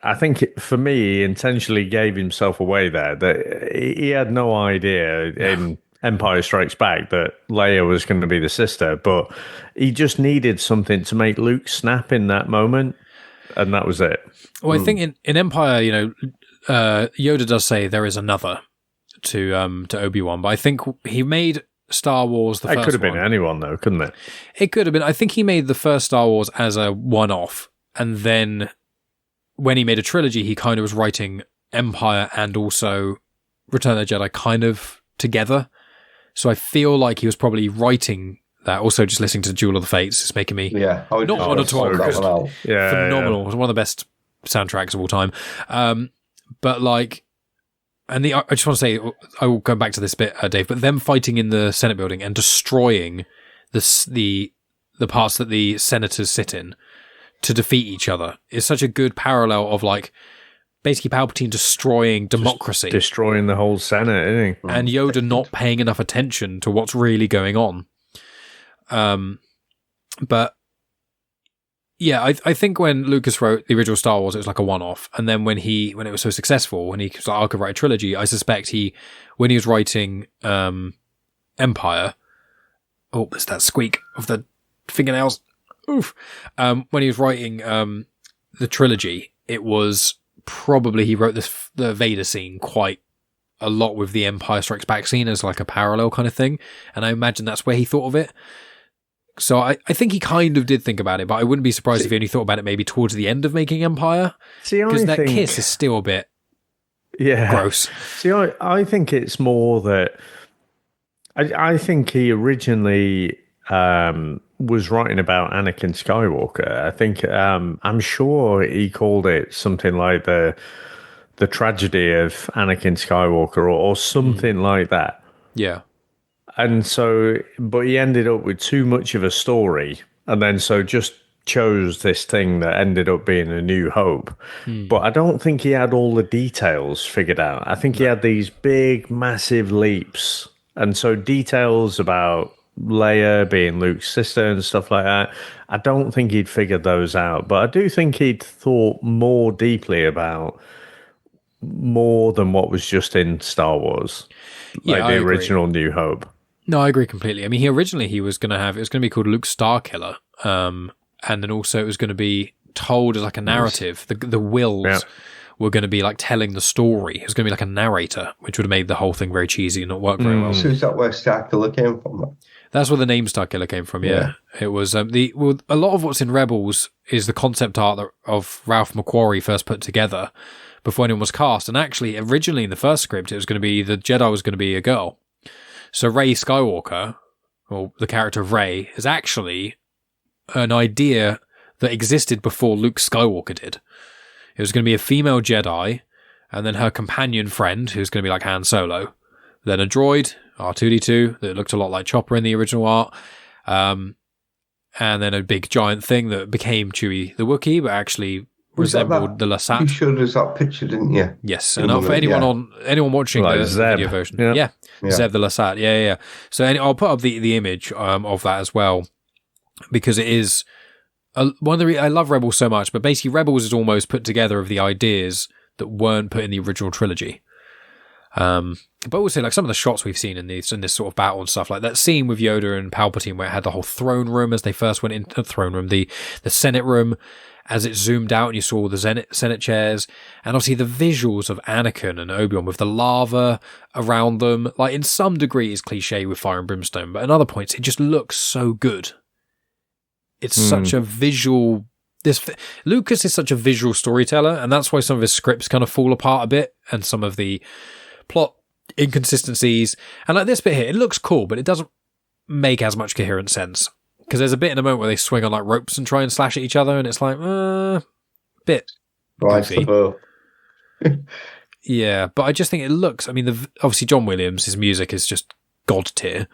C: I think for me, he intentionally gave himself away there. That he had no idea in Empire Strikes Back that Leia was going to be the sister, but he just needed something to make Luke snap in that moment, and that was it.
A: Well, I think in Empire, Yoda does say there is another to Obi-Wan, but I think he made Star Wars the first one. It
C: could have been anyone, though, couldn't it?
A: It could have been. I think he made the first Star Wars as a one-off, and then when he made a trilogy, he kind of was writing Empire and also Return of the Jedi kind of together. So I feel like he was probably writing that. Also, just listening to Duel of the Fates is making me not want to talk because phenomenal. It was one of the best soundtracks of all time. But like, and I just want to say, I will go back to this bit, Dave. But them fighting in the Senate building and destroying the parts that the senators sit in to defeat each other is such a good parallel of like, basically Palpatine destroying democracy.
C: Just destroying the whole Senate, isn't he?
A: And Yoda not paying enough attention to what's really going on. But yeah, I think when Lucas wrote the original Star Wars, it was like a one-off. And then when it was so successful, when he was like, I could write a trilogy, I suspect when he was writing Empire, oh, there's that squeak of the fingernails. Oof. When he was writing the trilogy, it was probably he wrote the Vader scene quite a lot with the Empire Strikes Back scene as like a parallel kind of thing, and I imagine that's where he thought of it. So I think he kind of did think about it, but I wouldn't be surprised if he only thought about it maybe towards the end of making Empire, because that kiss is still a bit gross.
C: See, I think it's more that I think he originally was writing about Anakin Skywalker. I think I'm sure he called it something like the tragedy of Anakin Skywalker or something like that.
A: Yeah.
C: And so, but he ended up with too much of a story, and then so just chose this thing that ended up being A New Hope. But I don't think he had all the details figured out. I think he had these big, massive leaps, and so details about Leia being Luke's sister and stuff like that, I don't think he'd figured those out, but I do think he'd thought more deeply about more than what was just in Star Wars, like the original New Hope.
A: No, I agree completely. I mean, he was going to be called Luke Starkiller, and then also it was going to be told as like a narrative. The wills were going to be like telling the story. It was going to be like a narrator, which would have made the whole thing very cheesy and not work very well.
B: So is that where Starkiller came from?
A: That's where the name Starkiller came from. Yeah, it was a lot of what's in Rebels is the concept art of Ralph McQuarrie first put together before anyone was cast. And actually, originally in the first script, it was going to be the Jedi was going to be a girl. So Rey Skywalker, or the character of Rey, is actually an idea that existed before Luke Skywalker did. It was going to be a female Jedi, and then her companion friend, who's going to be like Han Solo. Then a droid, R2-D2, that looked a lot like Chopper in the original art. And then a big giant thing that became Chewie the Wookiee, but actually resembled the Lasat.
B: You showed us that picture, didn't you?
A: Yes, and for anyone watching the video version, Zeb the Lasat, yeah. So I'll put up the image of that as well, because it is one of the I love Rebels so much, but basically Rebels is almost put together of the ideas that weren't put in the original trilogy. But also like some of the shots we've seen in this sort of battle and stuff, like that scene with Yoda and Palpatine where it had the whole throne room as they first went into the throne room, the Senate room, as it zoomed out and you saw the Senate chairs, and obviously the visuals of Anakin and Obi-Wan with the lava around them, like in some degree is cliche with fire and brimstone, but in other points it just looks so good. It's such a visual... Lucas is such a visual storyteller, and that's why some of his scripts kind of fall apart a bit, and some of the plot inconsistencies. And like this bit here, it looks cool, but it doesn't make as much coherent sense. Because there's a bit in a moment where they swing on like ropes and try and slash at each other, and it's like, bit goofy. Yeah, but I just think it looks... I mean, obviously John Williams, his music is just god tier.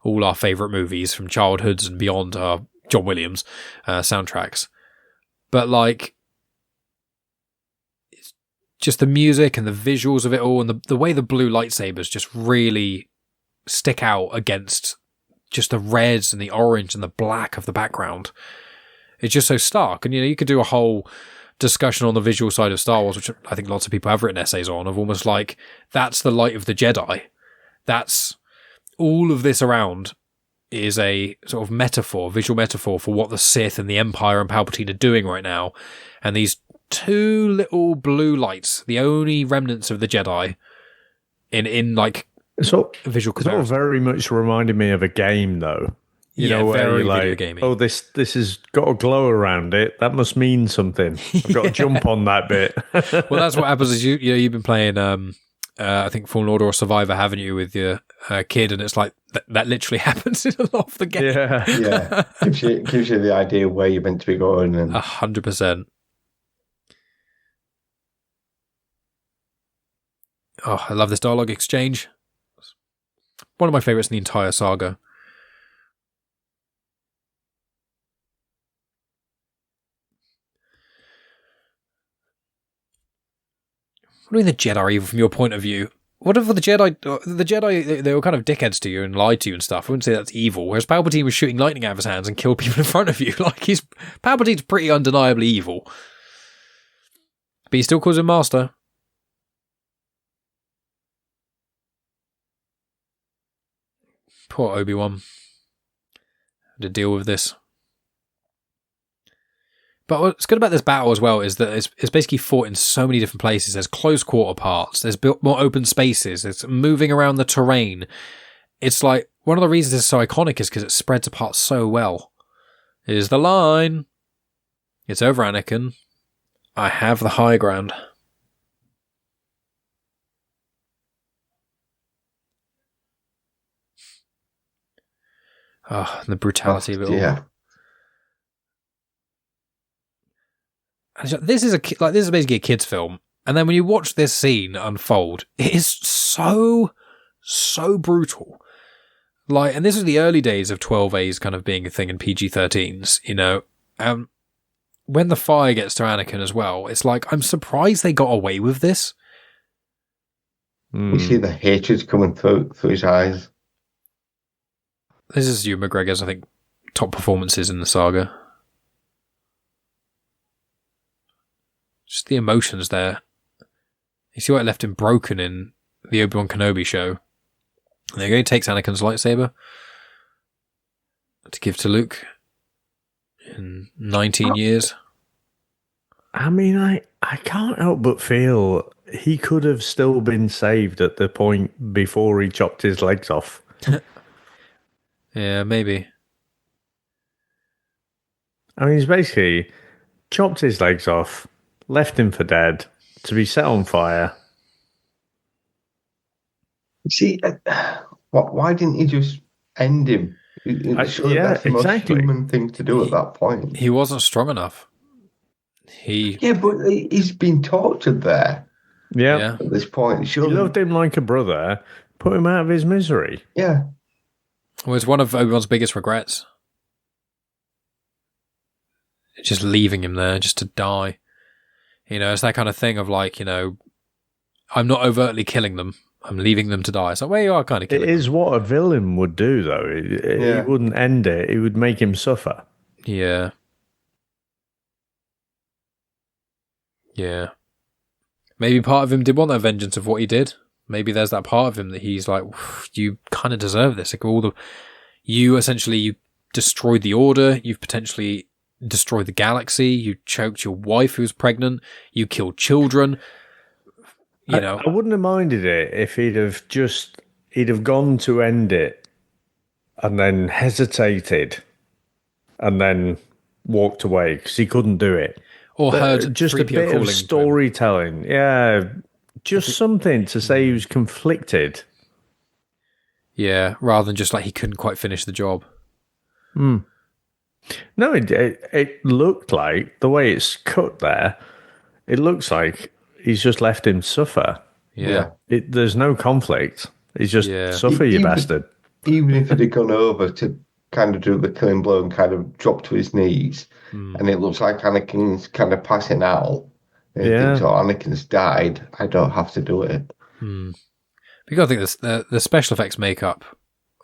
A: All our favourite movies from childhoods and beyond are John Williams soundtracks. But like, it's just the music and the visuals of it all, and the way the blue lightsabers just really stick out against just the reds and the orange and the black of the background. It's just so stark. And, you could do a whole discussion on the visual side of Star Wars, which I think lots of people have written essays on, of almost like, that's the light of the Jedi. That's all of this around is a sort of metaphor, visual metaphor for what the Sith and the Empire and Palpatine are doing right now. And these two little blue lights, the only remnants of the Jedi, in like visual comparison.
C: It's all very much reminded me of a game, though. You know, where
A: very
C: you're like,
A: video gaming.
C: oh, this has got a glow around it. That must mean something. I've got to jump on that bit.
A: Well, that's what happens is you've been playing, I think, Fallen Order or Survivor, haven't you, with your kid, and it's like that literally happens in a lot of the game.
C: Yeah.
B: Gives you the idea where you're meant to be going.
A: 100%. Oh, I love this dialogue exchange. One of my favourites in the entire saga. What do you mean the Jedi are evil from your point of view? What if the Jedi, they were kind of dickheads to you and lied to you and stuff. I wouldn't say that's evil. Whereas Palpatine was shooting lightning out of his hands and killed people in front of you. Like, Palpatine's pretty undeniably evil. But he still calls him Master. Poor Obi-Wan. Had to deal with this. But what's good about this battle as well is that it's basically fought in so many different places. There's close quarter parts. There's more open spaces. It's moving around the terrain. It's like, one of the reasons it's so iconic is because it spreads apart so well. Here's the line. It's over, Anakin. I have the high ground. Oh, the brutality of it all.
B: Yeah.
A: This is basically a kid's film, and then when you watch this scene unfold, it is so brutal. Like, and this is the early days of 12A's kind of being a thing in PG-13s, you know. When the fire gets to Anakin as well, it's like, I'm surprised they got away with this.
B: You see the hatred coming through his eyes.
A: This is Ewan McGregor's, I think, top performances in the saga. Just the emotions there. You see what left him broken in the Obi-Wan Kenobi show. And there you go, he takes Anakin's lightsaber to give to Luke in 19 years.
C: I mean, I can't help but feel he could have still been saved at the point before he chopped his legs off.
A: Yeah, maybe.
C: I mean, he's basically chopped his legs off, left him for dead, to be set on fire.
B: See, why didn't he just end him? That's the most human thing to do at that point.
A: He wasn't strong enough.
B: Yeah, but he's been tortured there.
C: Yeah.
B: At this point.
C: He loved him like a brother, put him out of his misery.
B: Yeah.
A: Well, it's one of Obi-Wan's biggest regrets. Just leaving him there, just to die. You know, it's that kind of thing of like, you know, I'm not overtly killing them. I'm leaving them to die. It's like, well, you are kind of killing them.
C: It is what a villain would do, though. He wouldn't end it. It would make him suffer.
A: Yeah. Yeah. Maybe part of him did want that vengeance of what he did. Maybe there's that part of him that he's like, you kind of deserve this. Like you destroyed the Order. You've potentially destroyed the galaxy. You choked your wife who was pregnant. You killed children. You know,
C: I wouldn't have minded it if he'd have gone to end it and then hesitated and then walked away because he couldn't do it.
A: Or heard
C: just a bit of storytelling. Yeah. Just something to say he was conflicted.
A: Yeah, rather than just like he couldn't quite finish the job.
C: No, it looked like, the way it's cut there, it looks like he's just left him suffer.
A: Yeah.
C: There's no conflict. He's just suffer, you bastard.
B: Even if it had gone over to kind of do the killing blow and kind of drop to his knees, and it looks like Anakin's kind of passing out. So Anakin's died. I don't have to do it.
A: You got to think this, the special effects makeup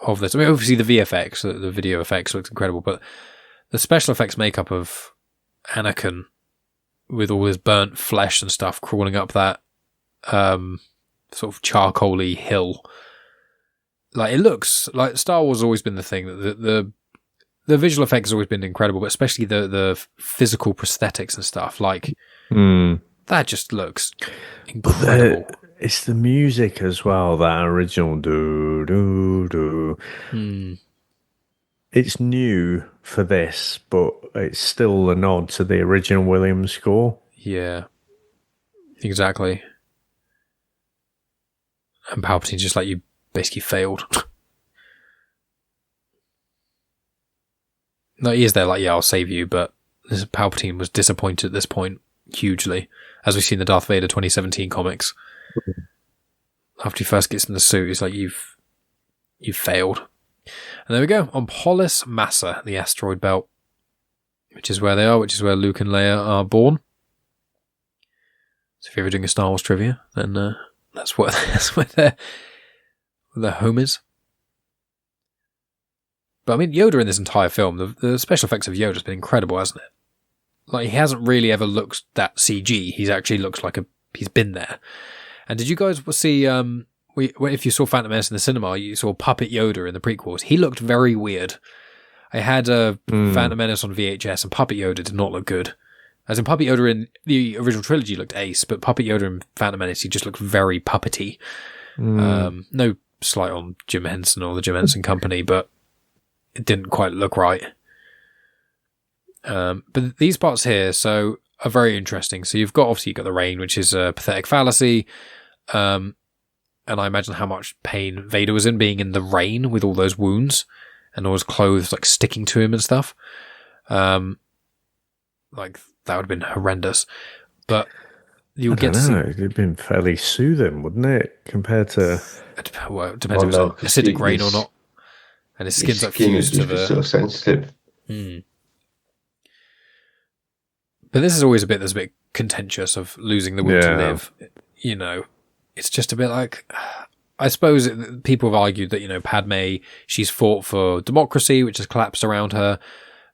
A: of this. I mean, obviously the VFX, the video effects looks incredible, but the special effects makeup of Anakin with all his burnt flesh and stuff crawling up that sort of charcoaly hill. like it looks like Star Wars has always been the thing that the visual effects has always been incredible, but especially the physical prosthetics and stuff like that just looks incredible.
C: It's the music as well, that original do do do. It's new for this, but it's still a nod to the original Williams score.
A: Yeah, exactly. And Palpatine's just like, you basically failed. No, he is there like, yeah, I'll save you, but Palpatine was disappointed at this point hugely, as we see in the Darth Vader 2017 comics. After he first gets in the suit, he's like, you've failed. And there we go, on Polis Massa, the asteroid belt, which is where they are, which is where Luke and Leia are born. So if you're ever doing a Star Wars trivia, then that's where their home is. But I mean, Yoda in this entire film, the special effects of Yoda's been incredible, hasn't it? Like, he hasn't really ever looked that CG. He's actually looks like he's been there. And did you guys see, if you saw Phantom Menace in the cinema, you saw Puppet Yoda in the prequels. He looked very weird. I had Phantom Menace on VHS, and Puppet Yoda did not look good. As in, Puppet Yoda in the original trilogy looked ace, but Puppet Yoda in Phantom Menace, he just looked very puppety. No slight on Jim Henson or the Jim Henson Company, but it didn't quite look right. But these parts here are very interesting. So you've got the rain, which is a pathetic fallacy. And I imagine how much pain Vader was in being in the rain with all those wounds and all his clothes like sticking to him and stuff. Like that would have been horrendous. But you'll get to see.
C: It'd been fairly soothing, wouldn't it? Compared to.
A: Well, it depends if it was acidic rain or not. And his skin's like fused to the.
B: So sensitive.
A: But this is always a bit that's a bit contentious of losing the will to live. You know, it's just a bit like, I suppose people have argued that, Padme, she's fought for democracy, which has collapsed around her.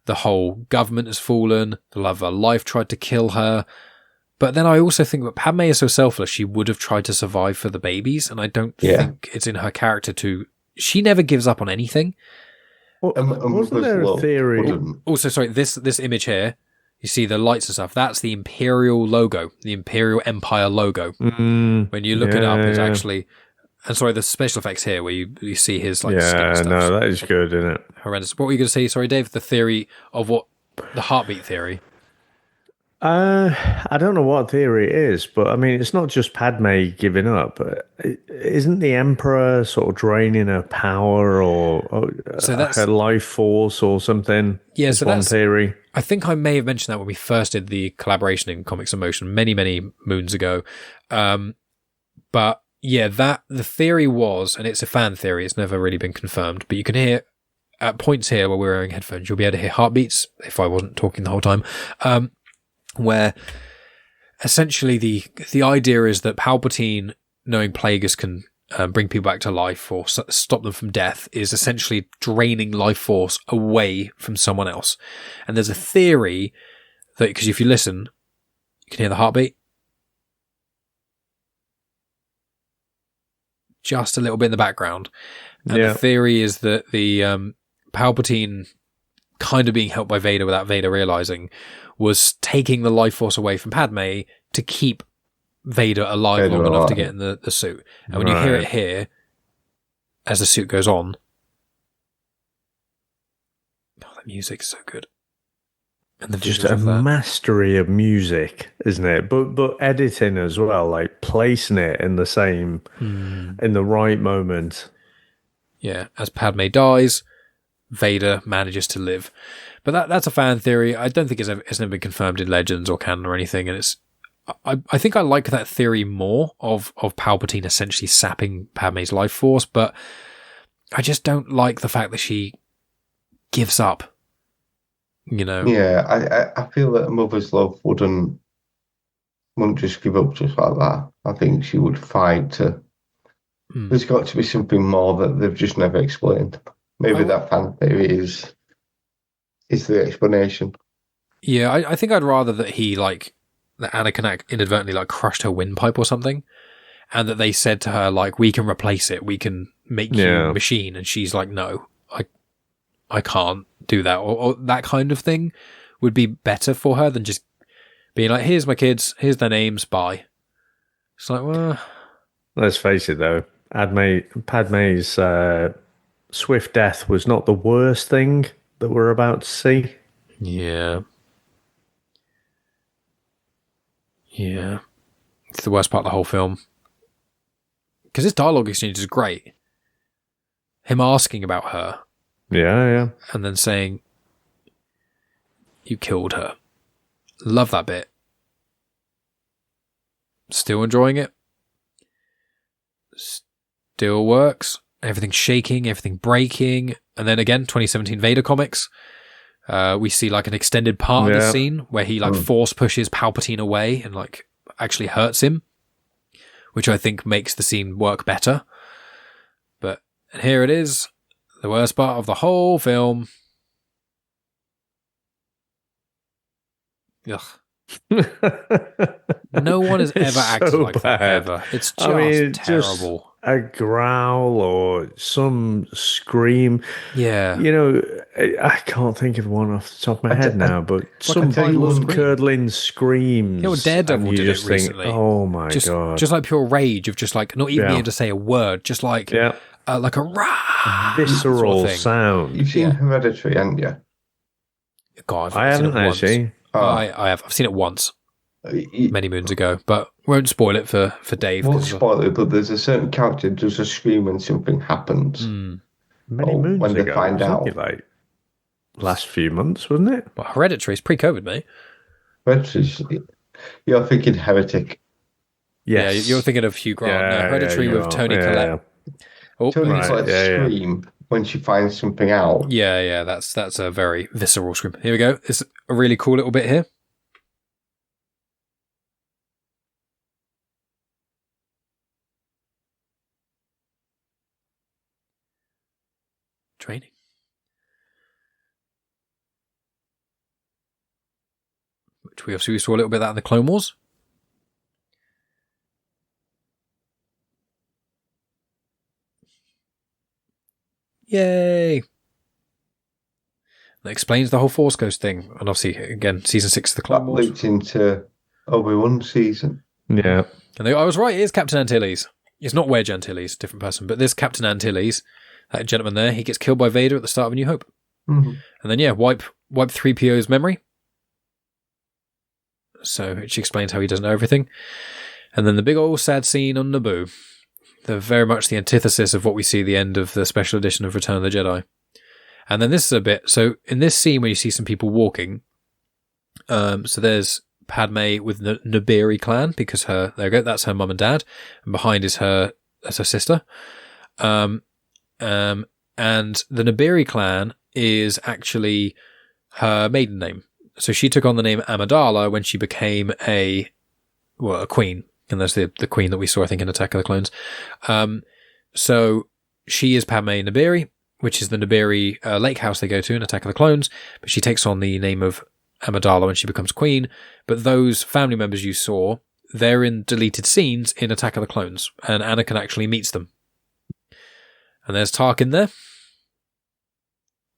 A: The whole government has fallen. The love of her life tried to kill her. But then I also think that Padme is so selfless, she would have tried to survive for the babies. And I don't think it's in her character to, she never gives up on anything.
C: Well, wasn't there a theory?
A: Also, sorry, this image here, you see the lights and stuff, that's the Imperial logo, the Imperial Empire logo. When you look it up, it's actually, and sorry, the special effects here where you see his skin and stuff.
C: No, that is good, isn't it?
A: Horrendous. What were you going to say? Sorry, Dave, the theory of the heartbeat theory.
C: I don't know what theory it is, but I mean, it's not just Padme giving up. Isn't the Emperor sort of draining her power or her life force or something? Yeah, so that's one theory.
A: I think I may have mentioned that when we first did the collaboration in Comics in Motion many, many moons ago. But yeah, the theory was, and it's a fan theory, it's never really been confirmed, but you can hear at points here where we're wearing headphones, you'll be able to hear heartbeats, if I wasn't talking the whole time, where essentially the idea is that Palpatine, knowing Plagueis can bring people back to life or stop them from death, is essentially draining life force away from someone else. And there's a theory that, because if you listen, you can hear the heartbeat. Just a little bit in the background. And the theory is that the Palpatine, kind of being helped by Vader without Vader realizing, was taking the life force away from Padme to keep Vader alive long enough to get in the suit. And when you hear it here, as the suit goes on, that music is so good. And
C: just a mastery of music, isn't it? But editing as well, like placing it in the same, in the right moment.
A: Yeah, as Padme dies, Vader manages to live. But that's a fan theory. I don't think it's never been confirmed in Legends or canon or anything. And I think I like that theory more of Palpatine essentially sapping Padme's life force, but I just don't like the fact that she gives up.
B: Yeah, I feel that a mother's love wouldn't just give up just like that. I think she would fight to. There's got to be something more that they've just never explained. Maybe that fan theory is the explanation.
A: Yeah, I think I'd rather that that Anakin inadvertently crushed her windpipe or something, and that they said to her, like, we can replace it, we can make you a machine, and she's like, no, I can't do that, or that kind of thing would be better for her than just being like, here's my kids, here's their names, bye. It's like, well,
C: let's face it though, Padme's swift death was not the worst thing that we're about to see.
A: Yeah. It's the worst part of the whole film. Because his dialogue exchange is great. Him asking about her.
C: Yeah.
A: And then saying, you killed her. Love that bit. Still enjoying it. Still works. Everything's shaking, everything breaking. And then again, 2017 Vader comics. We see like an extended part of the scene where he like force pushes Palpatine away and like actually hurts him, which I think makes the scene work better. But here it is, the worst part of the whole film. Ugh. No one has ever acted like that ever. It's just terrible.
C: Just a growl or some scream.
A: Yeah.
C: You know, I can't think of one off the top of my head now, but some blood-curdling screams.
A: You know, Daredevil did it recently.
C: Oh my God.
A: Just like pure rage of just like not even being able to say a word, just like like a rah!
C: Visceral sound.
B: You've seen Hereditary, haven't you?
A: God,
C: I haven't actually.
A: I have. I've seen it once. Many moons ago, but won't spoil it for Dave.
B: Won't spoil it, but there's a certain character who does a scream when something happens.
C: Many moons
B: when
C: ago.
B: They find out.
C: Like last few months, wasn't it?
A: Well, Hereditary is pre-COVID, mate.
B: Hereditary, you're thinking Heretic.
C: Yes.
A: Yeah, you're thinking of Hugh Grant. No, Hereditary with Toni Collette.
B: Oh, Toni Collette's scream when she finds something out.
A: Yeah, that's a very visceral scream. Here we go. It's a really cool little bit here. Training. Which we obviously saw a little bit of that in the Clone Wars. Yay! That explains the whole Force Ghost thing. And obviously, again, season 6 of the Clone Wars.
B: That looped into Obi-Wan season.
C: Yeah.
A: And I was right, it is Captain Antilles. It's not Wedge Antilles, different person, but this Captain Antilles, that gentleman there, he gets killed by Vader at the start of A New Hope.
B: Mm-hmm.
A: And then, wipe 3PO's memory. So, which explains how he doesn't know everything. And then the big old sad scene on Naboo. They're very much the antithesis of what we see at the end of the special edition of Return of the Jedi. And then this is a bit... So, in this scene where you see some people walking, so there's Padme with the Naberi clan, because there we go, that's her mum and dad. And behind is her sister. And the Naberi clan is actually her maiden name. So she took on the name Amidala when she became a queen. And that's the queen that we saw, I think, in Attack of the Clones. So she is Padme Naberi, which is the Naberi lake house they go to in Attack of the Clones. But she takes on the name of Amidala when she becomes queen. But those family members you saw, they're in deleted scenes in Attack of the Clones. And Anakin actually meets them. And there's Tarkin there.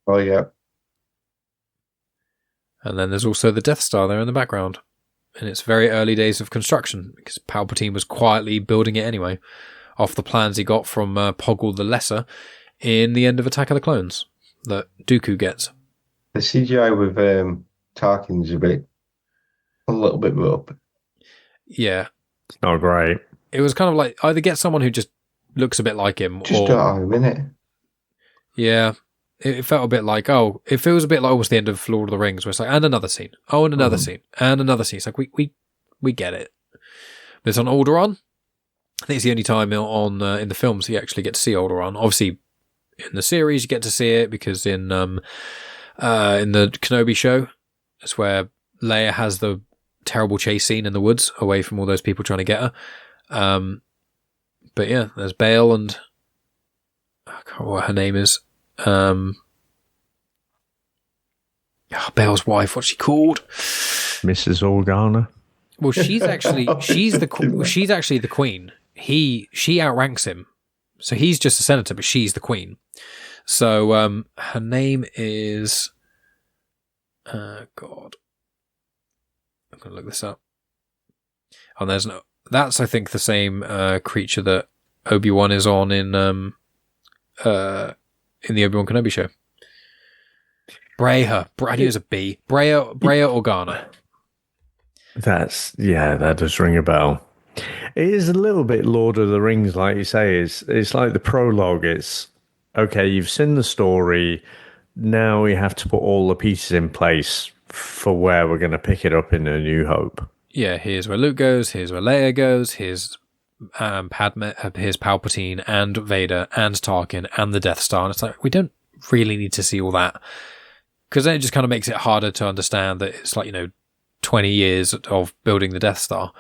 B: Oh, yeah.
A: And then there's also the Death Star there in the background. In its very early days of construction, because Palpatine was quietly building it anyway, off the plans he got from Poggle the Lesser in the end of Attack of the Clones that Dooku gets.
B: The CGI with Tarkin's a little bit rough.
A: Yeah.
C: It's not great.
A: It was kind of like either get someone who just looks a bit like him,
B: just got him, innit?
A: Yeah. It felt a bit like, it feels a bit like almost the end of Lord of the Rings, where it's like, and another scene. Oh, and another scene. And another scene. It's like, we get it. But it's on Alderaan. I think it's the only time in the films you actually get to see Alderaan. Obviously, in the series, you get to see it because in the Kenobi show, it's where Leia has the terrible chase scene in the woods away from all those people trying to get her. But yeah, there's Bail and I can't remember what her name is. Bail's wife, what's she called?
C: Mrs. Organa.
A: Well, she's actually the queen she outranks him. So he's just a senator, but she's the queen. So her name is God. I'm gonna look this up. Oh, that's I think the same creature that Obi-Wan is on in the Obi-Wan Kenobi show. Breha. I knew it was a B. Breha Organa.
C: That does ring a bell. It is a little bit Lord of the Rings, like you say. It's like the prologue. It's, okay, you've seen the story. Now we have to put all the pieces in place for where we're going to pick it up in A New Hope.
A: Yeah, here's where Luke goes. Here's where Leia goes. Here's Padme, here's Palpatine and Vader and Tarkin and the Death Star. And it's like, we don't really need to see all that. Because then it just kind of makes it harder to understand that it's like, 20 years of building the Death Star.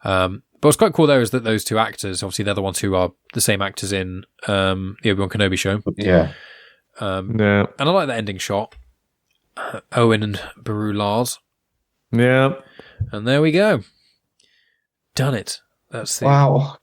A: But what's quite cool there is that those two actors, obviously they're the ones who are the same actors in the Obi-Wan Kenobi show.
B: Yeah.
A: And I like that ending shot. Owen and Beru Lars.
C: Yeah.
A: And there we go. Done it. That's the...
B: Wow.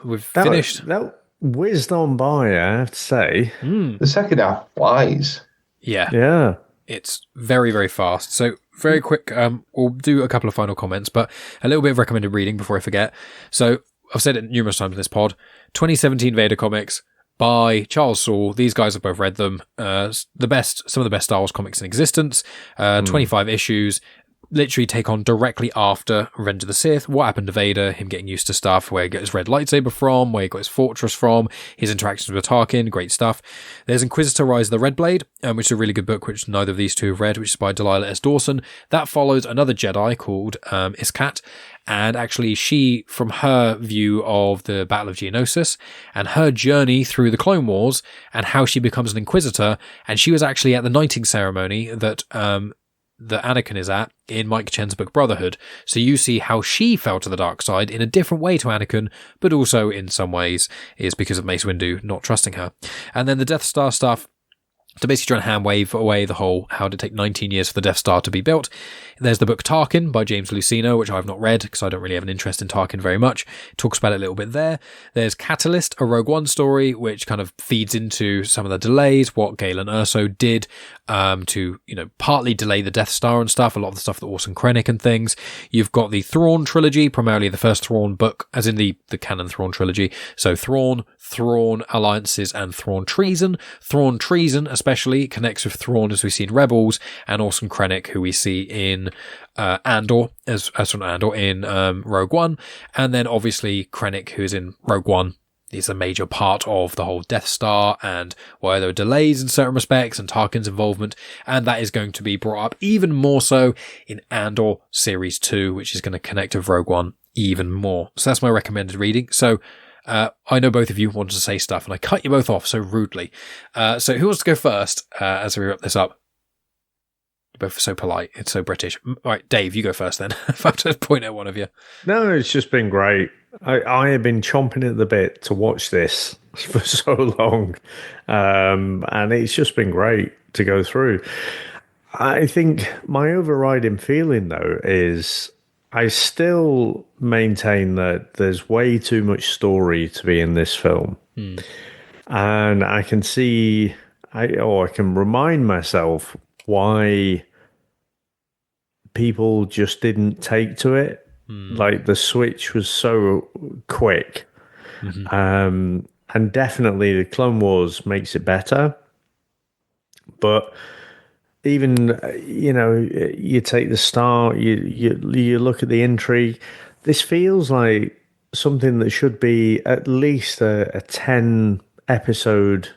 A: We've finished.
C: That whizzed on by, I have to say.
B: The second half flies.
A: Yeah. It's very, very fast. So very quick, we'll do a couple of final comments, but a little bit of recommended reading before I forget. So I've said it numerous times in this pod. 2017 Vader comics by Charles Soule. These guys have both read them. Some of the best Star Wars comics in existence. 25 issues. Literally take on directly after Revenge of the Sith. What happened to Vader, him getting used to stuff, where he got his red lightsaber from, where he got his fortress from, his interactions with Tarkin, great stuff. There's Inquisitor Rise of the Red Blade, which is a really good book, which neither of these two have read, which is by Delilah S. Dawson. That follows another Jedi called Iskat, and actually she, from her view of the Battle of Geonosis, and her journey through the Clone Wars, and how she becomes an Inquisitor, and she was actually at the knighting ceremony that Anakin is at in Mike Chen's book Brotherhood. So you see how she fell to the dark side in a different way to Anakin, but also in some ways is because of Mace Windu not trusting her. And then the Death Star stuff, to basically try and hand wave away the whole how did it take 19 years for the Death Star to be built. There's the book Tarkin by James Luceno, which I've not read because I don't really have an interest in Tarkin very much. It talks about it a little bit there. There's Catalyst, a Rogue One story, which kind of feeds into some of the delays, what Galen Erso did to, partly delay the Death Star and stuff, a lot of the stuff that Orson Krennic and things. You've got the Thrawn trilogy, primarily the first Thrawn book, as in the canon Thrawn trilogy. So Thrawn Alliances, and Thrawn Treason. Thrawn Treason especially connects with Thrawn as we see in Rebels, and Orson Krennic, who we see in Andor, in Rogue One. And then obviously Krennic, who is in Rogue One, is a major part of the whole Death Star and why there were delays in certain respects and Tarkin's involvement. And that is going to be brought up even more so in Andor Series 2, which is going to connect with Rogue One even more. So that's my recommended reading. So I know both of you wanted to say stuff and I cut you both off so rudely. So who wants to go first as we wrap this up? You're both so polite. It's so British. All right, Dave, you go first then. If I have to point at one of you.
C: No, it's just been great. I have been chomping at the bit to watch this for so long. And it's just been great to go through. I think my overriding feeling, though, is I still maintain that there's way too much story to be in this film. And I can see, I can remind myself why people just didn't take to it. Like the switch was so quick. And definitely the Clone Wars makes it better. But even, you take the start, you look at the intrigue. This feels like something that should be at least a 10 episode,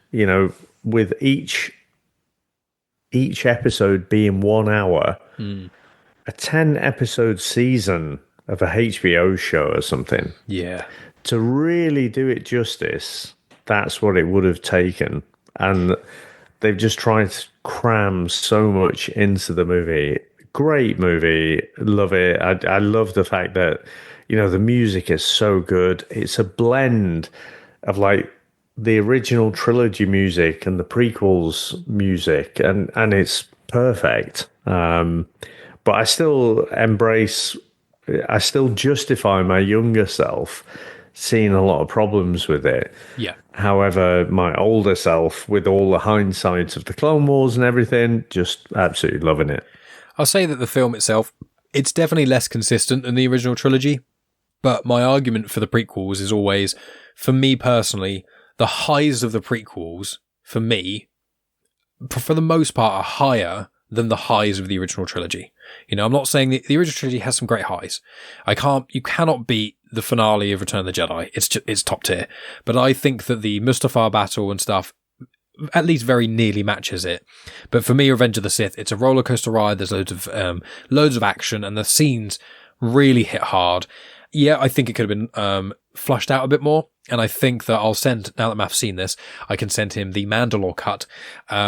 C: with each episode being 1 hour, a 10 episode season of a HBO show or something.
A: Yeah.
C: To really do it justice, that's what it would have taken. And they've just tried to cram so much into the movie. Great movie. Love it. I love the fact that, the music is so good. It's a blend of like the original trilogy music and the prequels music, and it's perfect. But I still embrace I still justify my younger self seeing a lot of problems with it.
A: Yeah.
C: However, my older self, with all the hindsight of the Clone Wars and everything, just absolutely loving it.
A: I'll say that the film itself, it's definitely less consistent than the original trilogy, but my argument for the prequels is always, for me personally, the highs of the prequels, for me, for the most part, are higher than the highs of the original trilogy. You know, I'm not saying the original trilogy has some great highs. You cannot beat the finale of Return of the Jedi. It's top tier. But I think that the Mustafar battle and stuff at least very nearly matches it. But for me, Revenge of the Sith, it's a roller coaster ride. There's loads of action, and the scenes really hit hard. Yeah, I think it could have been flushed out a bit more. And I think that I'll send, now that Maff's seen this, I can send him the Mandalore cut,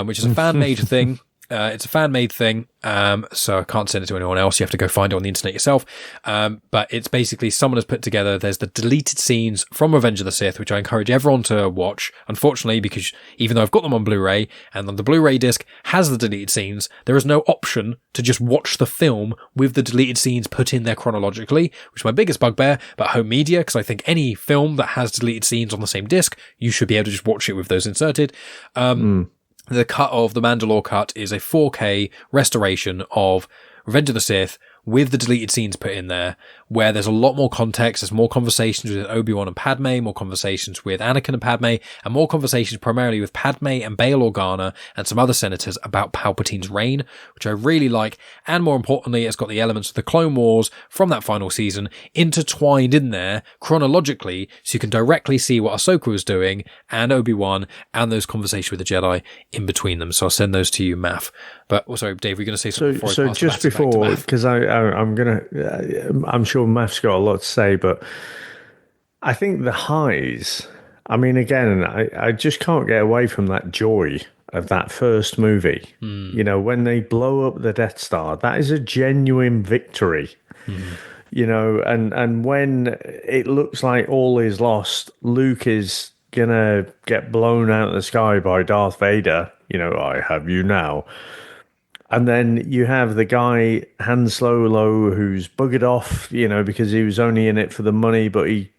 A: which is a fan-made thing. It's a fan-made thing, so I can't send it to anyone else. You have to go find it on the internet yourself. But it's basically someone has put together, there's the deleted scenes from Revenge of the Sith, which I encourage everyone to watch. Unfortunately, because even though I've got them on Blu-ray, and the Blu-ray disc has the deleted scenes, there is no option to just watch the film with the deleted scenes put in there chronologically, which is my biggest bugbear about home media, because I think any film that has deleted scenes on the same disc, you should be able to just watch it with those inserted. The cut of the Mandalore cut is a 4K restoration of Revenge of the Sith with the deleted scenes put in there, where there's a lot more context. There's more conversations with Obi-Wan and Padme, more conversations with Anakin and Padme, and more conversations primarily with Padme and Bail Organa and some other senators about Palpatine's reign, which I really like. And more importantly, it's got the elements of the Clone Wars from that final season intertwined in there chronologically, so you can directly see what Ahsoka was doing and Obi-Wan and those conversations with the Jedi in between them. So I'll send those to you, Maff. But also, Dave, we're going to say something before I pass
C: just before, because I'm sure Maff's got a lot to say, but I think the highs, I mean, again, I just can't get away from that joy of that first movie. You know, when they blow up the Death Star, that is a genuine victory. You know, and when it looks like all is lost, Luke is gonna get blown out of the sky by Darth Vader. You know, I have you now. And then you have the guy, Han Solo, who's buggered off, you know, because he was only in it for the money, but he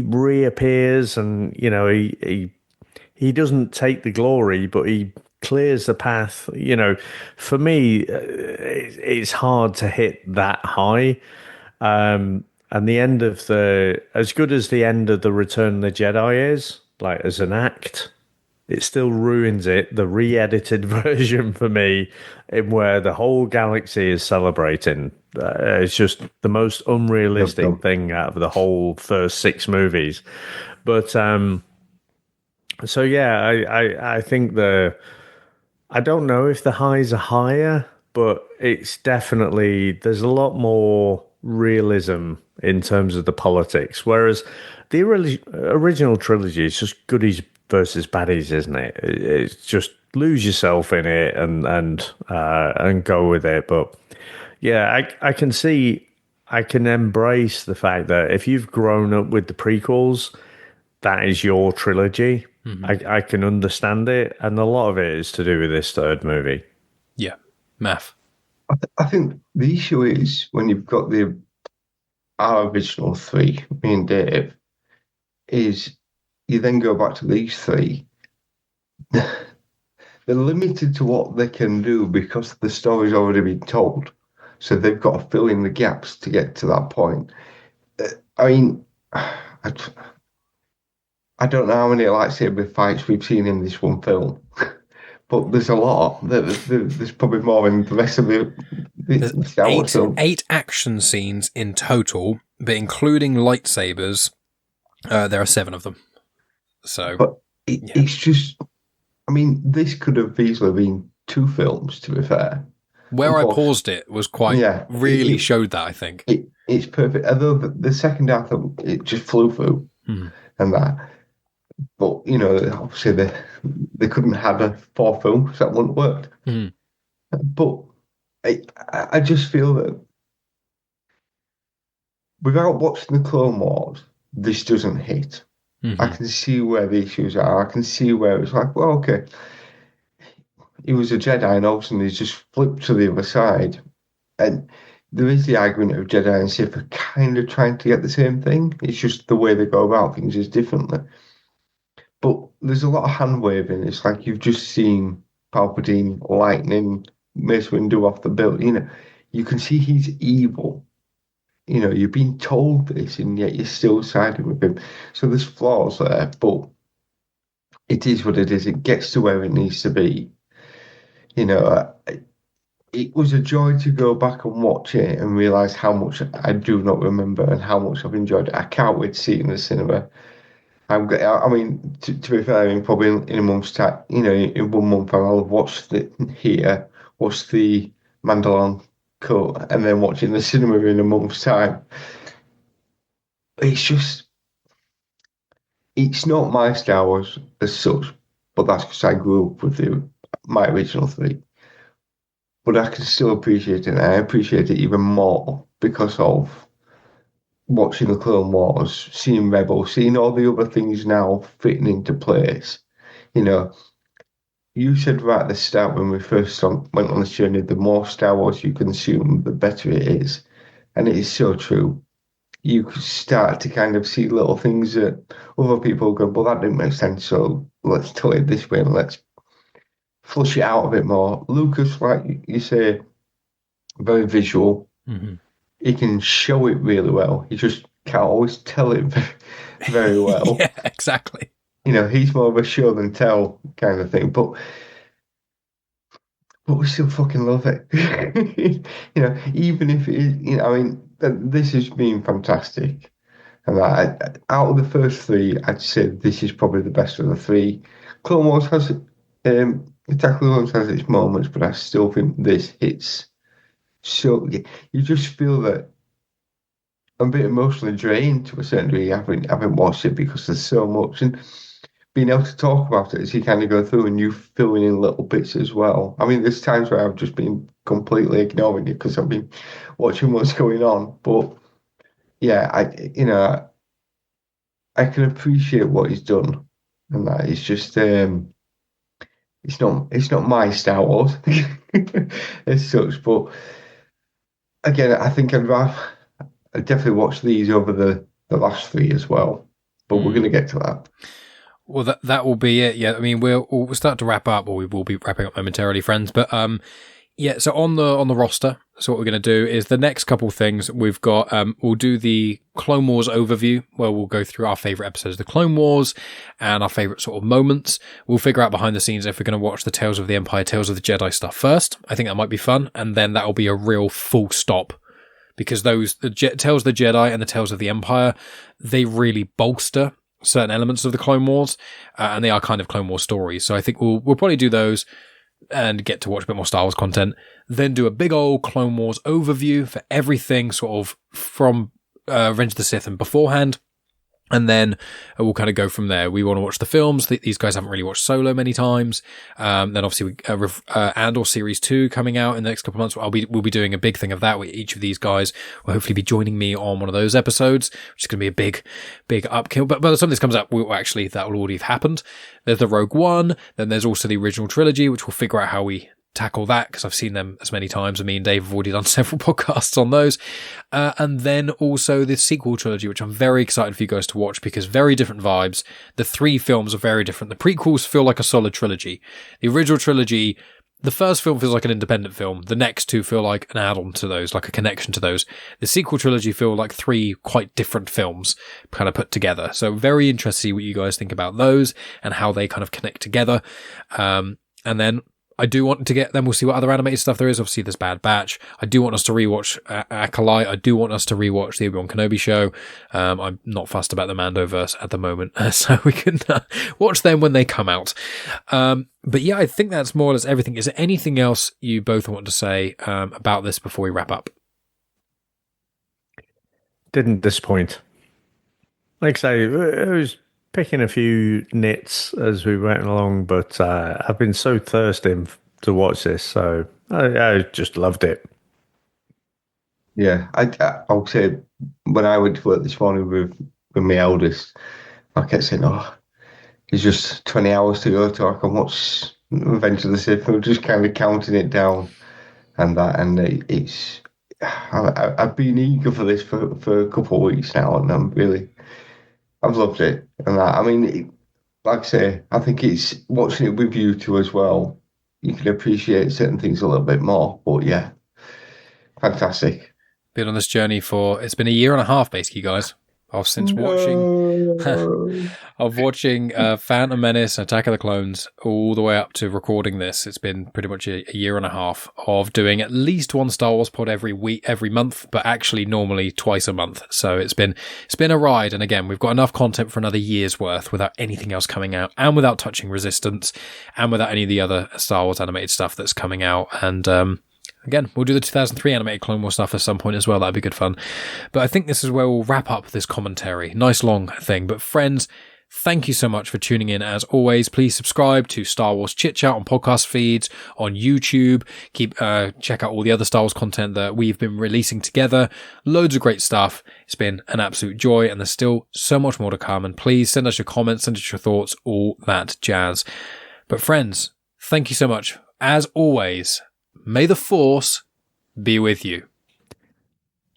C: reappears and, you know, he doesn't take the glory, but he clears the path. You know, for me, it's hard to hit that high. And the end of as good as the end of the Return of the Jedi is, like as an act, it still ruins it, the re-edited version for me, in where the whole galaxy is celebrating. It's just the most unrealistic thing out of the whole first 6 movies. But, so yeah, I think I don't know if the highs are higher, but it's definitely, there's a lot more realism in terms of the politics. Whereas the original trilogy is just goodies versus baddies, isn't it? It's just lose yourself in it and go with it. But yeah, I can see, I can embrace the fact that if you've grown up with the prequels, that is your trilogy. I can understand it, and a lot of it is to do with this third movie.
A: Yeah, Maff.
B: I think the issue is when you've got our original 3, me and Dave, is you then go back to these 3. They're limited to what they can do because the story's already been told. So they've got to fill in the gaps to get to that point. I mean, I don't know how many lightsaber fights we've seen in this one film, but there's a lot. There's probably more in the rest of the Star Wars film.
A: 8 action scenes in total, but including lightsabers, there are 7 of them. So,
B: but it's just, I mean, this could have easily been 2 films, to be fair.
A: Where I paused it was really showed that, I think.
B: It's perfect. Although the second half, it just flew through and that. But, you know, obviously they couldn't have a 4th film, so that wouldn't have worked. But I just feel that without watching the Clone Wars, this doesn't hit. I can see where the issues are. I can see where it's like, well, okay, he was a Jedi and all of a sudden he's just flipped to the other side. And there is the argument of Jedi and Sith are kind of trying to get the same thing. It's just the way they go about things is differently. But there's a lot of hand waving. It's like you've just seen Palpatine lightning Mace Windu off the build. You can see he's evil. You've been told this, and yet you're still siding with him. So there's flaws there, but it is what it is. It gets to where it needs to be. It was a joy to go back and watch it and realise how much I do not remember and how much I've enjoyed it. I can't wait to see it in the cinema. To be fair, probably in a month's time, in 1 month, I'll have watched watch the Mandalorian cut, and then watch it in the cinema in a month's time. It's not my Star Wars as such, but that's because I grew up with my original three. But I can still appreciate it, and I appreciate it even more because of watching the Clone Wars, seeing Rebels, seeing all the other things now fitting into place. You said right at the start when we first went on this journey, the more Star Wars you consume, the better it is. And it is so true. You start to kind of see little things that other people go, well, that didn't make sense, so let's tell it this way and let's flush it out a bit more. Lucas, like you say, very visual. Mm-hmm. He can show it really well. He just can't always tell it very well.
A: Yeah, exactly.
B: He's more of a show than tell kind of thing. But we still fucking love it. Even if it is, this has been fantastic. And out of the first three, I'd say this is probably the best of the three. Clone Wars has Attack of the Clones has its moments, but I still think this hits. So you just feel that I'm a bit emotionally drained to a certain degree. I haven't watched it because there's so much, and being able to talk about it as you kind of go through and you filling in little bits as well. There's times where I've just been completely ignoring it because I've been watching what's going on. But yeah, I can appreciate what he's done, and that is just it's not my Star Wars as such, but. Again, I think I'd definitely watch these over the last three as well, but we're going to get to that.
A: Well, that will be it. Yeah, we'll start to wrap up, or we will be wrapping up momentarily, friends. But yeah. So on the roster, so what we're going to do is the next couple things we've got. We'll do the Clone Wars overview, where we'll go through our favorite episodes of the Clone Wars and our favorite sort of moments. We'll figure out behind the scenes if we're going to watch the Tales of the Empire, Tales of the Jedi stuff first. I think that might be fun, and then that will be a real full stop, because the Tales of the Jedi and the Tales of the Empire, they really bolster certain elements of the Clone Wars, and they are kind of Clone Wars stories. So I think we'll probably do those and get to watch a bit more Star Wars content, then do a big old Clone Wars overview for everything sort of from Revenge of the Sith and beforehand. And then we'll kind of go from there. We want to watch the films. These guys haven't really watched Solo many times. Then obviously Andor Series 2 coming out in the next couple of months. We'll be doing a big thing of that. Each of these guys will hopefully be joining me on one of those episodes, which is going to be a big upkill. But by the time this comes out, that will already have happened. There's the Rogue One. Then there's also the original trilogy, which we'll figure out how we tackle that, because I've seen them as many times. Me and Dave have already done several podcasts on those. And then also the sequel trilogy, which I'm very excited for you guys to watch, because very different vibes. The three films are very different. The prequels feel like a solid trilogy. The original trilogy, the first film feels like an independent film. The next two feel like an add-on to those, like a connection to those. The sequel trilogy feel like three quite different films kind of put together. So very interested to see what you guys think about those and how they kind of connect together. And then I do want to get them. We'll see what other animated stuff there is. Obviously, there's Bad Batch. I do want us to rewatch Acolyte. I do want us to rewatch the Obi-Wan Kenobi show. I'm not fussed about the Mandoverse at the moment, so we can watch them when they come out. But yeah, I think that's more or less everything. Is there anything else you both want to say about this before we wrap up?
C: Didn't disappoint. Like I say, it was picking a few nits as we went along, but I've been so thirsting to watch this, so I just loved it.
B: Yeah, I'll say when I went to work this morning with my eldest, I kept saying, it's just 20 hours to go till I can watch Revenge of the Sith. We're just kind of counting it down and that, and it's I've been eager for this for a couple of weeks now, and I've loved it. And I mean, like I say, I think it's watching it with you two as well. You can appreciate certain things a little bit more. But yeah, fantastic.
A: Been on this journey it's been a year and a half, basically, guys. Since watching Phantom Menace and Attack of the Clones all the way up to recording this. It's been pretty much a year and a half of doing at least one Star Wars pod every month, but actually normally twice a month. So it's been a ride. And again, we've got enough content for another year's worth without anything else coming out, and without touching Resistance, and without any of the other Star Wars animated stuff that's coming out. And again, we'll do the 2003 animated Clone Wars stuff at some point as well. That'd be good fun. But I think this is where we'll wrap up this commentary. Nice long thing. But friends, thank you so much for tuning in. As always, please subscribe to Star Wars Chit-Chat on podcast feeds, on YouTube. Check out all the other Star Wars content that we've been releasing together. Loads of great stuff. It's been an absolute joy, and there's still so much more to come. And please send us your comments, send us your thoughts, all that jazz. But friends, thank you so much. As always, may the Force be with you.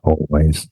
C: Always.